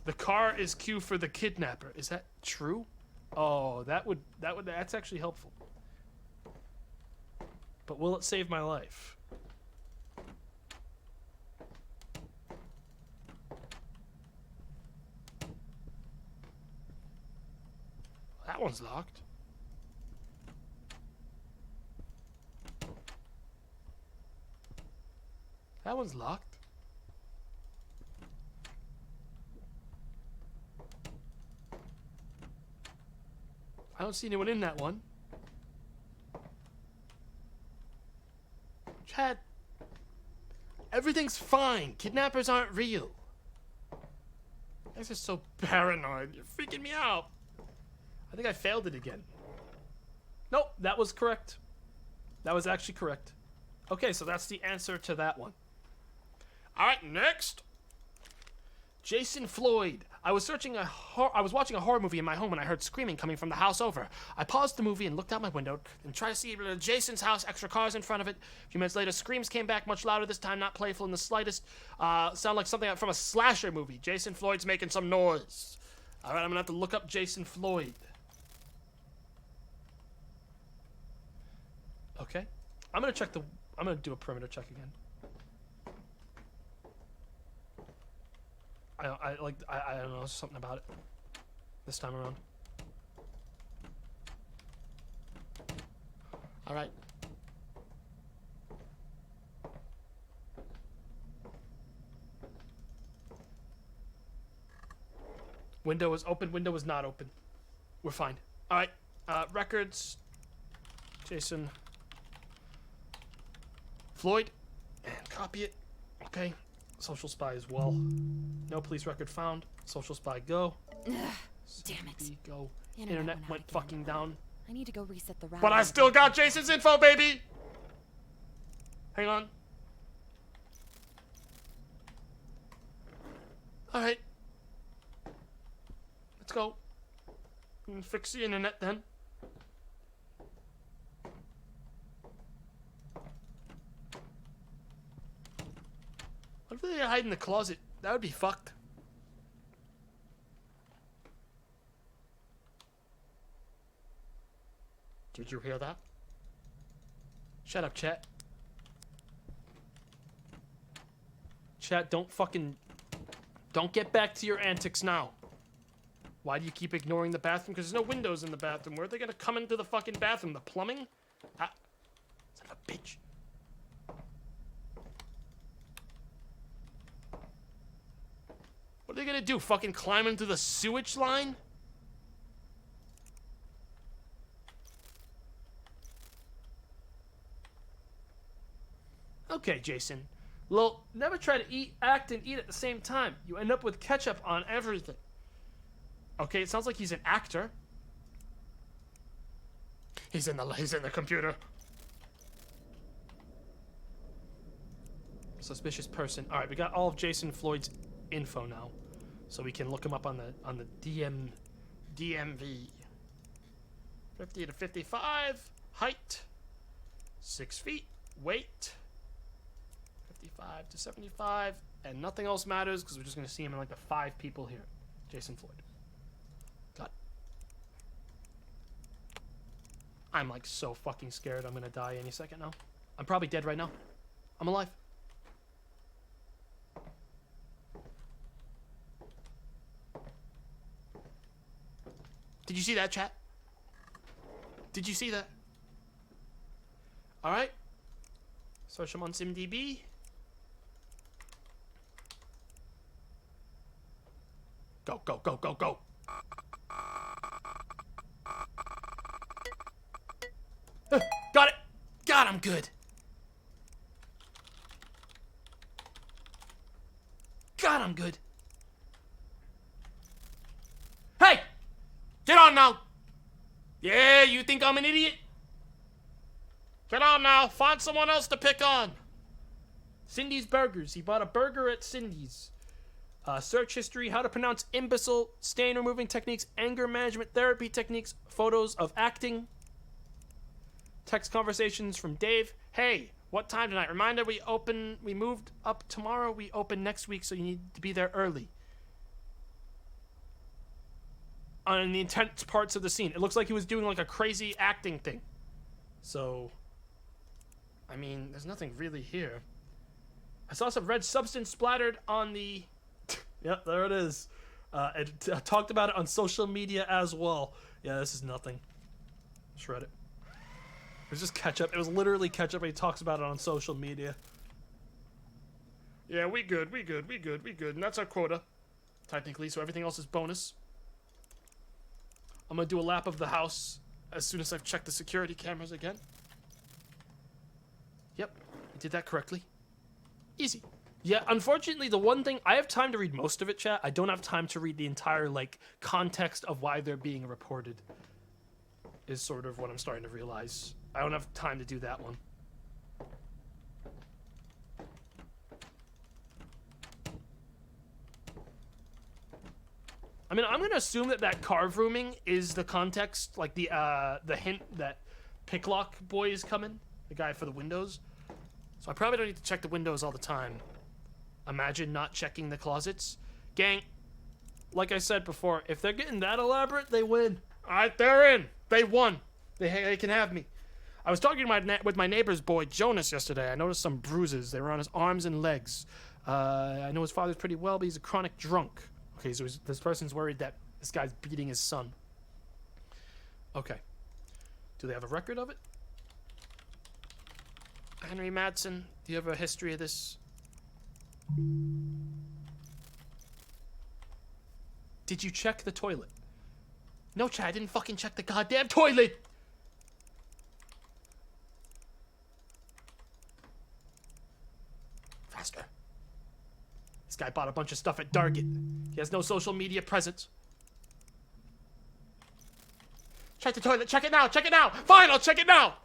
The car is Q for the kidnapper. Is that true? Oh, that's actually helpful. But will it save my life? That one's locked. That one's locked. I don't see anyone in that one. Chad, everything's fine. Kidnappers aren't real. This is so paranoid. You're freaking me out. I think I failed it again. Nope, that was correct. That was actually correct. Okay, so that's the answer to that one. All right, next. Jason Floyd. I was watching a horror movie in my home when I heard screaming coming from the house over. I paused the movie and looked out my window and tried to see Jason's house, extra cars in front of it. A few minutes later, screams came back much louder this time, not playful in the slightest. Sound like something from a slasher movie. Jason Floyd's making some noise. All right, I'm gonna have to look up Jason Floyd. Okay, I'm gonna do a perimeter check again. I don't know, something about it this time around. All right. Window was open, window was not open. We're fine. All right, records. Jason Floyd, and copy it. Okay. Social spy as well. No police record found. Social spy go. Ugh, damn it. Go. Internet went fucking down. I need to go reset the router. But I still got Jason's info, baby! Hang on. Alright. Let's go. Fix the internet then. What if they hide in the closet? That would be fucked. Did you hear that? Shut up, chat. Chat, don't get back to your antics now. Why do you keep ignoring the bathroom? Because there's no windows in the bathroom. Where are they gonna come into the fucking bathroom? The plumbing? Ah, son of a bitch. What are they gonna do? Fucking climb into the sewage line? Okay, Jason. Well, never try to act and eat at the same time. You end up with ketchup on everything. Okay, it sounds like he's an actor. He's in the computer. Suspicious person. All right, we got all of Jason Floyd's info now, so we can look him up on the DMV. 50 to 55, height, 6 feet, weight, 55 to 75, and nothing else matters because we're just gonna see him in like the 5 people here. Jason Floyd. Got it. I'm like so fucking scared I'm gonna die any second now. I'm probably dead right now. I'm alive. Did you see that, chat? Did you see that? Alright. Search him on SimDB. Go, go, go, go, go. Got it. God, I'm good. God, I'm good. Hey! Get on now! Yeah, you think I'm an idiot? Get on now. Find someone else to pick on. Cindy's Burgers. He bought a burger at Cindy's. Search history, how to pronounce imbecile, stain removing techniques, anger management therapy techniques, photos of acting. Text conversations from Dave. Hey, what time tonight? Reminder, we moved up tomorrow. We open next week, so you need to be there early. on the intense parts of the scene. It looks like he was doing like a crazy acting thing. So, I mean, there's nothing really here. I saw some red substance splattered on the... Yep, there it is. I talked about it on social media as well. Yeah, this is nothing. Shred it. It was just ketchup. It was literally ketchup, and he talks about it on social media. Yeah, we good. And that's our quota, technically, so everything else is bonus. I'm gonna do a lap of the house as soon as I've checked the security cameras again. Yep, I did that correctly. Easy. Yeah, unfortunately, the one thing... I have time to read most of it, chat. I don't have time to read the entire, like, context of why they're being reported. Is sort of what I'm starting to realize. I don't have time to do that one. I mean, I'm going to assume that that carve rooming is the context, like the hint that Picklock boy is coming. The guy for the windows. So I probably don't need to check the windows all the time. Imagine not checking the closets. Gang, like I said before, if they're getting that elaborate, they win. Alright, they're in. They won. They can have me. I was talking with my neighbor's boy, Jonas, yesterday. I noticed some bruises. They were on his arms and legs. I know his father's pretty well, but he's a chronic drunk. Okay, so this person's worried that this guy's beating his son. Okay. Do they have a record of it? Henry Madsen, do you have a history of this? Did you check the toilet? No, Chad, I didn't fucking check the goddamn toilet! Faster. This guy bought a bunch of stuff at Target. He has no social media presence. Check the toilet, check it now, check it now! Fine, I'll check it now!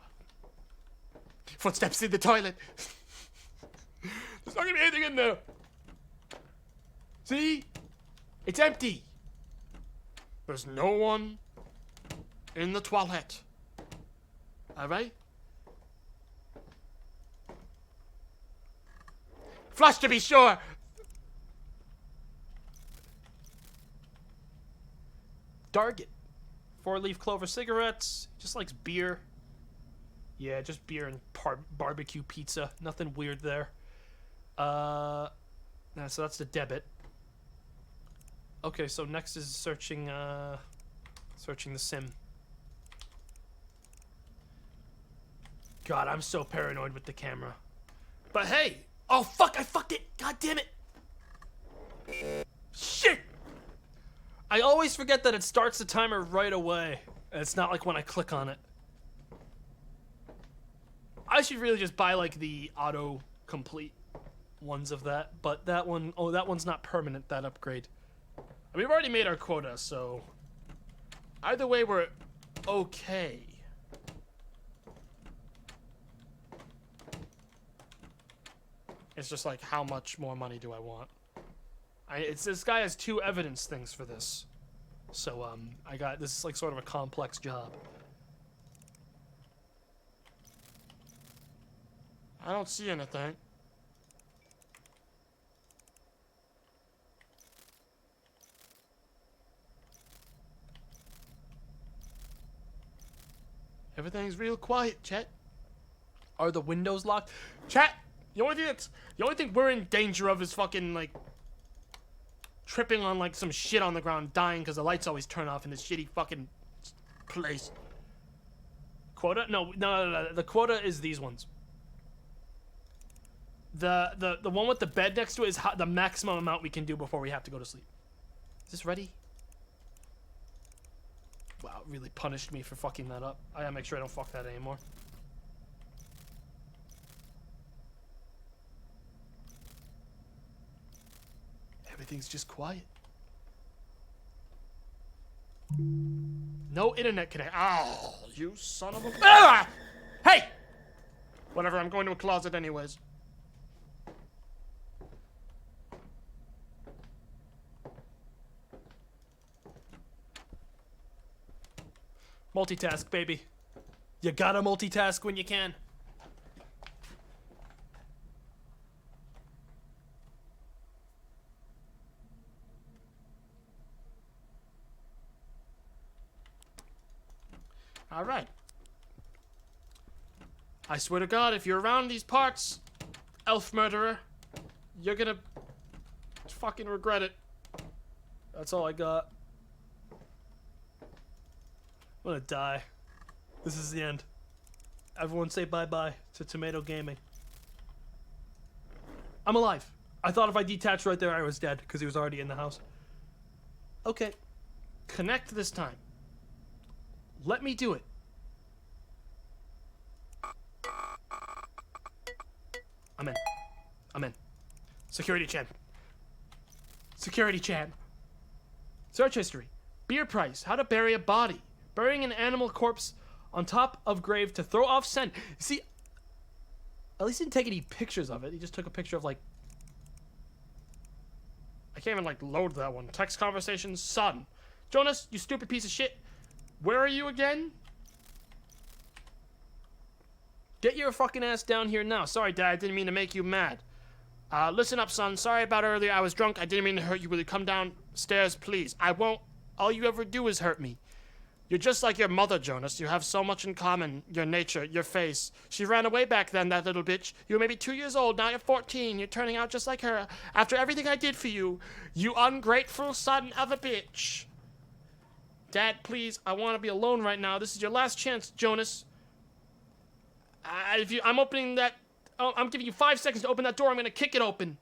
Footsteps in the toilet. There's not gonna be anything in there. See? It's empty. There's no one in the toilet. Alright? Flush to be sure. Target. 4-leaf clover cigarettes. Just likes beer. Yeah, just beer and barbecue pizza. Nothing weird there. So that's the debit. Okay, so next is searching searching the sim. God, I'm so paranoid with the camera. But hey! Oh fuck, I fucked it! God damn it! Shit! I always forget that it starts the timer right away. And it's not like when I click on it. I should really just buy like the auto-complete ones of that, but that one, oh, that one's not permanent, that upgrade. We've already made our quota, so either way we're okay. It's just like, how much more money do I want? This guy has 2 evidence things for this. So, this is like sort of a complex job. I don't see anything. Everything's real quiet, Chet. Are the windows locked? Chet, the only thing we're in danger of is fucking like tripping on like some shit on the ground, dying because the lights always turn off in this shitty fucking place. Quota? No. The quota is these ones. The one with the bed next to it is the maximum amount we can do before we have to go to sleep. Is this ready? Wow, it really punished me for fucking that up. I gotta make sure I don't fuck that anymore. Everything's just quiet. No internet connection. Oh, you son of a... Ah! Hey! Whatever, I'm going to a closet anyways. Multitask, baby. You gotta multitask when you can. Alright. I swear to God, if you're around these parts, elf murderer, you're gonna fucking regret it. That's all I got. I'm gonna die. This is the end. Everyone say bye-bye to Tomato Gaming. I'm alive. I thought if I detached right there, I was dead, because he was already in the house. Okay. Connect this time. Let me do it. I'm in. I'm in. Security chan. Security chan. Search history. Beer price. How to bury a body. Burying an animal corpse on top of grave to throw off scent. See, at least he didn't take any pictures of it. He just took a picture of, like... I can't even, like, load that one. Text conversations. Son. Jonas, you stupid piece of shit. Where are you again? Get your fucking ass down here now. Sorry, Dad. I didn't mean to make you mad. Listen up, son. Sorry about earlier. I was drunk. I didn't mean to hurt you. Will you come downstairs, please? I won't. All you ever do is hurt me. You're just like your mother, Jonas. You have so much in common. Your nature, your face. She ran away back then, that little bitch. You were maybe 2 years old. Now you're 14. You're turning out just like her. After everything I did for you. You ungrateful son of a bitch. Dad, please. I want to be alone right now. This is your last chance, Jonas. I'm opening that... Oh, I'm giving you 5 seconds to open that door. I'm going to kick it open.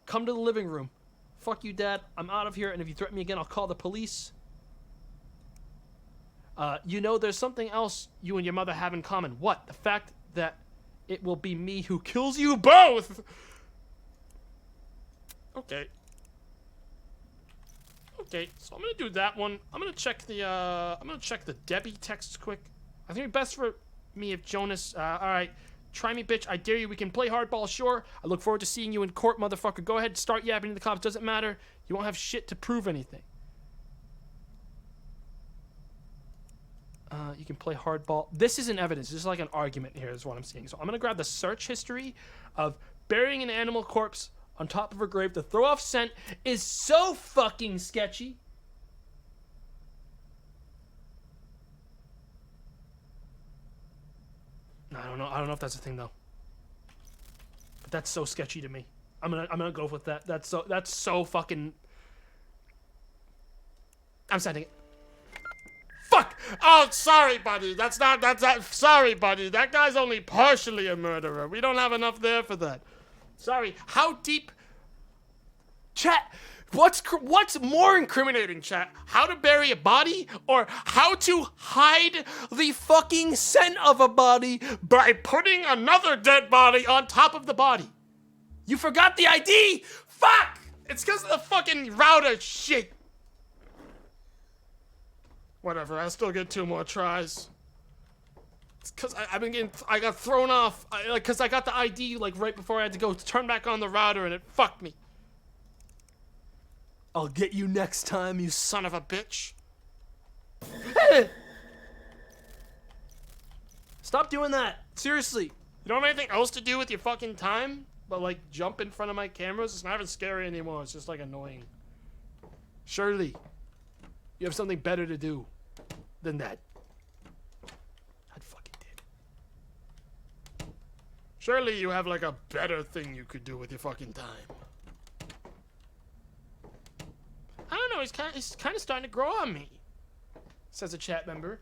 Come to the living room. Fuck you, Dad. I'm out of here, and if you threaten me again, I'll call the police. You know, there's something else you and your mother have in common. What? The fact that it will be me who kills you both! Okay. Okay, so I'm gonna do that one. I'm gonna check the Debbie texts quick. I think it'd be best for me if Jonas, alright. Try me, bitch. I dare you. We can play hardball, sure. I look forward to seeing you in court, motherfucker. Go ahead, start yapping to the cops. Doesn't matter. You won't have shit to prove anything. You can play hardball. This isn't evidence. This is like an argument here is what I'm seeing. So I'm going to grab the search history of burying an animal corpse on top of a grave to throw off scent is so fucking sketchy. I don't know if that's a thing though. But that's so sketchy to me. I'm gonna go with that. That's so fucking. I'm sending it. Fuck! Oh, sorry, buddy. Sorry, buddy. That guy's only partially a murderer. We don't have enough there for that. Sorry. How deep? Chat. What's more incriminating, chat? How to bury a body or how to hide the fucking scent of a body by putting another dead body on top of the body? You forgot the ID? Fuck! It's because of the fucking router shit. Whatever, I still get 2 more tries. It's because I got thrown off. Because I got the ID like right before I had to go turn back on the router and it fucked me. I'll get you next time, you son of a bitch. Stop doing that. Seriously. You don't have anything else to do with your fucking time? But like jump in front of my cameras? It's not even scary anymore. It's just like annoying. Surely. You have something better to do than that. I'd fucking did. Surely you have like a better thing you could do with your fucking time. I don't know, he's kind of starting to grow on me, says a chat member.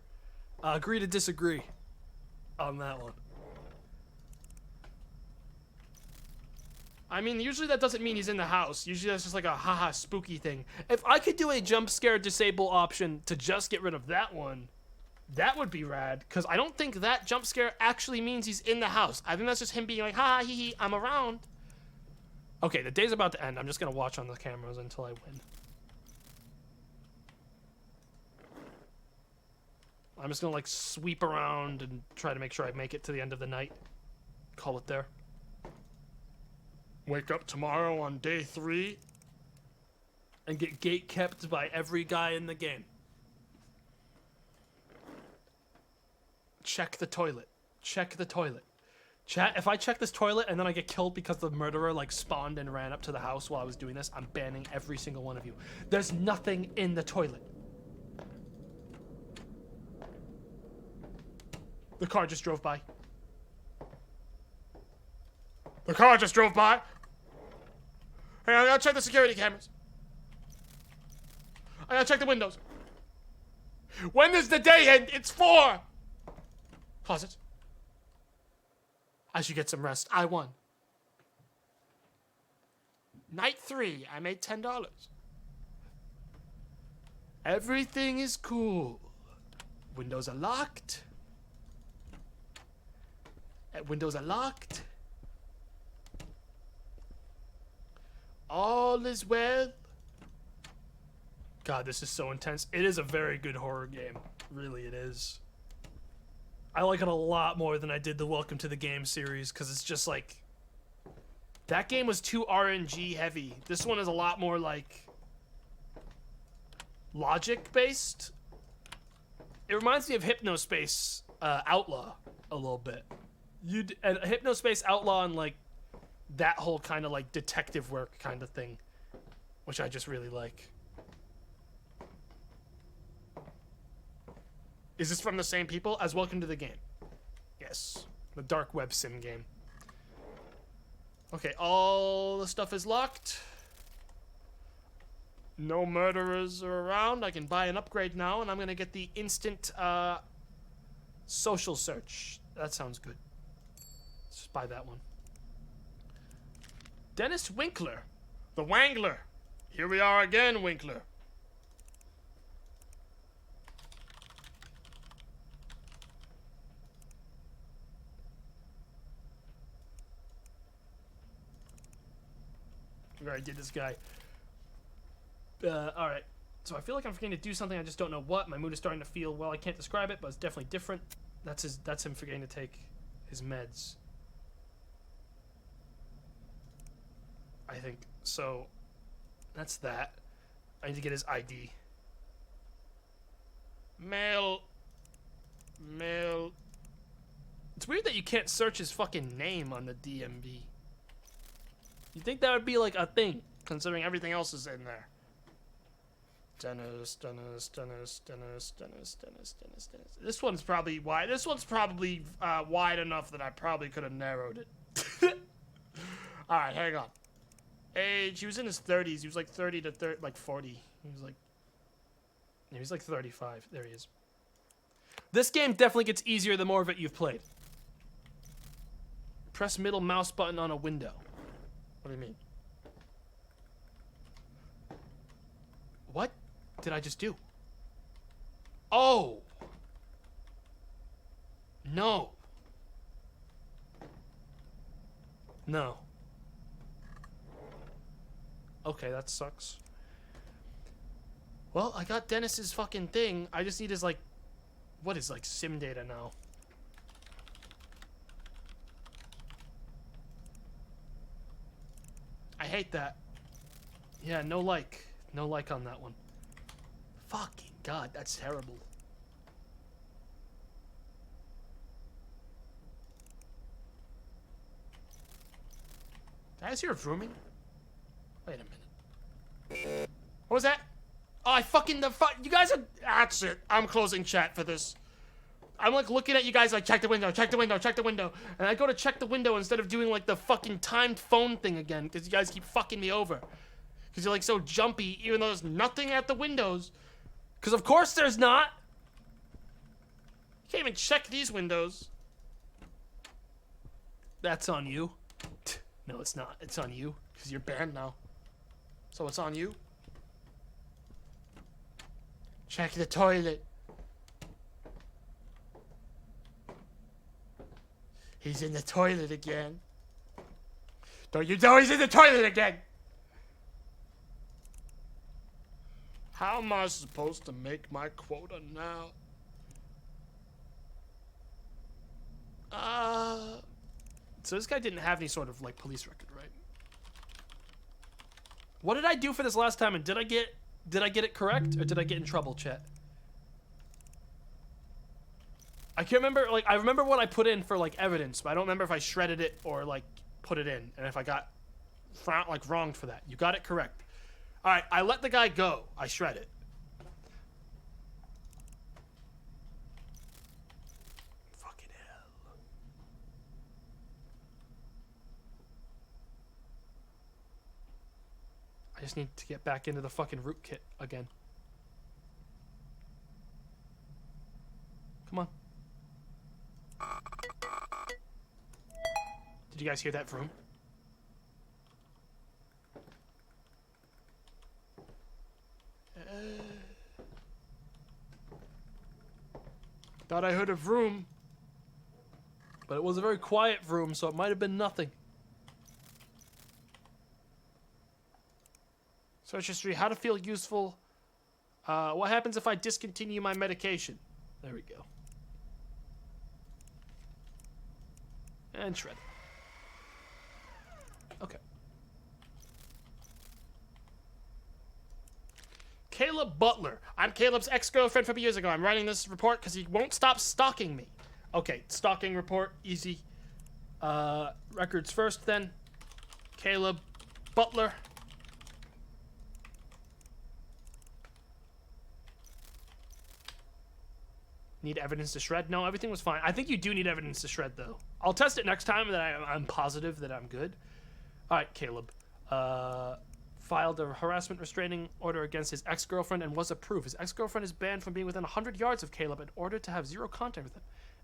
Agree to disagree on that one. I mean, usually that doesn't mean he's in the house. Usually that's just like a haha spooky thing. If I could do a jump scare disable option to just get rid of that one, that would be rad. Because I don't think that jump scare actually means he's in the house. I think that's just him being like, ha hee hee, I'm around. Okay, the day's about to end. I'm just going to watch on the cameras until I win. I'm just going to like sweep around and try to make sure I make it to the end of the night. Call it there. Wake up tomorrow on day 3 and get gate kept by every guy in the game. Check the toilet. Check the toilet. Chat, if I check this toilet and then I get killed because the murderer like spawned and ran up to the house while I was doing this, I'm banning every single one of you. There's nothing in the toilet. The car just drove by. The car just drove by. Hey, I gotta check the security cameras. I gotta check the windows. When does the day end? It's 4. Closet. I should get some rest. I won. Night 3. I made $10. Everything is cool. Windows are locked. Windows are locked. All is well. God, this is so intense. It is a very good horror game. Really, it is. I like it a lot more than I did the Welcome to the Game series, because it's just like... That game was too RNG heavy. This one is a lot more like... logic-based. It reminds me of Hypnospace Outlaw a little bit. Hypnospace Outlaw and like that whole kind of like detective work kind of thing, which I just really like. Is this from the same people as Welcome to the Game? Yes, the dark web sim game. Okay, all the stuff is locked. No murderers are around. I can buy an upgrade now, and I'm gonna get the instant social search. That sounds good. Let's just buy that one. Dennis Winkler, the Wangler. Here we are again, Winkler. We already did this guy. Alright. So I feel like I'm forgetting to do something, I just don't know what. My mood is starting to feel, well, I can't describe it, but it's definitely different. That's him forgetting to take his meds. I think. So, that's that. I need to get his ID. Mail. It's weird that you can't search his fucking name on the DMV. You'd think that would be like a thing, considering everything else is in there. Dennis. This one's probably wide. This one's probably wide enough that I probably could have narrowed it. All right, hang on. Age, he was in his 30s. He was like 30 to 40. He was like, yeah, he's like 35. There he is. This game definitely gets easier the more of it you've played. Press middle mouse button on a window. What do you mean? What did I just do? Oh! No. No. Okay, that sucks. Well, I got Dennis's fucking thing. I just need his, like... What is, like, sim data now? I hate that. Yeah, no like. No like on that one. Fucking God, that's terrible. Did I just hear a vrooming? Wait a minute. What was that? Oh, I fucking you guys are. That's it. I'm closing chat for this. I'm like looking at you guys like check the window, and I go to check the window instead of doing like the fucking timed phone thing again because you guys keep fucking me over. Because you're like so jumpy, even though there's nothing at the windows. Because of course there's not. You can't even check these windows. That's on you. No, it's not. It's on you because you're banned now. So it's on you. Check the toilet. He's in the toilet again. Don't you know he's in the toilet again? How am I supposed to make my quota now? So this guy didn't have any sort of like police record, right? What did I do for this last time, and did I get it correct, or did I get in trouble, chat? I can't remember, like, I remember what I put in for, like, evidence, but I don't remember if I shredded it or, like, put it in, and if I got, like, wronged for that. You got it correct. Alright, I let the guy go. I shred it. Fucking just need to get back into the fucking rootkit again. Come on. Did you guys hear that vroom? Thought I heard a vroom. But it was a very quiet vroom, so it might have been nothing. Search history, how to feel useful. What happens if I discontinue my medication? There we go. And shred. Okay. Caleb Butler. I'm Caleb's ex-girlfriend from years ago. I'm writing this report because he won't stop stalking me. Okay, stalking report, easy. Records first then. Caleb Butler. Need evidence to shred? No, everything was fine. I think you do need evidence to shred, though. I'll test it next time, that I'm positive that I'm good. All right, Caleb. Filed a harassment restraining order against his ex-girlfriend and was approved. His ex-girlfriend is banned from being within 100 yards of Caleb in order to have zero contact with him.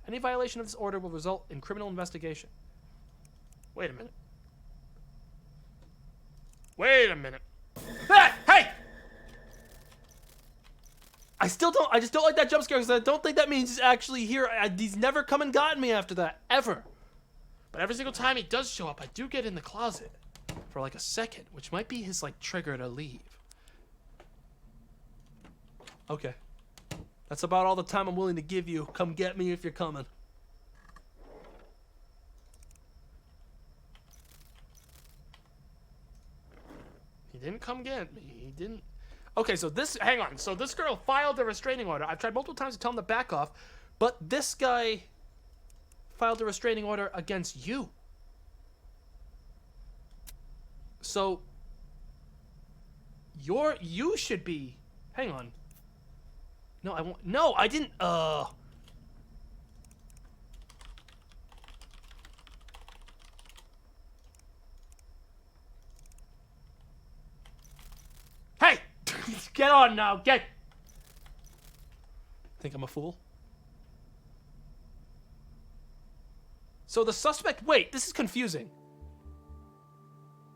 Any violation of this order will result in criminal investigation. Wait a minute. Wait a minute. Hey! Hey! I just don't like that jump scare because I don't think that means he's actually here. He's never come and gotten me after that, ever. But every single time he does show up, I do get in the closet for like a second, which might be his like trigger to leave. Okay. That's about all the time I'm willing to give you. Come get me if you're coming. He didn't come get me. He didn't. Okay, so this, hang on. So this girl filed a restraining order. I've tried multiple times to tell him to back off, but this guy filed a restraining order against you. So you should be, hang on. No, I won't, no, I didn't, Hey! Get on now, get! Think I'm a fool? So the suspect, wait, this is confusing.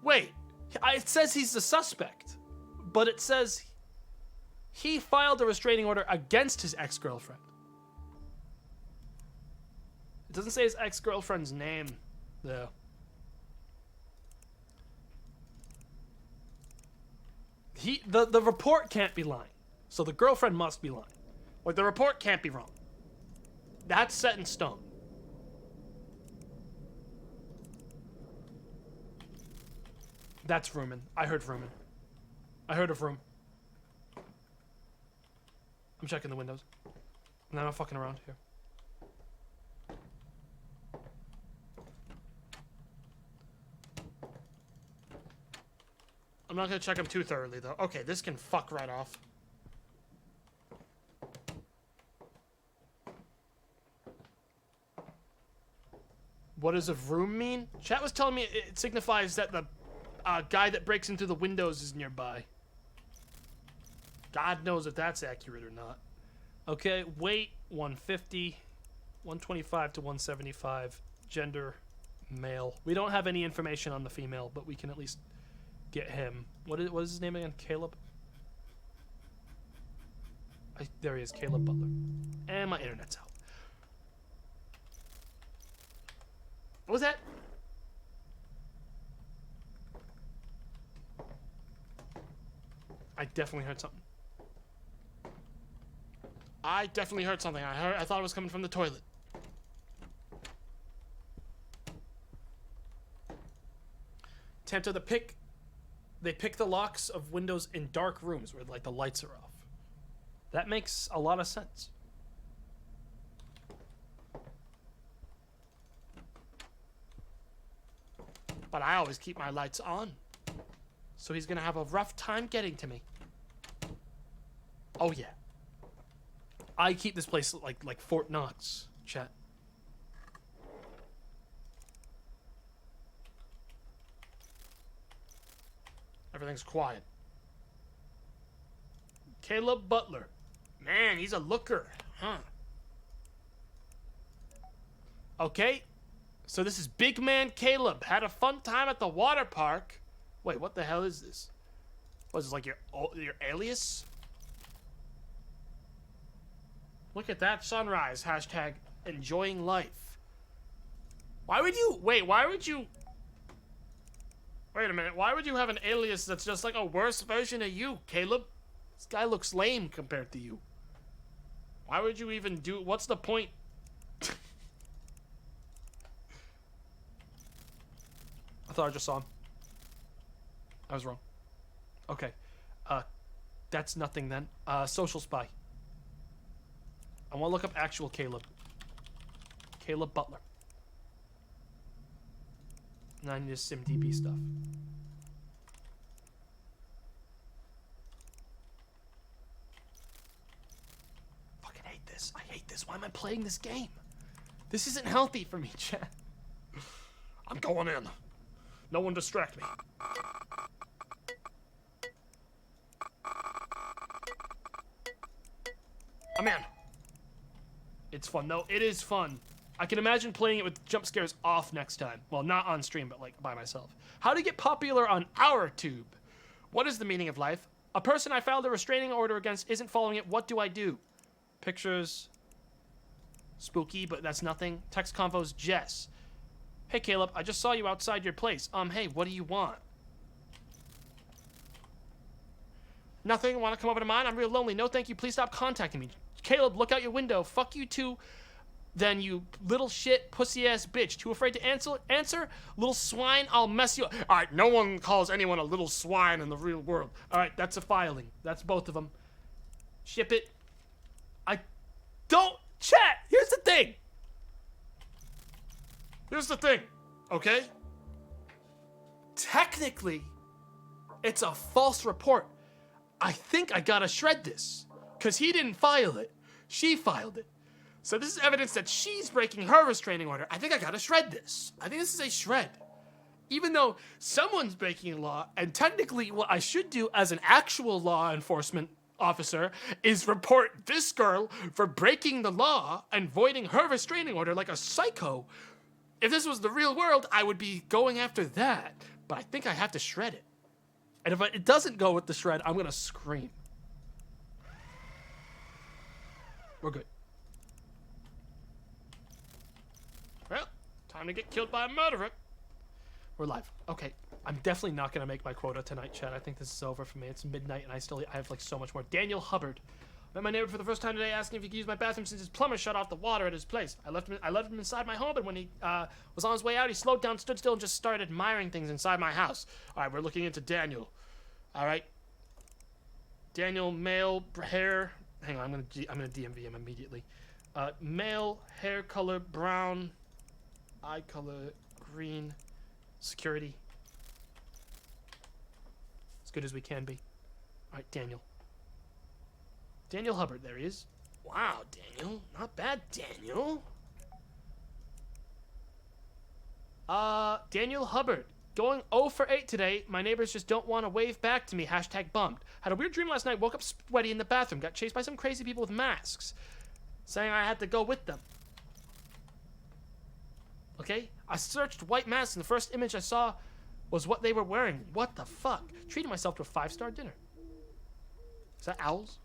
Wait, it says he's the suspect, but it says he filed a restraining order against his ex-girlfriend. It doesn't say his ex-girlfriend's name, though. The report can't be lying, so the girlfriend must be lying. Or the report can't be wrong. That's set in stone. That's vrooming. I heard vrooming. I heard a vroom. I'm checking the windows. I'm not fucking around here. I'm not gonna check them too thoroughly, though. Okay, this can fuck right off. What does a vroom mean? Chat was telling me it signifies that the guy that breaks into the windows is nearby. God knows if that's accurate or not. Okay, weight 150, 125 to 175, gender male. We don't have any information on the female, but we can at least get him. What is his name again? Caleb? There he is, Caleb Butler. And my internet's out. What was that? I definitely heard something. I definitely heard something. I thought it was coming from the toilet. Attempt of the pick. They pick the locks of windows in dark rooms where like the lights are off. That makes a lot of sense. But I always keep my lights on. So he's gonna have a rough time getting to me. Oh yeah. I keep this place like Fort Knox, chat. Everything's quiet. Caleb Butler. Man, he's a looker, huh? Okay, so this is Big Man Caleb. Had a fun time at the water park. Wait, what the hell is this? Was this like your alias? Look at that sunrise. Hashtag enjoying life. Why would you... Wait, why would you... Wait a minute. Why would you have an alias that's just like a worse version of you, Caleb? This guy looks lame compared to you. Why would you even do... What's the point? I thought I just saw him. I was wrong. Okay. That's nothing then. Social spy. I want to look up actual Caleb. Caleb Butler. And I need to SimDB stuff. Fucking hate this. I hate this. Why am I playing this game? This isn't healthy for me, chat. I'm going in. No one distract me. I'm in. It's fun, though. It is fun. I can imagine playing it with jump scares off next time. Well, not on stream, but like by myself. How to get popular on our tube? What is the meaning of life? A person I filed a restraining order against isn't following it. What do I do? Pictures. Spooky, but that's nothing. Text convos, Jess. Hey, Caleb, I just saw you outside your place. Hey, what do you want? Nothing. Want to come over to mine? I'm real lonely. No, thank you. Please stop contacting me. Caleb, look out your window. Fuck you too. Then you little shit, pussy-ass bitch. Too afraid to answer? Little swine, I'll mess you up. All right, no one calls anyone a little swine in the real world. All right, that's a filing. That's both of them. Ship it. I don't... Chat, here's the thing. Here's the thing, okay? Technically, it's a false report. I think I gotta shred this. Because he didn't file it. She filed it. So this is evidence that she's breaking her restraining order. I think I gotta shred this. I think this is a shred. Even though someone's breaking a law, and technically what I should do as an actual law enforcement officer is report this girl for breaking the law and voiding her restraining order like a psycho. If this was the real world, I would be going after that. But I think I have to shred it. And if it doesn't go with the shred, I'm gonna scream. We're good. Well, time to get killed by a murderer. We're live. Okay, I'm definitely not gonna make my quota tonight, Chad. I think this is over for me. It's midnight, and I have like so much more. Daniel Hubbard. Met my neighbor for the first time today, asking if he could use my bathroom since his plumber shut off the water at his place. I left him inside my home, and when he was on his way out, he slowed down, stood still, and just started admiring things inside my house. All right, we're looking into Daniel. All right. Daniel, male, hair. Hang on, I'm gonna DMV him immediately. Male, hair color brown, eye color green, security. As good as we can be. All right, Daniel. Daniel Hubbard, there he is. Wow, Daniel, not bad, Daniel. Daniel Hubbard. Going 0 for 8 today. My neighbors just don't want to wave back to me. Hashtag bummed. Had a weird dream last night. Woke up sweaty in the bathroom. Got chased by some crazy people with masks. Saying I had to go with them. Okay? I searched white masks and the first image I saw was what they were wearing. What the fuck? Treated myself to a 5-star dinner. Is that owls?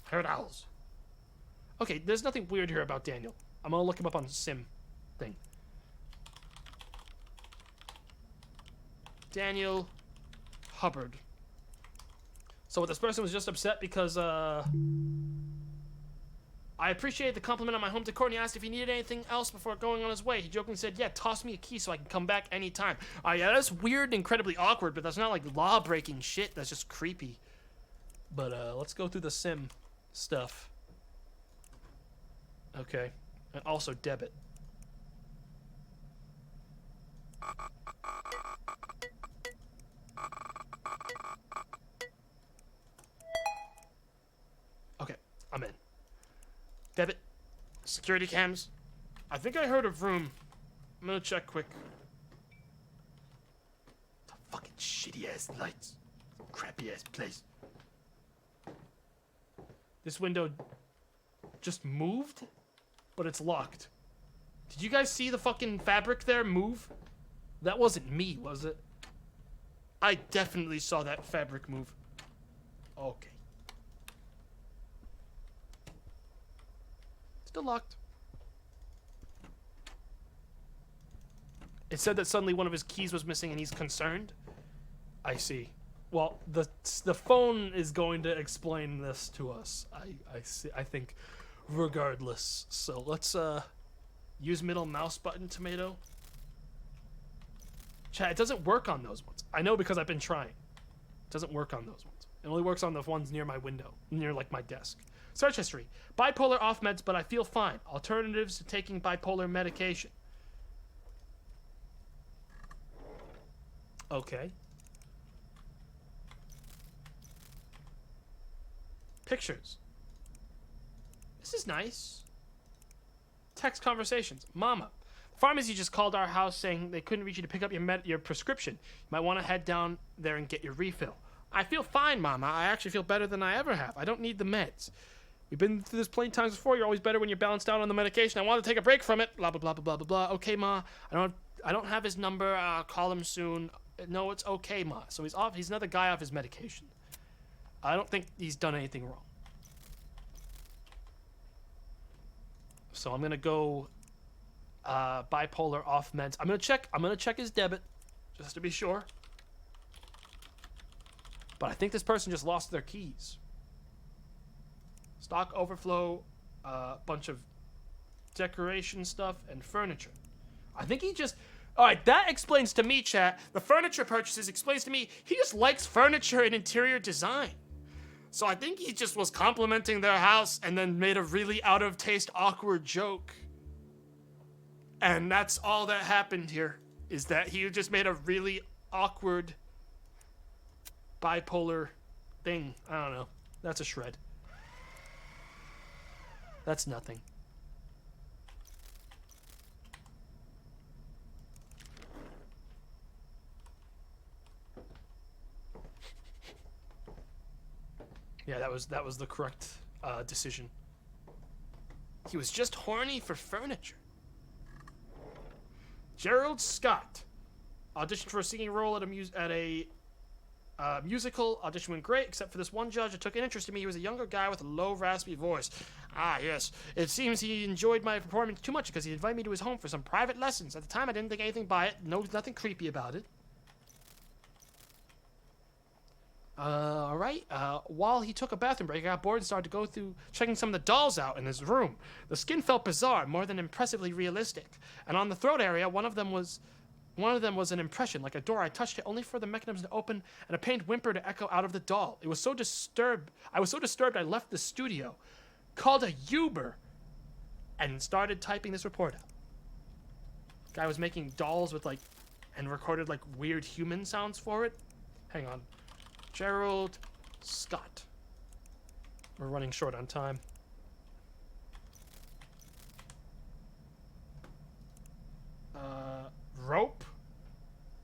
I heard owls. Okay, there's nothing weird here about Daniel. I'm gonna look him up on Sim thing. Daniel Hubbard. So this person was just upset because I appreciate the compliment on my home decor, and he asked if he needed anything else before going on his way. He jokingly said, yeah, toss me a key so I can come back anytime. Yeah, that's weird and incredibly awkward, but that's not like law-breaking shit. That's just creepy. But let's go through the Sim stuff. Okay. And also debit. Okay, I'm in. Debit. Security cams. I think I heard of room. I'm gonna check quick. The fucking shitty ass lights. Crappy ass place. This window just moved, but it's locked. Did you guys see the fucking fabric there move? That wasn't me, was it? I definitely saw that fabric move. Okay. Still locked. It said that suddenly one of his keys was missing and he's concerned. I see. Well, the phone is going to explain this to us. I see. I think, regardless. So let's use middle mouse button tomato. Chat, it doesn't work on those ones. I know because I've been trying. It doesn't work on those ones. It only works on the ones near my window, near like my desk. Search history. Bipolar off meds, but I feel fine. Alternatives to taking bipolar medication. Okay. Pictures. This is nice. Text conversations. Mama. Pharmacy just called our house saying they couldn't reach you to pick up your prescription. You might want to head down there and get your refill. I feel fine, Mama. I actually feel better than I ever have. I don't need the meds. We've been through this plenty times before. You're always better when you're balanced out on the medication. I want to take a break from it. Blah, blah, blah, blah, blah, blah. Okay, Ma. I don't have his number. I'll call him soon. No, it's okay, Ma. So he's off. He's another guy off his medication. I don't think he's done anything wrong. So I'm gonna go bipolar off meds. I'm gonna check his debit just to be sure. But I think this person just lost their keys. Stock overflow, bunch of decoration stuff and furniture. I think he just... Alright, that explains to me, chat. The furniture purchases explains to me he just likes furniture and interior design. So I think he just was complimenting their house and then made a really out-of-taste, awkward joke. And that's all that happened here, is that he just made a really awkward bipolar thing. I don't know. That's a shred. That's nothing. Yeah, that was the correct decision. He was just horny for furniture. Gerald Scott auditioned for a singing role at a musical. Audition went great, except for this one judge that took an interest in me. He was a younger guy with a low, raspy voice. Ah, yes. It seems he enjoyed my performance too much because he invited me to his home for some private lessons. At the time, I didn't think anything by it. No, nothing creepy about it. Alright. While he took a bathroom break, I got bored and started to go through checking some of the dolls out in his room. The skin felt bizarre, more than impressively realistic. And on the throat area, one of them was an impression, like a door. I touched it only for the mechanism to open and a pained whimper to echo out of the doll. I was so disturbed I left the studio, called a Uber, and started typing this report out. Guy was making dolls with and recorded weird human sounds for it. Hang on. Gerald Scott. We're running short on time. Rope?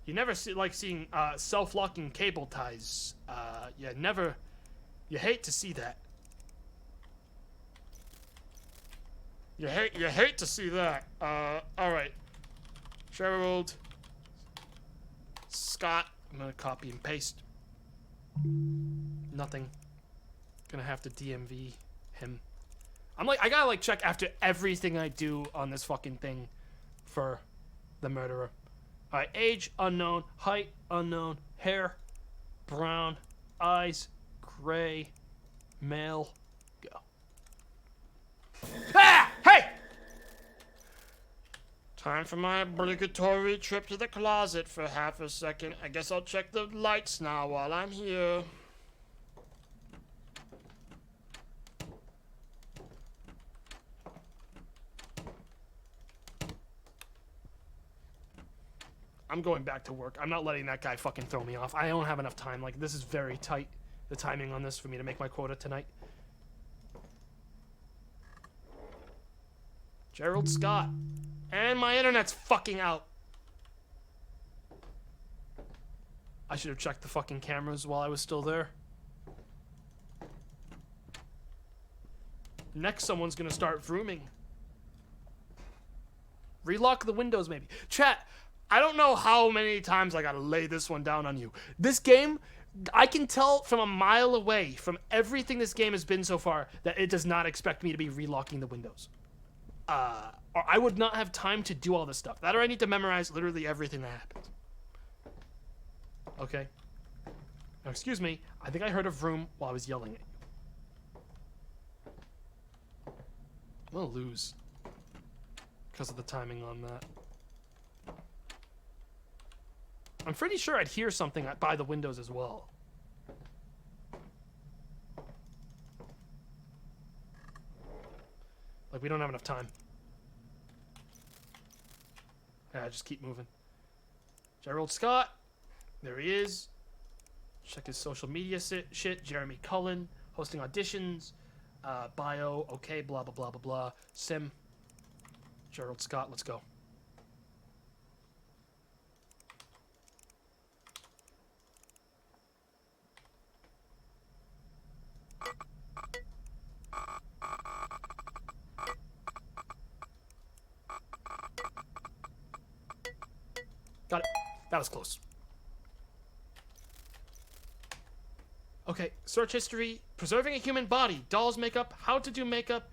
You never seeing self-locking cable ties. You hate to see that. You hate to see that. Alright. Gerald Scott. I'm gonna copy and paste. Nothing. Gonna have to DMV him. I gotta check after everything I do on this fucking thing for the murderer. Alright, age unknown, height unknown, hair brown, eyes gray, male, go. Ah! Hey! Time for my obligatory trip to the closet for half a second. I guess I'll check the lights now while I'm here. I'm going back to work. I'm not letting that guy fucking throw me off. I don't have enough time. This is very tight, the timing on this, for me to make my quota tonight. Gerald Scott. And my internet's fucking out. I should have checked the fucking cameras while I was still there. Next, someone's gonna start vrooming. Relock the windows, maybe. Chat, I don't know how many times I gotta lay this one down on you. This game, I can tell from a mile away from everything this game has been so far that it does not expect me to be relocking the windows. Or I would not have time to do all this stuff. That or I need to memorize literally everything that happens. Okay. Now, excuse me. I think I heard a vroom while I was yelling at you. I'm gonna lose because of the timing on that. I'm pretty sure I'd hear something by the windows as well. Like, we don't have enough time. Yeah, just keep moving. Gerald Scott. There he is. Check his social media shit. Jeremy Cullen. Hosting auditions. Bio. Okay, blah, blah, blah, blah, blah. Sim. Gerald Scott. Let's go. Got it. That was close. Okay, search history. Preserving a human body. Dolls makeup. How to do makeup.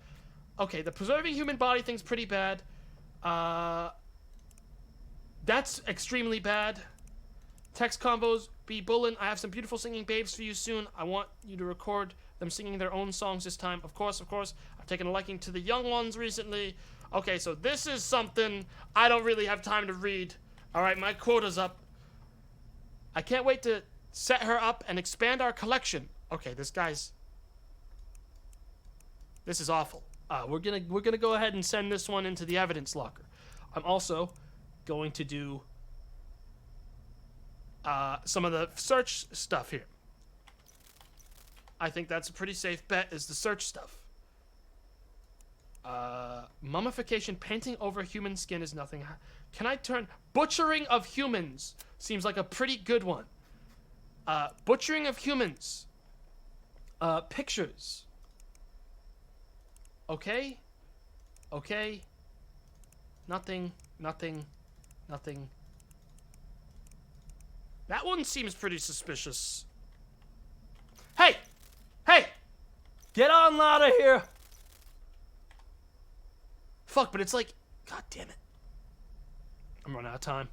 Okay, the preserving human body thing's pretty bad. That's extremely bad. Text combos. Be bullin'. I have some beautiful singing babes for you soon. I want you to record them singing their own songs this time. Of course, of course. I've taken a liking to the young ones recently. Okay, so this is something I don't really have time to read. Alright, my quota's up. I can't wait to set her up and expand our collection. Okay, this is awful. We're gonna go ahead and send this one into the evidence locker. I'm also going to do some of the search stuff here. I think that's a pretty safe bet, is the search stuff. Mummification, painting over human skin is nothing. Can I turn... Butchering of humans seems like a pretty good one. Butchering of humans. Pictures. Okay. Okay. Nothing. Nothing. Nothing. That one seems pretty suspicious. Hey! Hey! Get on out of here! Fuck, but it's like... God damn it. I'm running out of time.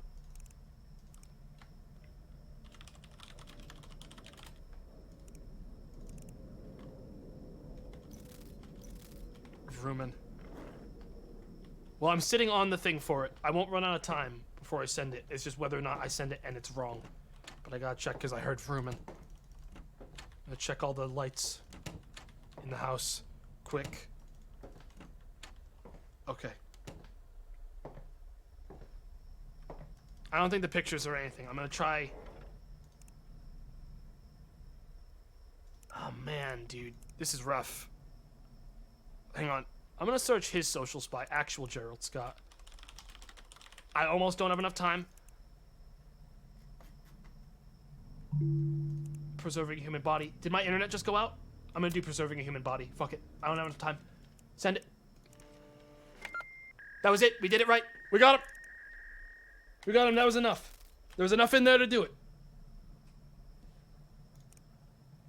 Vroomin'. Well, I'm sitting on the thing for it. I won't run out of time before I send it. It's just whether or not I send it and it's wrong. But I gotta check because I heard Vroomin'. I'm gonna check all the lights in the house. Quick. Okay. I don't think the pictures are anything. I'm gonna try... Oh man, dude. This is rough. Hang on. I'm gonna search his social spy. Actual Gerald Scott. I almost don't have enough time. Preserving a human body. Did my internet just go out? I'm gonna do preserving a human body. Fuck it. I don't have enough time. Send it. That was it. We did it right. We got him. We got him. That was enough. There was enough in there to do it.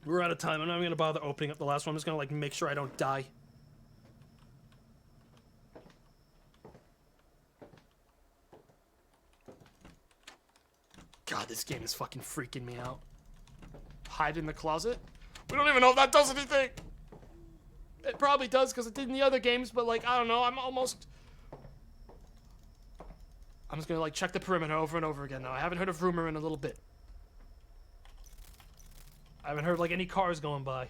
We're out of time. I'm not even going to bother opening up the last one. I'm just going to, like, make sure I don't die. God, this game is fucking freaking me out. Hide in the closet? We don't even know if that does anything. It probably does because it did in the other games, but, like, I don't know. I'm just gonna, like, check the perimeter over and over again now. I haven't heard of rumor in a little bit. I haven't heard, like, any cars going by.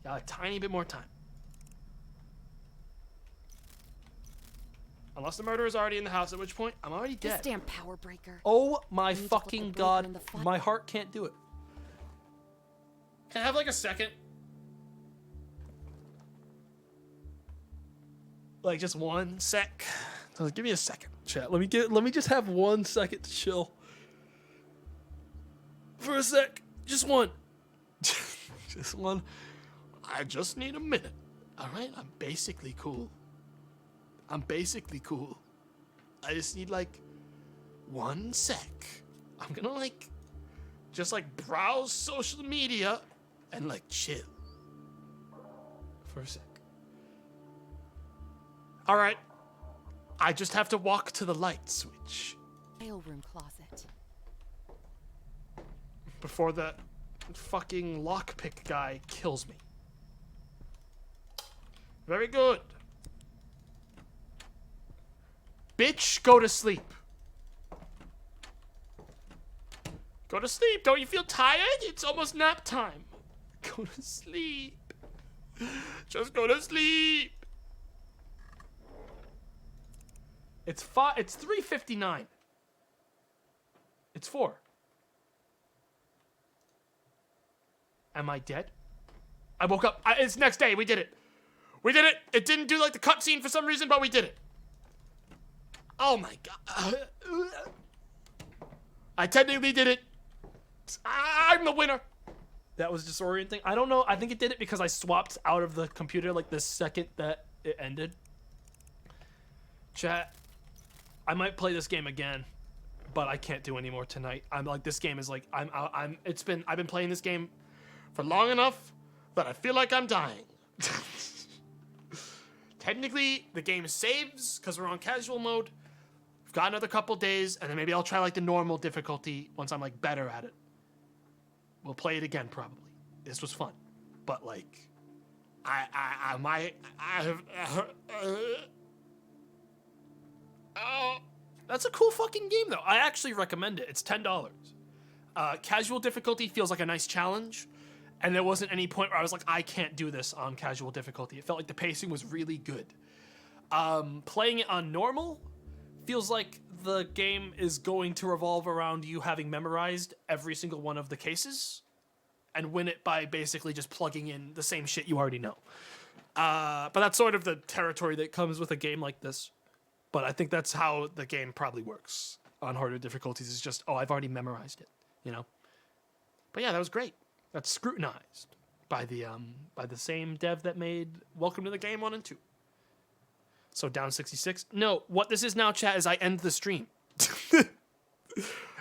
Got a tiny bit more time. Unless the murderer's already in the house, at which point I'm already dead. This damn power breaker. Oh my I need to put the fucking breaker god. in the front. My heart can't do it. Can I have, like, a second? Like, just 1 sec. So give me a second, chat. Let me just have 1 second to chill. For a sec. Just one. Just one. I just need a minute. Alright, I'm basically cool. I'm basically cool. I just need, like, 1 sec. I'm gonna, like, just, like, browse social media and, like, chill. For a sec. Alright. I just have to walk to the light switch. Mailroom closet. Before that fucking lockpick guy kills me. Very good. Bitch, go to sleep. Go to sleep. Don't you feel tired? It's almost nap time. Go to sleep. Just go to sleep. It's 3:59. It's 4. Am I dead? I woke up. It's next day. We did it. We did it. It didn't do like the cutscene for some reason, but we did it. Oh my god. I technically did it. I'm the winner. That was disorienting. I don't know. I think it did it because I swapped out of the computer like the second that it ended. Chat. I might play this game again, but I can't do any more tonight. I'm like, this game is like, I've been playing this game for long enough that I feel like I'm dying. Technically, the game saves because we're on casual mode. We've got another couple days, and then maybe I'll try like the normal difficulty once I'm like better at it. We'll play it again probably. This was fun, but like, that's a cool fucking game though. I actually recommend it. It's $10. Casual difficulty feels like a nice challenge. And there wasn't any point where I was like, I can't do this on casual difficulty. It felt like the pacing was really good. Playing it on normal feels like the game is going to revolve around you having memorized every single one of the cases and win it by basically just plugging in the same shit you already know. But that's sort of the territory that comes with a game like this. But I think that's how the game probably works on harder difficulties. It's just, oh, I've already memorized it, you know? But yeah, that was great. That's Scrutinized by the same dev that made Welcome to the Game 1 and 2. So down 66. No, what this is now, chat, is I end the stream.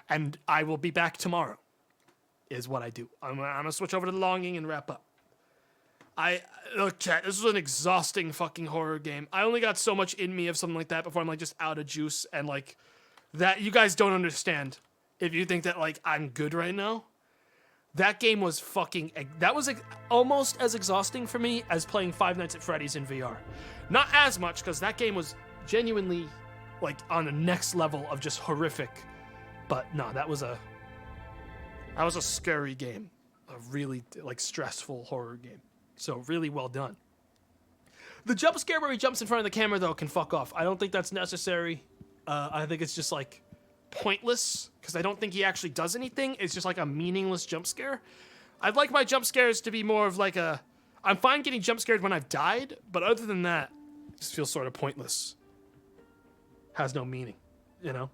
And I will be back tomorrow, is what I do. I'm gonna switch over to the longing and wrap up. Look, chat, this was an exhausting fucking horror game. I only got so much in me of something like that before I'm like just out of juice, and like that you guys don't understand if you think that like I'm good right now. That game was fucking... That was almost as exhausting for me as playing Five Nights at Freddy's in VR. Not as much, because that game was genuinely, like, on the next level of just horrific. But, no, that was a scary game. A really, like, stressful horror game. So, really well done. The jump scare where he jumps in front of the camera, though, can fuck off. I don't think that's necessary. I think it's just, like... pointless, because I don't think he actually does anything. It's just like a meaningless jump scare. I'd like my jump scares to be more of like a... I'm fine getting jump scared when I've died, but other than that, it just feels sort of pointless. Has no meaning, you know?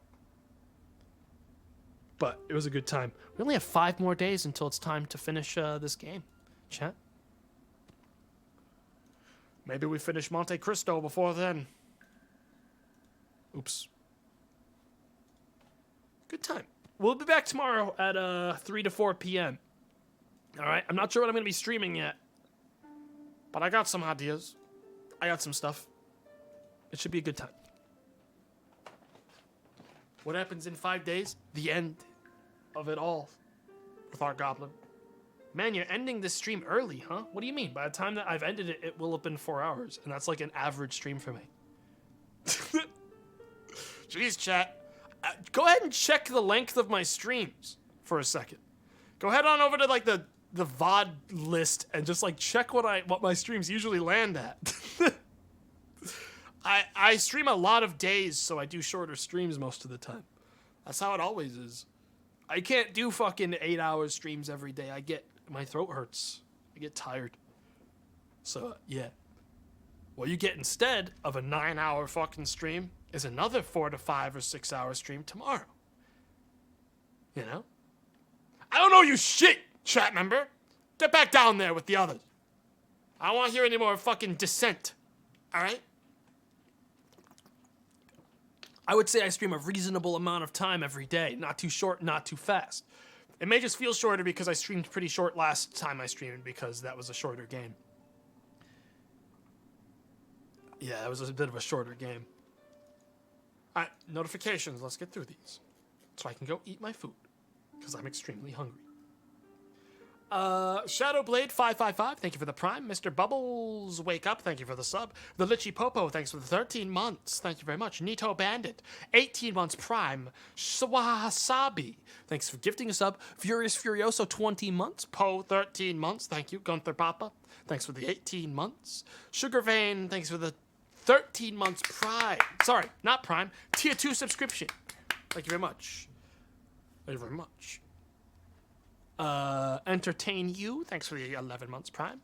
But it was a good time. We only have 5 more days until it's time to finish this game. Chat? Maybe we finish Monte Cristo before then. Oops. Good time. We'll be back tomorrow at 3 to 4 p.m. Alright? I'm not sure what I'm going to be streaming yet. But I got some ideas. I got some stuff. It should be a good time. What happens in 5 days? The end of it all with our goblin. Man, you're ending this stream early, huh? What do you mean? By the time that I've ended it, it will have been 4 hours. And that's like an average stream for me. Jeez, chat. Go ahead and check the length of my streams for a second. Go head on over to like the VOD list and just like check what my streams usually land at. I stream a lot of days, so I do shorter streams most of the time. That's how it always is. I can't do fucking 8-hour streams every day. My throat hurts. I get tired. So yeah. What you get instead of a 9-hour fucking stream is another 4 to 5 or 6 hour stream tomorrow. You know? I don't know you shit, chat member. Get back down there with the others. I don't want to hear any more fucking dissent. All right? I would say I stream a reasonable amount of time every day. Not too short, not too fast. It may just feel shorter because I streamed pretty short last time I streamed because that was a shorter game. Yeah, that was a bit of a shorter game. All right, notifications. Let's get through these so I can go eat my food because I'm extremely hungry. Shadowblade555, thank you for the prime. Mr. Bubbles, wake up, thank you for the sub. The Litchi Popo, thanks for the 13 months, thank you very much. Nito Bandit, 18 months prime. Swasabi, thanks for gifting a sub. Furious Furioso, 20 months. Poe, 13 months, thank you. Gunther Papa, thanks for the 18 months. Sugar Vein, thanks for the 13 months prime. Sorry, not prime. Tier 2 subscription. Thank you very much. Thank you very much. Entertain You, thanks for the 11 months prime.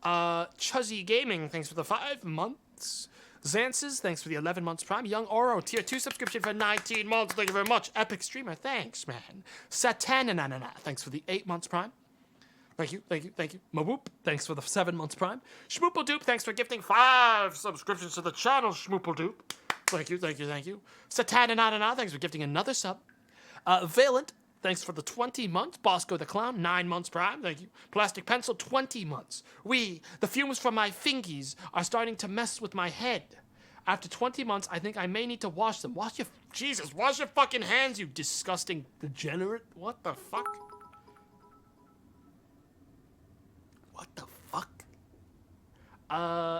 Chuzzy Gaming, thanks for the 5 months. Zances, thanks for the 11 months prime. Young Oro, tier 2 subscription for 19 months. Thank you very much. Epic Streamer, thanks, man. Satananana, thanks for the 8 months prime. Thank you, thank you, thank you. Mawoop, thanks for the 7 months prime. Schmoopledoop, thanks for gifting 5 subscriptions to the channel, Schmoopledoop. Thank you, thank you, thank you. Satananana, thanks for gifting another sub. Valent, thanks for the 20 months. Bosco the Clown, 9 months prime. Thank you. Plastic Pencil, 20 months. The fumes from my fingies are starting to mess with my head. After 20 months, I think I may need to wash them. Wash your fucking hands, you disgusting degenerate. What the fuck? What the fuck?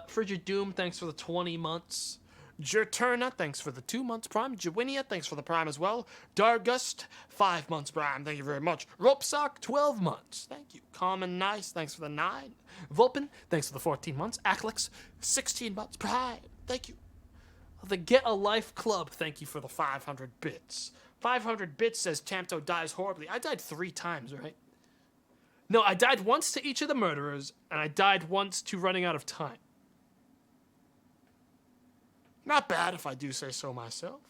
Frigid Doom, thanks for the 20 months. Jerturna, thanks for the 2 months prime. Jawinia, thanks for the prime as well. Dargust, 5 months prime. Thank you very much. Ropesock, 12 months. Thank you. Common Nice, thanks for the 9. Vulpin, thanks for the 14 months. Aclix, 16 months prime. Thank you. The Get a Life Club, thank you for the 500 bits. 500 bits says Tamto dies horribly. I died 3 times, right? No, I died once to each of the murderers, and I died once to running out of time. Not bad if I do say so myself.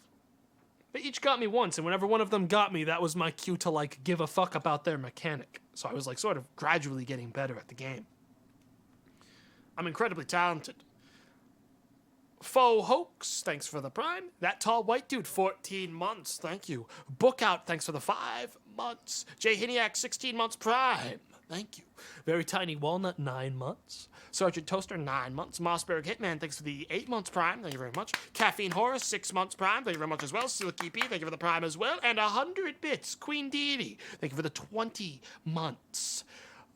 They each got me once, and whenever one of them got me, that was my cue to, like, give a fuck about their mechanic. So I was, like, sort of gradually getting better at the game. I'm incredibly talented. Faux Hoax, thanks for the prime. That Tall White Dude, 14 months, thank you. Bookout, thanks for the 5 months. Jay Hiniak, 16 months prime. Thank you. Very Tiny Walnut, 9 months. Sergeant Toaster, 9 months. Mossberg Hitman, thanks for the 8 months prime. Thank you very much. Caffeine Horror, 6 months prime. Thank you very much as well. Silky P, thank you for the prime as well. And 100 bits. Queen Deity, thank you for the 20 months.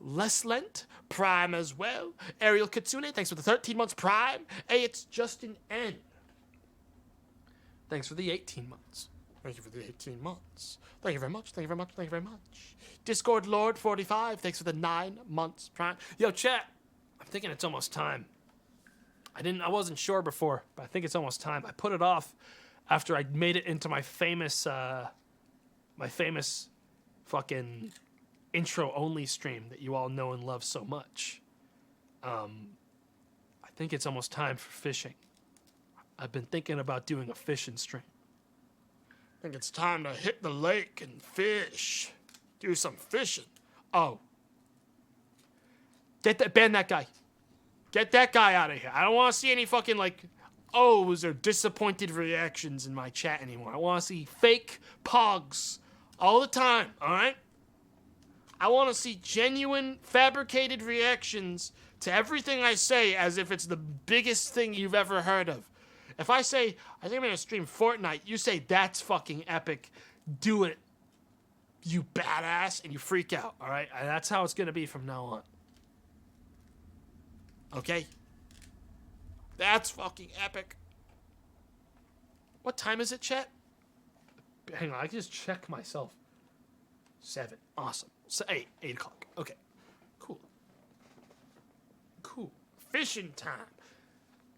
Les Lent, prime as well. Ariel Kitsune, thanks for the 13 months prime. Hey, it's Justin N. Thanks for the 18 months. Thank you for the 18 months. Thank you very much. Thank you very much. Thank you very much. Discord Lord 45, thanks for the 9 months prime. Yo, chat, I'm thinking it's almost time. I wasn't sure before, but I think it's almost time. I put it off after I made it into my famous fucking intro only stream that you all know and love so much. I think it's almost time for fishing. I've been thinking about doing a fishing stream. I think it's time to hit the lake and fish. Do some fishing. Oh. Ban that guy. Get that guy out of here. I don't want to see any fucking, like, ohs or disappointed reactions in my chat anymore. I want to see fake pogs all the time, alright? I want to see genuine, fabricated reactions to everything I say as if it's the biggest thing you've ever heard of. If I say, I think I'm going to stream Fortnite, you say, that's fucking epic. Do it, you badass, and you freak out, all right? And that's how it's going to be from now on. Okay? That's fucking epic. What time is it, chat? Hang on, I can just check myself. 7. Awesome. So 8 o'clock. Okay. Cool. Fishing time.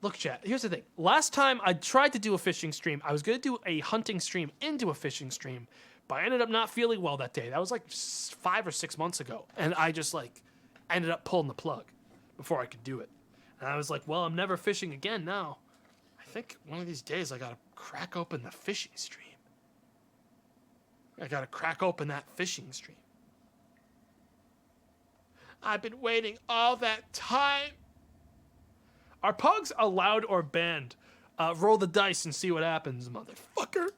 Look, chat, here's the thing. Last time I tried to do a fishing stream, I was going to do a hunting stream into a fishing stream, but I ended up not feeling well that day. That was like 5 or 6 months ago. And I just, like, ended up pulling the plug before I could do it. And I was like, well, I'm never fishing again now. I think one of these days I got to crack open the fishing stream. I got to crack open that fishing stream. I've been waiting all that time Are pugs allowed or banned? Roll the dice and see what happens, motherfucker.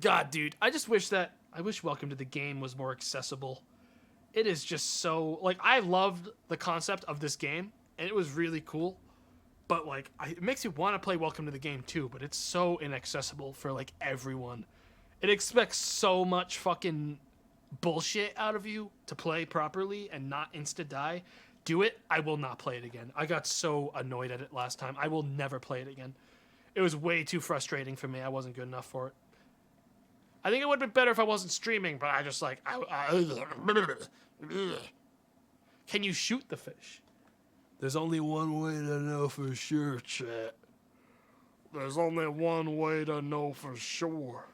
God, dude, I wish Welcome to the Game was more accessible. It is just so, like, I loved the concept of this game, and it was really cool, but, like, it makes you want to play Welcome to the Game, too, but it's so inaccessible for, like, everyone. It expects so much fucking bullshit out of you to play properly and not insta-die. Do it, I will not play it again. I got so annoyed at it last time. I will never play it again. It was way too frustrating for me. I wasn't good enough for it. I think it would be better if I wasn't streaming, but I just like... Can you shoot the fish? There's only one way to know for sure, chat. There's only one way to know for sure.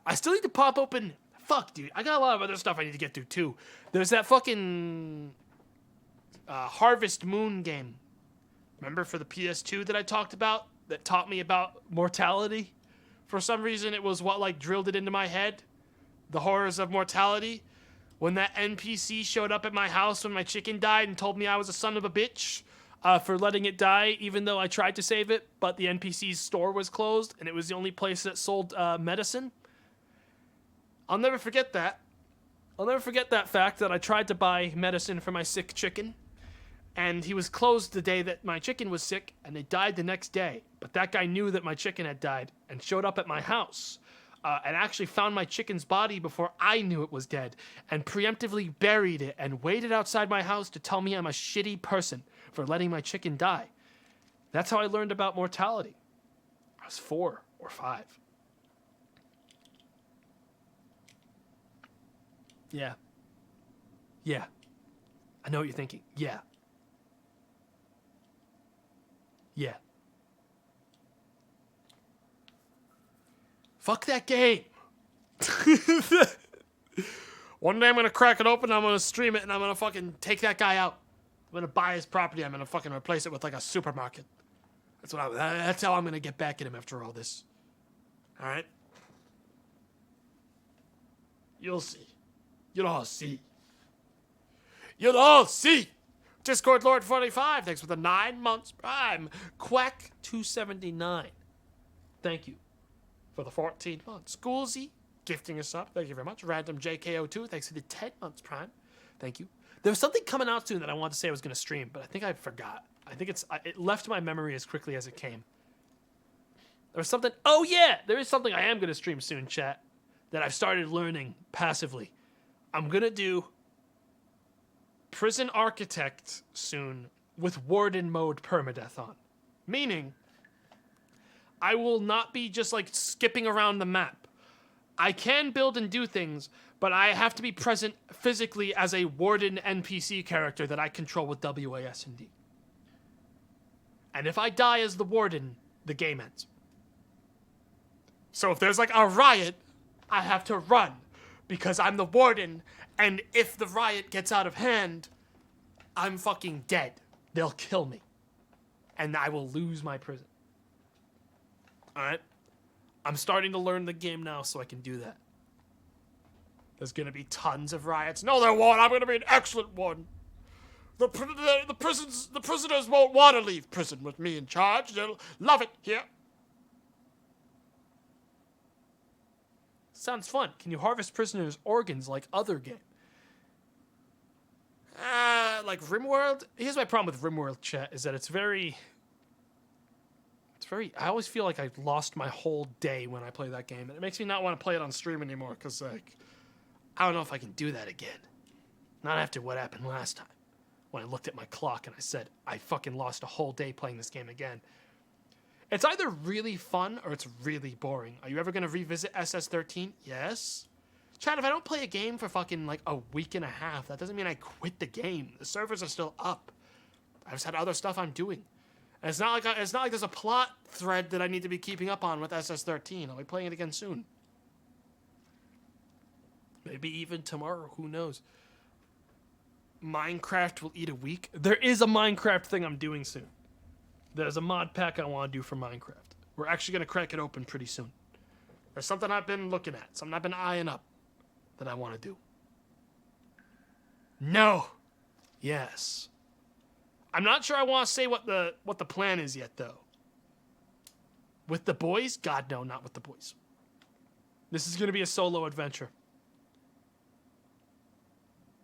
I still need to pop open... Fuck, dude. I got a lot of other stuff I need to get through, too. There's that fucking... Harvest Moon game. Remember for the PS2 that I talked about? That taught me about mortality? For some reason, it was what, like, drilled it into my head. The horrors of mortality. When that NPC showed up at my house when my chicken died and told me I was a son of a bitch for letting it die, even though I tried to save it, but the NPC's store was closed, and it was the only place that sold medicine. I'll never forget that. I'll never forget that fact that I tried to buy medicine for my sick chicken, and he was closed the day that my chicken was sick, and it died the next day. But that guy knew that my chicken had died and showed up at my house and actually found my chicken's body before I knew it was dead and preemptively buried it and waited outside my house to tell me I'm a shitty person for letting my chicken die. That's how I learned about mortality. I was 4 or 5. Yeah. Yeah. I know what you're thinking. Yeah. Yeah. Fuck that game. One day I'm gonna crack it open, I'm gonna stream it, and I'm gonna fucking take that guy out. I'm gonna buy his property, I'm gonna fucking replace it with like a supermarket. That's how I'm gonna get back at him after all this. Alright? You'll see. You'll all see. You'll all see. Discord Lord 45, thanks for the 9 months prime. Quack 279, thank you for the 14 months. Schoolsy, gifting us up, thank you very much. Random JKO2, thanks for the 10 months prime. Thank you. There was something coming out soon that I wanted to say I was going to stream, but I think I forgot. I think it left my memory as quickly as it came. There was something, oh yeah, there is something I am going to stream soon, chat, that I've started learning passively. I'm going to do Prison Architect soon with Warden mode permadeath on. Meaning, I will not be just like skipping around the map. I can build and do things, but I have to be present physically as a Warden NPC character that I control with WASD. And if I die as the Warden, the game ends. So if there's like a riot, I have to run because I'm the Warden, and if the riot gets out of hand, I'm fucking dead. They'll kill me. And I will lose my prison. Alright? I'm starting to learn the game now so I can do that. There's gonna be tons of riots. No, there won't. I'm gonna be an excellent one. The prisoners won't want to leave prison with me in charge. They'll love it here. Sounds fun. Can you harvest prisoners' organs like other game? Like RimWorld? Here's my problem with RimWorld, chat, is that it's very... I always feel like I lost my whole day when I play that game. And it makes me not want to play it on stream anymore, because, like, I don't know if I can do that again. Not after what happened last time, when I looked at my clock and I said, I fucking lost a whole day playing this game again. It's either really fun or it's really boring. Are you ever going to revisit SS13? Yes. Chad, if I don't play a game for fucking like a week and a half, that doesn't mean I quit the game. The servers are still up. I just had other stuff I'm doing. And it's not like there's a plot thread that I need to be keeping up on with SS13. I'll be playing it again soon. Maybe even tomorrow, who knows. Minecraft will eat a week. There is a Minecraft thing I'm doing soon. There's a mod pack I want to do for Minecraft. We're actually going to crack it open pretty soon. There's something I've been looking at, something I've been eyeing up that I want to do. No. Yes. I'm not sure I want to say what the plan is yet, though. With the boys? God, no, not with the boys. This is going to be a solo adventure.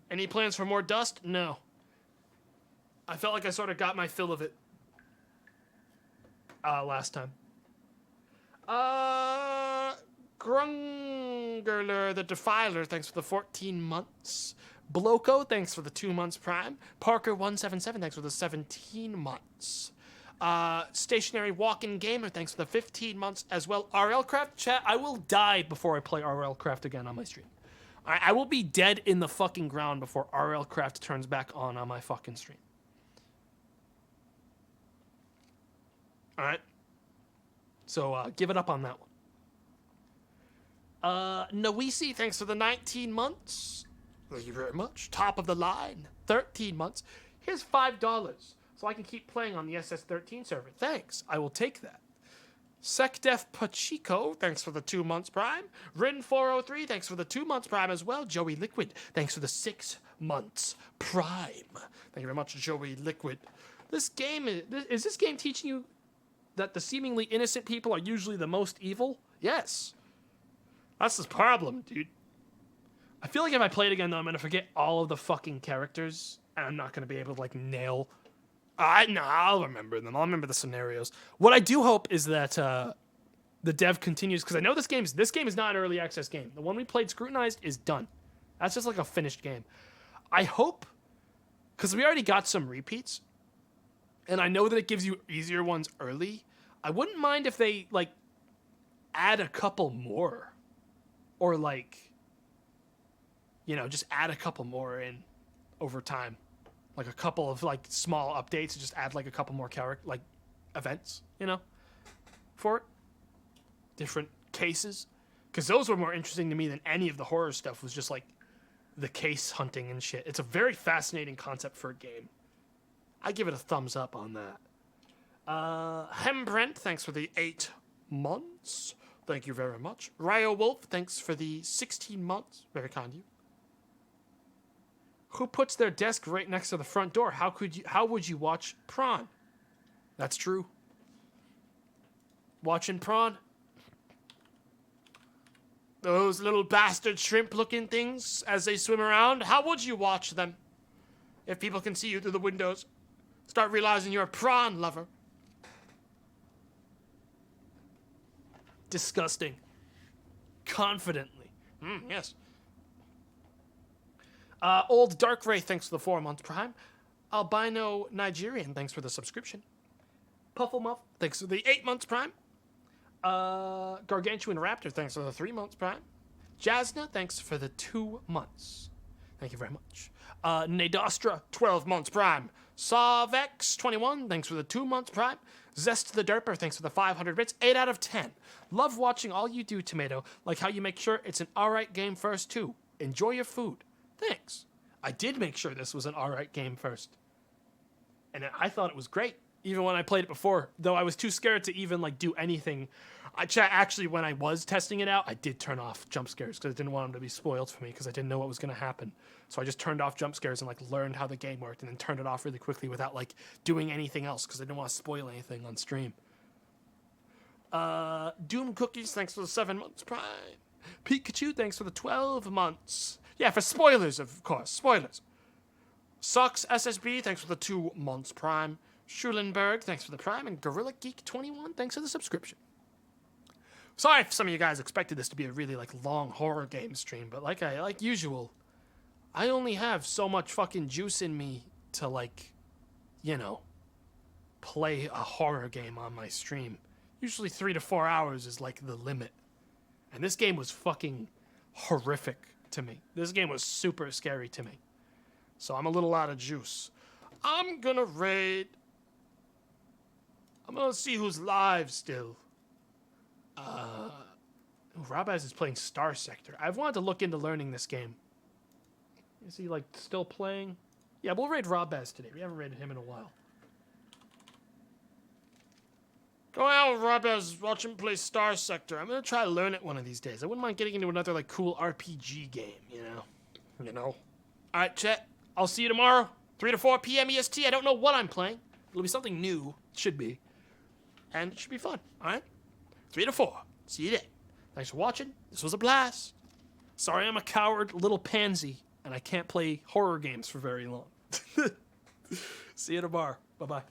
Any plans for more dust? No. I felt like I sort of got my fill of it last time. Grungerler the Defiler, thanks for the 14 months. Bloco, thanks for the 2 months prime. Parker177, thanks for the 17 months. Stationary Walking Gamer, thanks for the 15 months as well. RLcraft, chat, I will die before I play RLcraft again on my stream. I will be dead in the fucking ground before RLcraft turns back on my fucking stream. Alright? So, give it up on that one. Noisi, thanks for the 19 months. Thank you very much. Top of the line, 13 months. Here's $5 so I can keep playing on the SS13 server. Thanks. I will take that. SecDef Pachico, thanks for the 2 months prime. Rin403, thanks for the 2 months prime as well. Joey Liquid, thanks for the 6 months prime. Thank you very much, Joey Liquid. This game, is this game teaching you that the seemingly innocent people are usually the most evil? Yes. That's the problem, dude. I feel like if I play it again, though, I'm going to forget all of the fucking characters, and I'm not going to be able to, like, nail... I'll remember them. I'll remember the scenarios. What I do hope is that the dev continues, because I know this game is not an early access game. The one we played, Scrutinized, is done. That's just like a finished game. I hope, because we already got some repeats, and I know that it gives you easier ones early, I wouldn't mind if they, like, add a couple more. Or, like, you know, just add a couple more in over time. Like a couple of like small updates, just add like a couple more events, you know, for it. Different cases, because those were more interesting to me than any of the horror stuff. Was just like the case hunting and shit. It's a very fascinating concept for a game. I give it a thumbs up on that. Hembrent, thanks for the 8 months. Thank you very much. Ryo Wolf, thanks for the 16 months. Very kind of you. Who puts their desk right next to the front door? How would you watch Prawn? That's true. Watching Prawn. Those little bastard shrimp-looking things as they swim around. How would you watch them? If people can see you through the windows. Start realizing you're a prawn lover. Disgusting. Confidently. Yes. Old Dark Ray, thanks for the 4 months prime. Albino Nigerian, thanks for the subscription. Pufflemuff, thanks for the 8 months prime. Gargantuan Raptor, thanks for the 3 months prime. Jasna, thanks for the 2 months. Thank you very much. Nadastra, 12 months prime. Sawvex, 21, thanks for the 2 months prime. Zest the Derper, thanks for the 500 bits. 8 out of 10. Love watching all you do, Tomato. Like how you make sure it's an alright game first, too. Enjoy your food. Thanks. I did make sure this was an alright game first. And I thought it was great, even when I played it before, though I was too scared to even, like, do anything. Actually, when I was testing it out, I did turn off jump scares, because I didn't want them to be spoiled for me, because I didn't know what was going to happen. So I just turned off jump scares and, like, learned how the game worked, and then turned it off really quickly without, like, doing anything else, because I didn't want to spoil anything on stream. Doom Cookies, thanks for the 7 months prime. Pikachu, thanks for the 12 months. Yeah, for spoilers, of course. Spoilers. Sucks SSB, thanks for the 2 months prime. Schulenberg, thanks for the prime. And Gorilla Geek 21, thanks for the subscription. Sorry if some of you guys expected this to be a really, like, long horror game stream, but like usual, I only have so much fucking juice in me to, like, you know, play a horror game on my stream. Usually 3 to 4 hours is, like, the limit. And this game was fucking horrific to me. This game was super scary to me. So I'm a little out of juice. I'm gonna raid. I'm gonna see who's live still. Robaz is playing Star Sector. I've wanted to look into learning this game. Is he, like, still playing? Yeah, we'll raid Robaz today. We haven't raided him in a while. Go out, Robaz. Watch him play Star Sector. I'm gonna try to learn it one of these days. I wouldn't mind getting into another, like, cool RPG game, you know? Alright, chat. I'll see you tomorrow. 3 to 4 p.m. EST. I don't know what I'm playing. It'll be something new. It should be. And it should be fun. All right? 3 to 4. See you then. Thanks for watching. This was a blast. Sorry I'm a coward little pansy and I can't play horror games for very long. See you tomorrow. Bye-bye.